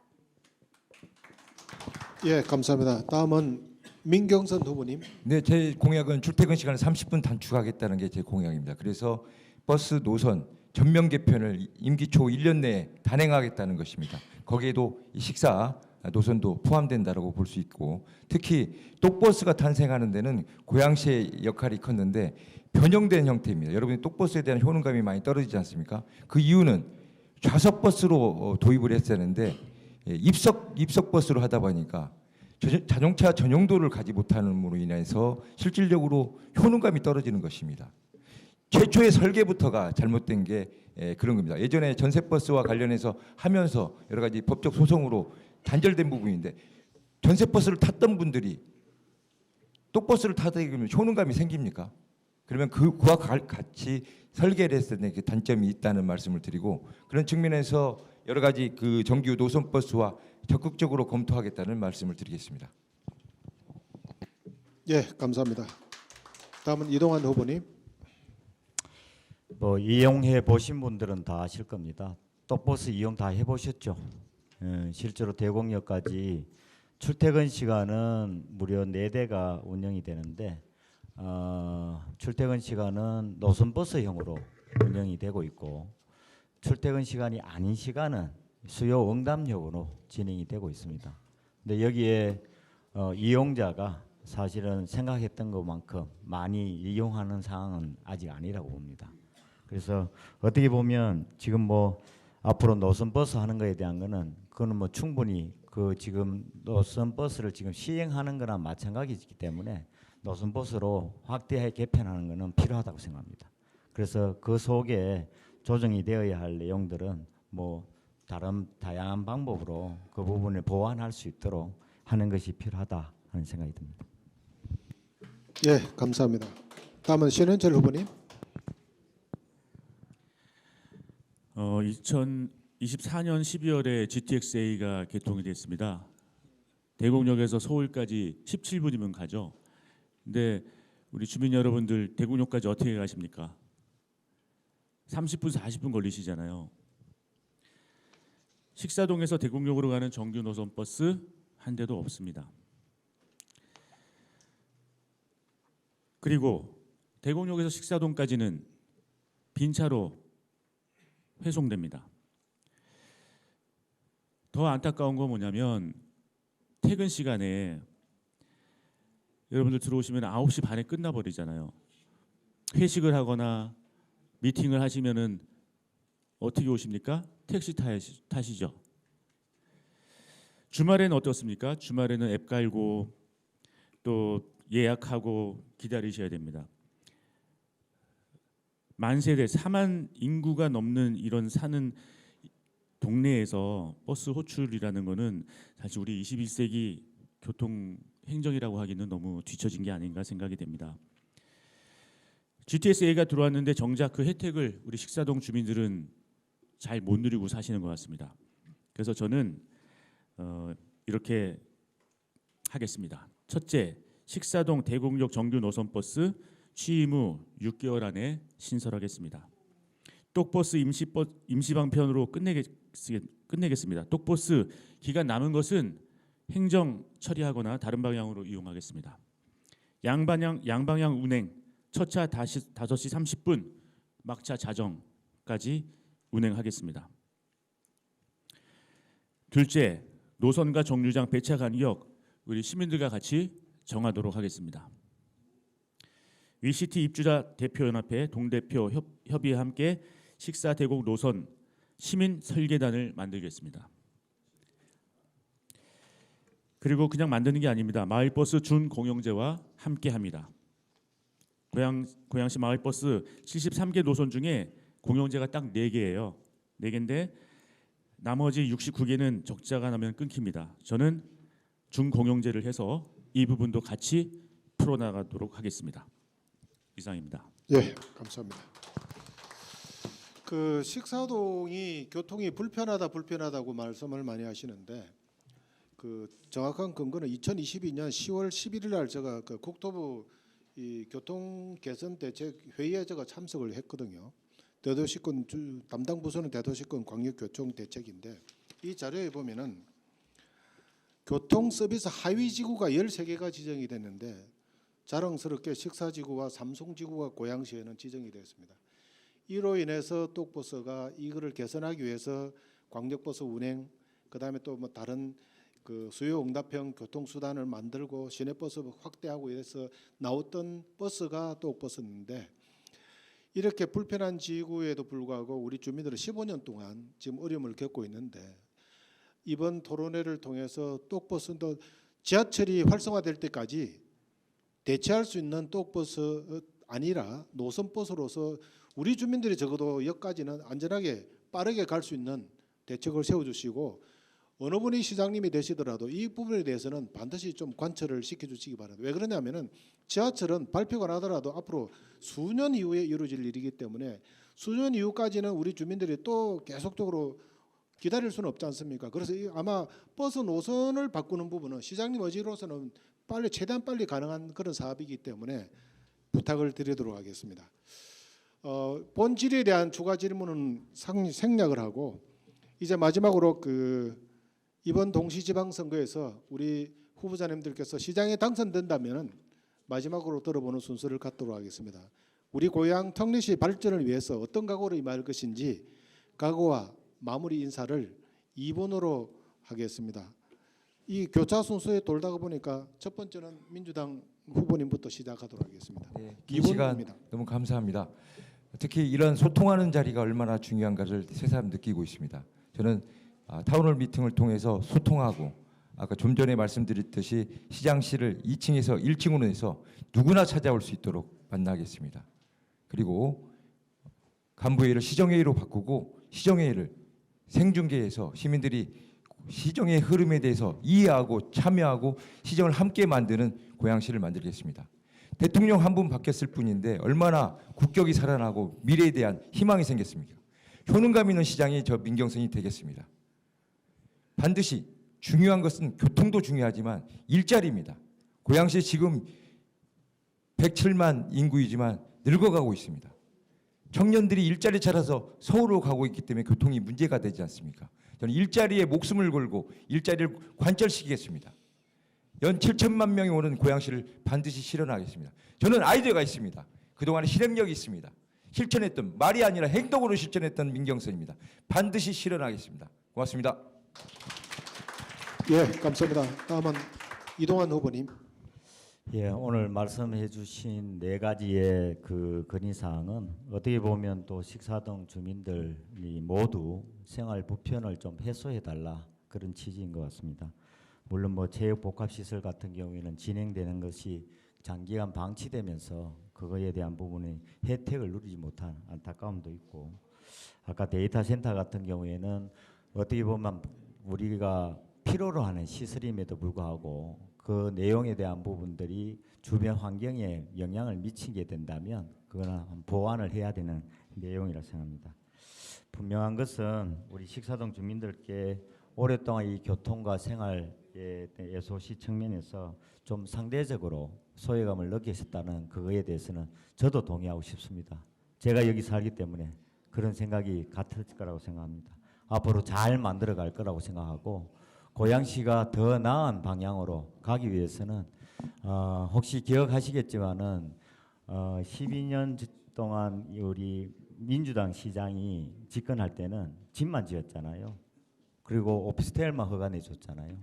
예, 감사합니다. 다음은 민경선 후보님. 네, 제 공약은 출퇴근 시간을 30분 단축하겠다는 게 제 공약입니다. 그래서 버스 노선 전면 개편을 임기 초 1년 내에 단행하겠다는 것입니다. 거기에도 이 식사 노선도 포함된다라고 볼 수 있고, 특히 똑버스가 탄생하는 데는 고양시의 역할이 컸는데 변형된 형태입니다. 여러분이 똑버스에 대한 효능감이 많이 떨어지지 않습니까? 그 이유는 좌석 버스로 도입을 했었는데 입석 버스로 하다 보니까 자동차 전용도를 가지 못함으로 인해서 실질적으로 효능감이 떨어지는 것입니다. 최초의 설계부터가 잘못된 게 그런 겁니다. 예전에 전세버스와 관련해서 하면서 여러 가지 법적 소송으로 단절된 부분인데, 전세버스를 탔던 분들이 똑버스를 타다 보면 효능감이 생깁니까? 그러면 그와 같이 설계를 했을 때 그 단점이 있다는 말씀을 드리고, 그런 측면에서 여러 가지 그 정규 노선버스와 적극적으로 검토하겠다는 말씀을 드리겠습니다. 예, 감사합니다. 다음은 이동환 후보님. 뭐 이용해 보신 분들은 다 아실 겁니다. 똑버스 이용 다 해보셨죠? 실제로 대곡역까지 출퇴근 시간은 무려 4대가 운영이 되는데 출퇴근 시간은 노선버스형으로 운영이 되고 있고, 출퇴근 시간이 아닌 시간은 수요 응답형으로 진행이 되고 있습니다. 근데 여기에 이용자가 사실은 생각했던 것만큼 많이 이용하는 상황은 아직 아니라고 봅니다. 그래서 어떻게 보면 지금 뭐 앞으로 노선버스 하는 거에 대한 거는 그거는 뭐 충분히 그 지금 노선버스를 지금 시행하는 거나 마찬가지이기 때문에 노선버스로 확대 개편하는 거는 필요하다고 생각합니다. 그래서 그 속에 조정이 되어야 할 내용들은 뭐 다양한 방법으로 그 부분을 보완할 수 있도록 하는 것이 필요하다 하는 생각이 듭니다. 예, 감사합니다. 다음은 신현철 후보님. 2024년 12월에 GTX-A가 개통이 됐습니다. 대곡역에서 서울까지 17분이면 가죠. 근데 우리 주민 여러분들 대곡역까지 어떻게 가십니까? 30분, 40분 걸리시잖아요. 식사동에서 대곡역으로 가는 정규 노선 버스 한 대도 없습니다. 그리고 대곡역에서 식사동까지는 빈차로 회송됩니다. 더 안타까운 건 뭐냐면 퇴근 시간에 여러분들 들어오시면 9시 반에 끝나버리잖아요. 회식을 하거나 미팅을 하시면은 어떻게 오십니까? 택시 타시죠. 주말에는 어떻습니까? 주말에는 앱 깔고 또 예약하고 기다리셔야 됩니다. 만세대 4만 인구가 넘는 이런 사는 동네에서 버스 호출이라는 거는 사실 우리 21세기 교통 행정이라고 하기는 너무 뒤처진 게 아닌가 생각이 됩니다. GTX-A가 들어왔는데 정작 그 혜택을 우리 식사동 주민들은 잘 못 누리고 사시는 것 같습니다. 그래서 저는 이렇게 하겠습니다. 첫째, 식사동 대곡역 정규 노선 버스 취임 후 6개월 안에 신설하겠습니다. 똑버스 임시방편으로 끝내겠습니다. 똑버스 기간 남은 것은 행정 처리하거나 다른 방향으로 이용하겠습니다. 양방향 운행, 첫차 5시 30분, 막차 자정까지 운행하겠습니다. 둘째, 노선과 정류장 배차 간격 우리 시민들과 같이 정하도록 하겠습니다. 위시티 입주자 대표연합회 동대표 협의와 함께 식사 대곡 노선 시민 설계단을 만들겠습니다. 그리고 그냥 만드는 게 아닙니다. 마을버스 준공영제와 함께합니다. 고양시 마을버스 73개 노선 중에 공영제가 딱 4개예요. 4개인데 나머지 69개는 적자가 나면 끊깁니다. 저는 준공영제를 해서 이 부분도 같이 풀어나가도록 하겠습니다. 이상입니다. 예, 감사합니다. 그 식사동이 교통이 불편하다고 말씀을 많이 하시는데 그 정확한 근거는 2022년 10월 11일 날 제가 그 국토부 이 교통 개선 대책 회의에 제가 참석을 했거든요. 대도시권 담당 부서는 대도시권 광역교통 대책인데 이 자료에 보면은 교통 서비스 하위 지구가 13개가 지정이 됐는데 자랑스럽게 식사지구와 삼송지구가 고양시에는 지정이 되었습니다. 이로 인해서 똑버스가 이거를 개선하기 위해서 광역버스 운행, 그다음에 또 뭐 다른 그 수요 응답형 교통수단을 만들고 시내버스 확대하고 이래서 나왔던 버스가 똑버스인데 이렇게 불편한 지구에도 불구하고 우리 주민들은 15년 동안 지금 어려움을 겪고 있는데 이번 토론회를 통해서 똑버스도 지하철이 활성화될 때까지 대체할 수 있는 똑버스 아니라 노선버스로서 우리 주민들이 적어도 역까지는 안전하게 빠르게 갈 수 있는 대책을 세워주시고 어느 분이 시장님이 되시더라도 이 부분에 대해서는 반드시 좀 관철을 시켜주시기 바랍니다. 왜 그러냐면은 지하철은 발표가 나더라도 앞으로 수년 이후에 이루어질 일이기 때문에 수년 이후까지는 우리 주민들이 또 계속적으로 기다릴 수는 없지 않습니까? 그래서 아마 버스 노선을 바꾸는 부분은 시장님 의지로서는 최대한 빨리 가능한 그런 사업이기 때문에 부탁을 드리도록 하겠습니다. 본질에 대한 추가 질문은 생략을 하고 이제 마지막으로 이번 동시지방선거에서 우리 후보자님들께서 시장에 당선된다면 마지막으로 들어보는 순서를 갖도록 하겠습니다. 우리 고향 턱리시 발전을 위해서 어떤 각오를 임할 것인지 각오와 마무리 인사를 2번으로 하겠습니다. 이 교차 순서에 돌다가 보니까 첫 번째는 민주당 후보님부터 시작하도록 하겠습니다. 네, 긴 시간 이분입니다. 너무 감사합니다. 특히 이런 소통하는 자리가 얼마나 중요한가를 새삼 느끼고 있습니다. 저는 타운홀 미팅을 통해서 소통하고 아까 좀 전에 말씀드렸듯이 시장실을 2층에서 1층으로 해서 누구나 찾아올 수 있도록 만나겠습니다. 그리고 간부회의를 시정회의로 바꾸고 시정회의를 생중계해서 시민들이 시정의 흐름에 대해서 이해하고 참여하고 시정을 함께 만드는 고양시를 만들겠습니다. 대통령 한 분 바뀌었을 뿐인데 얼마나 국격이 살아나고 미래에 대한 희망이 생겼습니까? 효능감 있는 시장이 저 민경선이 되겠습니다. 반드시 중요한 것은 교통도 중요하지만 일자리입니다. 고양시 지금 107만 인구이지만 늙어가고 있습니다. 청년들이 일자리 찾아서 서울로 가고 있기 때문에 교통이 문제가 되지 않습니까? 저는 일자리에 목숨을 걸고 일자리를 관철시키겠습니다. 연 7천만 명이 오는 고양시를 반드시 실현하겠습니다. 저는 아이디어가 있습니다. 그동안에 실행력이 있습니다. 실천했던 말이 아니라 행동으로 실천했던 민경선입니다. 반드시 실현하겠습니다. 고맙습니다. 예, 감사합니다. 다음은 이동환 후보님. 예, 오늘 말씀해 주신 4가지의 그 건의사항은 어떻게 보면 또 식사동 주민들이 모두 생활 불편을 좀 해소해 달라 그런 취지인 것 같습니다. 물론 뭐 체육복합시설 같은 경우에는 진행되는 것이 장기간 방치되면서 그거에 대한 부분이 혜택을 누리지 못한 안타까움도 있고 아까 데이터 센터 같은 경우에는 어떻게 보면 우리가 필요로 하는 시설임에도 불구하고 그 내용에 대한 부분들이 주변 환경에 영향을 미치게 된다면 그거는 보완을 해야 되는 내용이라고 생각합니다. 분명한 것은 우리 식사동 주민들께 오랫동안 이 교통과 생활의 예소시 측면에서 좀 상대적으로 소외감을 느끼셨다는 그거에 대해서는 저도 동의하고 싶습니다. 제가 여기 살기 때문에 그런 생각이 같을 거라고 생각합니다. 앞으로 잘 만들어 갈 거라고 생각하고 고양시가 더 나은 방향으로 가기 위해서는 혹시 기억하시겠지만은 12년 동안 우리 민주당 시장이 집권할 때는 집만 지었잖아요. 그리고 오피스텔만 허가내 줬잖아요.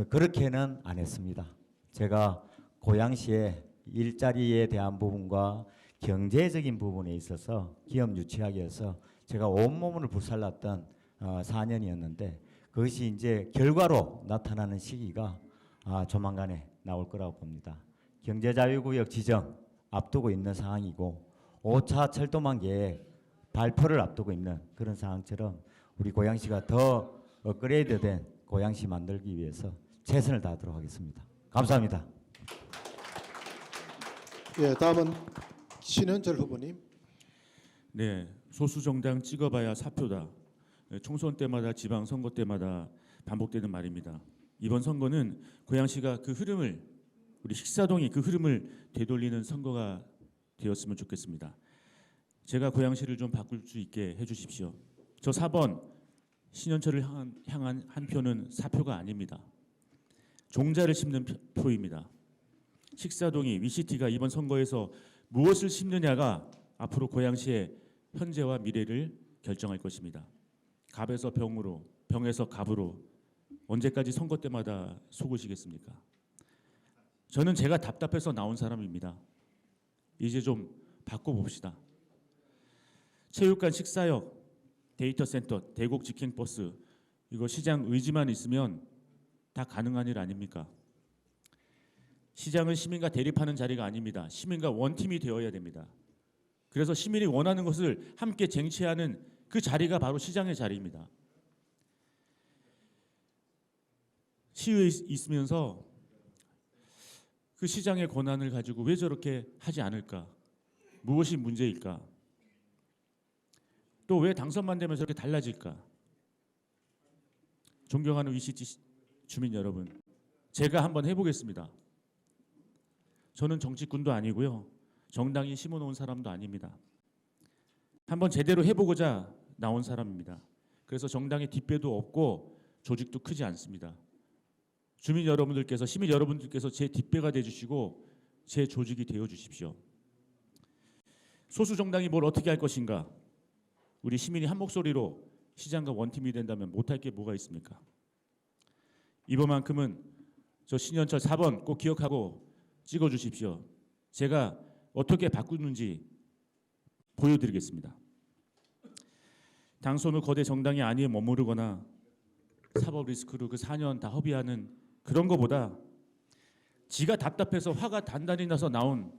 그렇게는 안 했습니다. 제가 고양시의 일자리에 대한 부분과 경제적인 부분에 있어서 기업 유치하기 위해서 제가 온몸을 불살랐던 4년이었는데 그것이 이제 결과로 나타나는 시기가 조만간에 나올 거라고 봅니다. 경제자유구역 지정 앞두고 있는 상황이고 5차 철도망 계획 발표를 앞두고 있는 그런 상황처럼 우리 고양시가 더 업그레이드된 고양시 만들기 위해서 최선을 다하도록 하겠습니다. 감사합니다. 예, 다음은 신현철 후보님. 네, 소수 정당 찍어봐야 사표다. 총선 때마다 지방 선거 때마다 반복되는 말입니다. 이번 선거는 고양시가 그 흐름을 우리 식사동이 그 흐름을 되돌리는 선거가 되었으면 좋겠습니다. 제가 고양시를 좀 바꿀 수 있게 해주십시오. 저 4번 신현철을 향한 한 표는 사표가 아닙니다. 종자를 심는 표입니다. 식사동이 위시티가 이번 선거에서 무엇을 심느냐가 앞으로 고양시의 현재와 미래를 결정할 것입니다. 갑에서 병으로, 병에서 갑으로 언제까지 선거 때마다 속으시겠습니까? 저는 제가 답답해서 나온 사람입니다. 이제 좀 바꿔봅시다. 체육관 식사역, 데이터 센터, 대곡 직행버스 이거 시장 의지만 있으면 다 가능한 일 아닙니까? 시장은 시민과 대립하는 자리가 아닙니다. 시민과 원팀이 되어야 됩니다. 그래서 시민이 원하는 것을 함께 쟁취하는 그 자리가 바로 시장의 자리입니다. 시의회 있으면서 그 시장의 권한을 가지고 왜 저렇게 하지 않을까? 무엇이 문제일까? 또 왜 당선만 되면 저렇게 달라질까? 존경하는 위시티 주민 여러분, 제가 한번 해보겠습니다. 저는 정치꾼도 아니고요, 정당이 심어놓은 사람도 아닙니다. 한번 제대로 해보고자 나온 사람입니다. 그래서 정당의 뒷배도 없고 조직도 크지 않습니다. 주민 여러분들께서, 시민 여러분들께서 제 뒷배가 돼주시고 제 조직이 되어주십시오. 소수 정당이 뭘 어떻게 할 것인가? 우리 시민이 한 목소리로 시장과 원팀이 된다면 못할 게 뭐가 있습니까? 이번만큼은 저 신현철 4번 꼭 기억하고 찍어주십시오. 제가 어떻게 바꾸는지 보여드리겠습니다. 당선 후 거대 정당이 안위에 머무르거나 사법 리스크로 그 4년 다 허비하는 그런 거보다 지가 답답해서 화가 단단히 나서 나온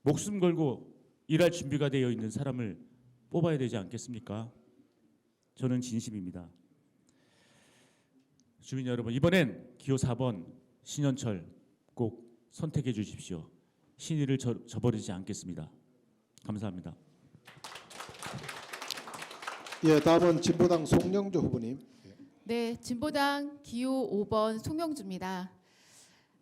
목숨 걸고 일할 준비가 되어 있는 사람을 뽑아야 되지 않겠습니까? 저는 진심입니다. 주민 여러분, 이번엔 기호 4번 신현철 꼭 선택해 주십시오. 신의를 저버리지 않겠습니다. 감사합니다. 예, 다음은 진보당 송영조 후보님. 네, 진보당 기호 5번 송영주입니다.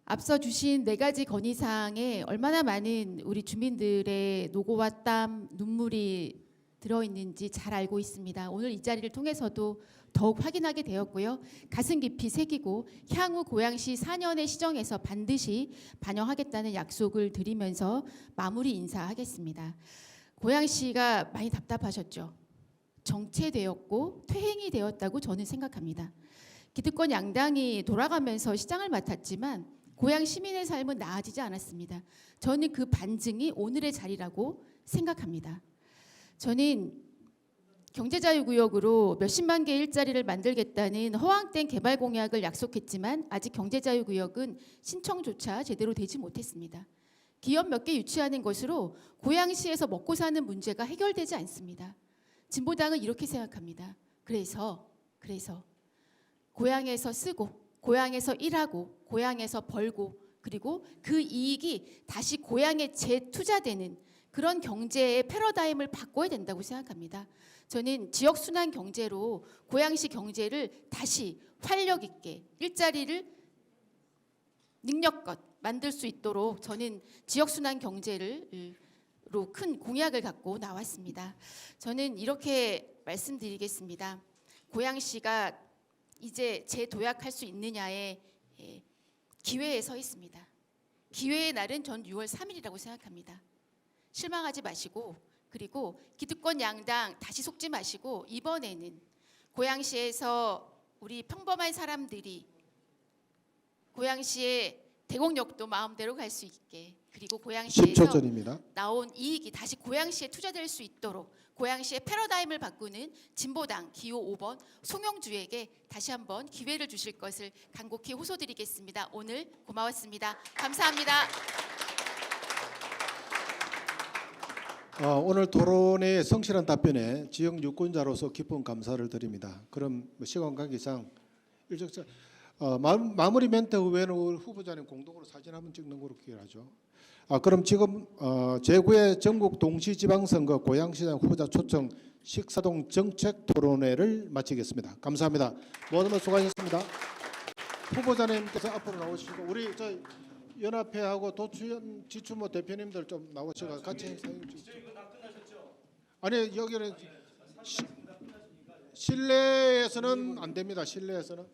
앞서 주신 4가지 건의사항에 얼마나 많은 우리 주민들의 노고와 땀, 눈물이 들어있는지 잘 알고 있습니다. 오늘 이 자리를 통해서도 더욱 확인하게 되었고요. 가슴 깊이 새기고 향후 고양시 4년의 시정에서 반드시 반영하겠다는 약속을 드리면서 마무리 인사하겠습니다. 고양시가 많이 답답하셨죠. 정체되었고 퇴행이 되었다고 저는 생각합니다. 기득권 양당이 돌아가면서 시장을 맡았지만 고양 시민의 삶은 나아지지 않았습니다. 저는 그 반증이 오늘의 자리라고 생각합니다. 저는 경제자유구역으로 몇십만 개 일자리를 만들겠다는 허황된 개발 공약을 약속했지만 아직 경제자유구역은 신청조차 제대로 되지 못했습니다. 기업 몇 개 유치하는 것으로 고양시에서 먹고 사는 문제가 해결되지 않습니다. 진보당은 이렇게 생각합니다. 그래서 고향에서 쓰고 고향에서 일하고 고향에서 벌고 그리고 그 이익이 다시 고향에 재투자되는 그런 경제의 패러다임을 바꿔야 된다고 생각합니다. 저는 지역순환 경제로 고양시 경제를 다시 활력 있게 일자리를 능력껏 만들 수 있도록 저는 지역순환 경제로 큰 공약을 갖고 나왔습니다. 저는 이렇게 말씀드리겠습니다. 고양시가 이제 재도약할 수 있느냐의 기회에 서 있습니다. 기회의 날은 전 6월 3일이라고 생각합니다. 실망하지 마시고 그리고 기득권 양당 다시 속지 마시고 이번에는 고양시에서 우리 평범한 사람들이 고양시의 대곡역도 마음대로 갈 수 있게, 그리고 10초 고양시에서 전입니다. 나온 이익이 다시 고양시에 투자될 수 있도록 고양시의 패러다임을 바꾸는 진보당 기호 5번 송영주에게 다시 한번 기회를 주실 것을 간곡히 호소드리겠습니다. 오늘 고마웠습니다. 감사합니다. 오늘 토론의 성실한 답변에 지역 유권자로서 깊은 감사를 드립니다. 그럼 시간 관계상 일정차 마무리 멘트 후에는 후보자님 공동으로 사진 한번 찍는 거로 기회하죠. 그럼 지금 제9회 전국 동시지방선거 고양시장 후보자 초청 식사동 정책 토론회를 마치겠습니다. 감사합니다. 모든 분 수고하셨습니다. 후보자님께서 앞으로 나오시고 우리 저 연합회하고 도추현 지추모 대표님들 좀 나오셔서 같이 사진 찍죠. 아니 여기는 실내에서는 안 됩니다. 실내에서는.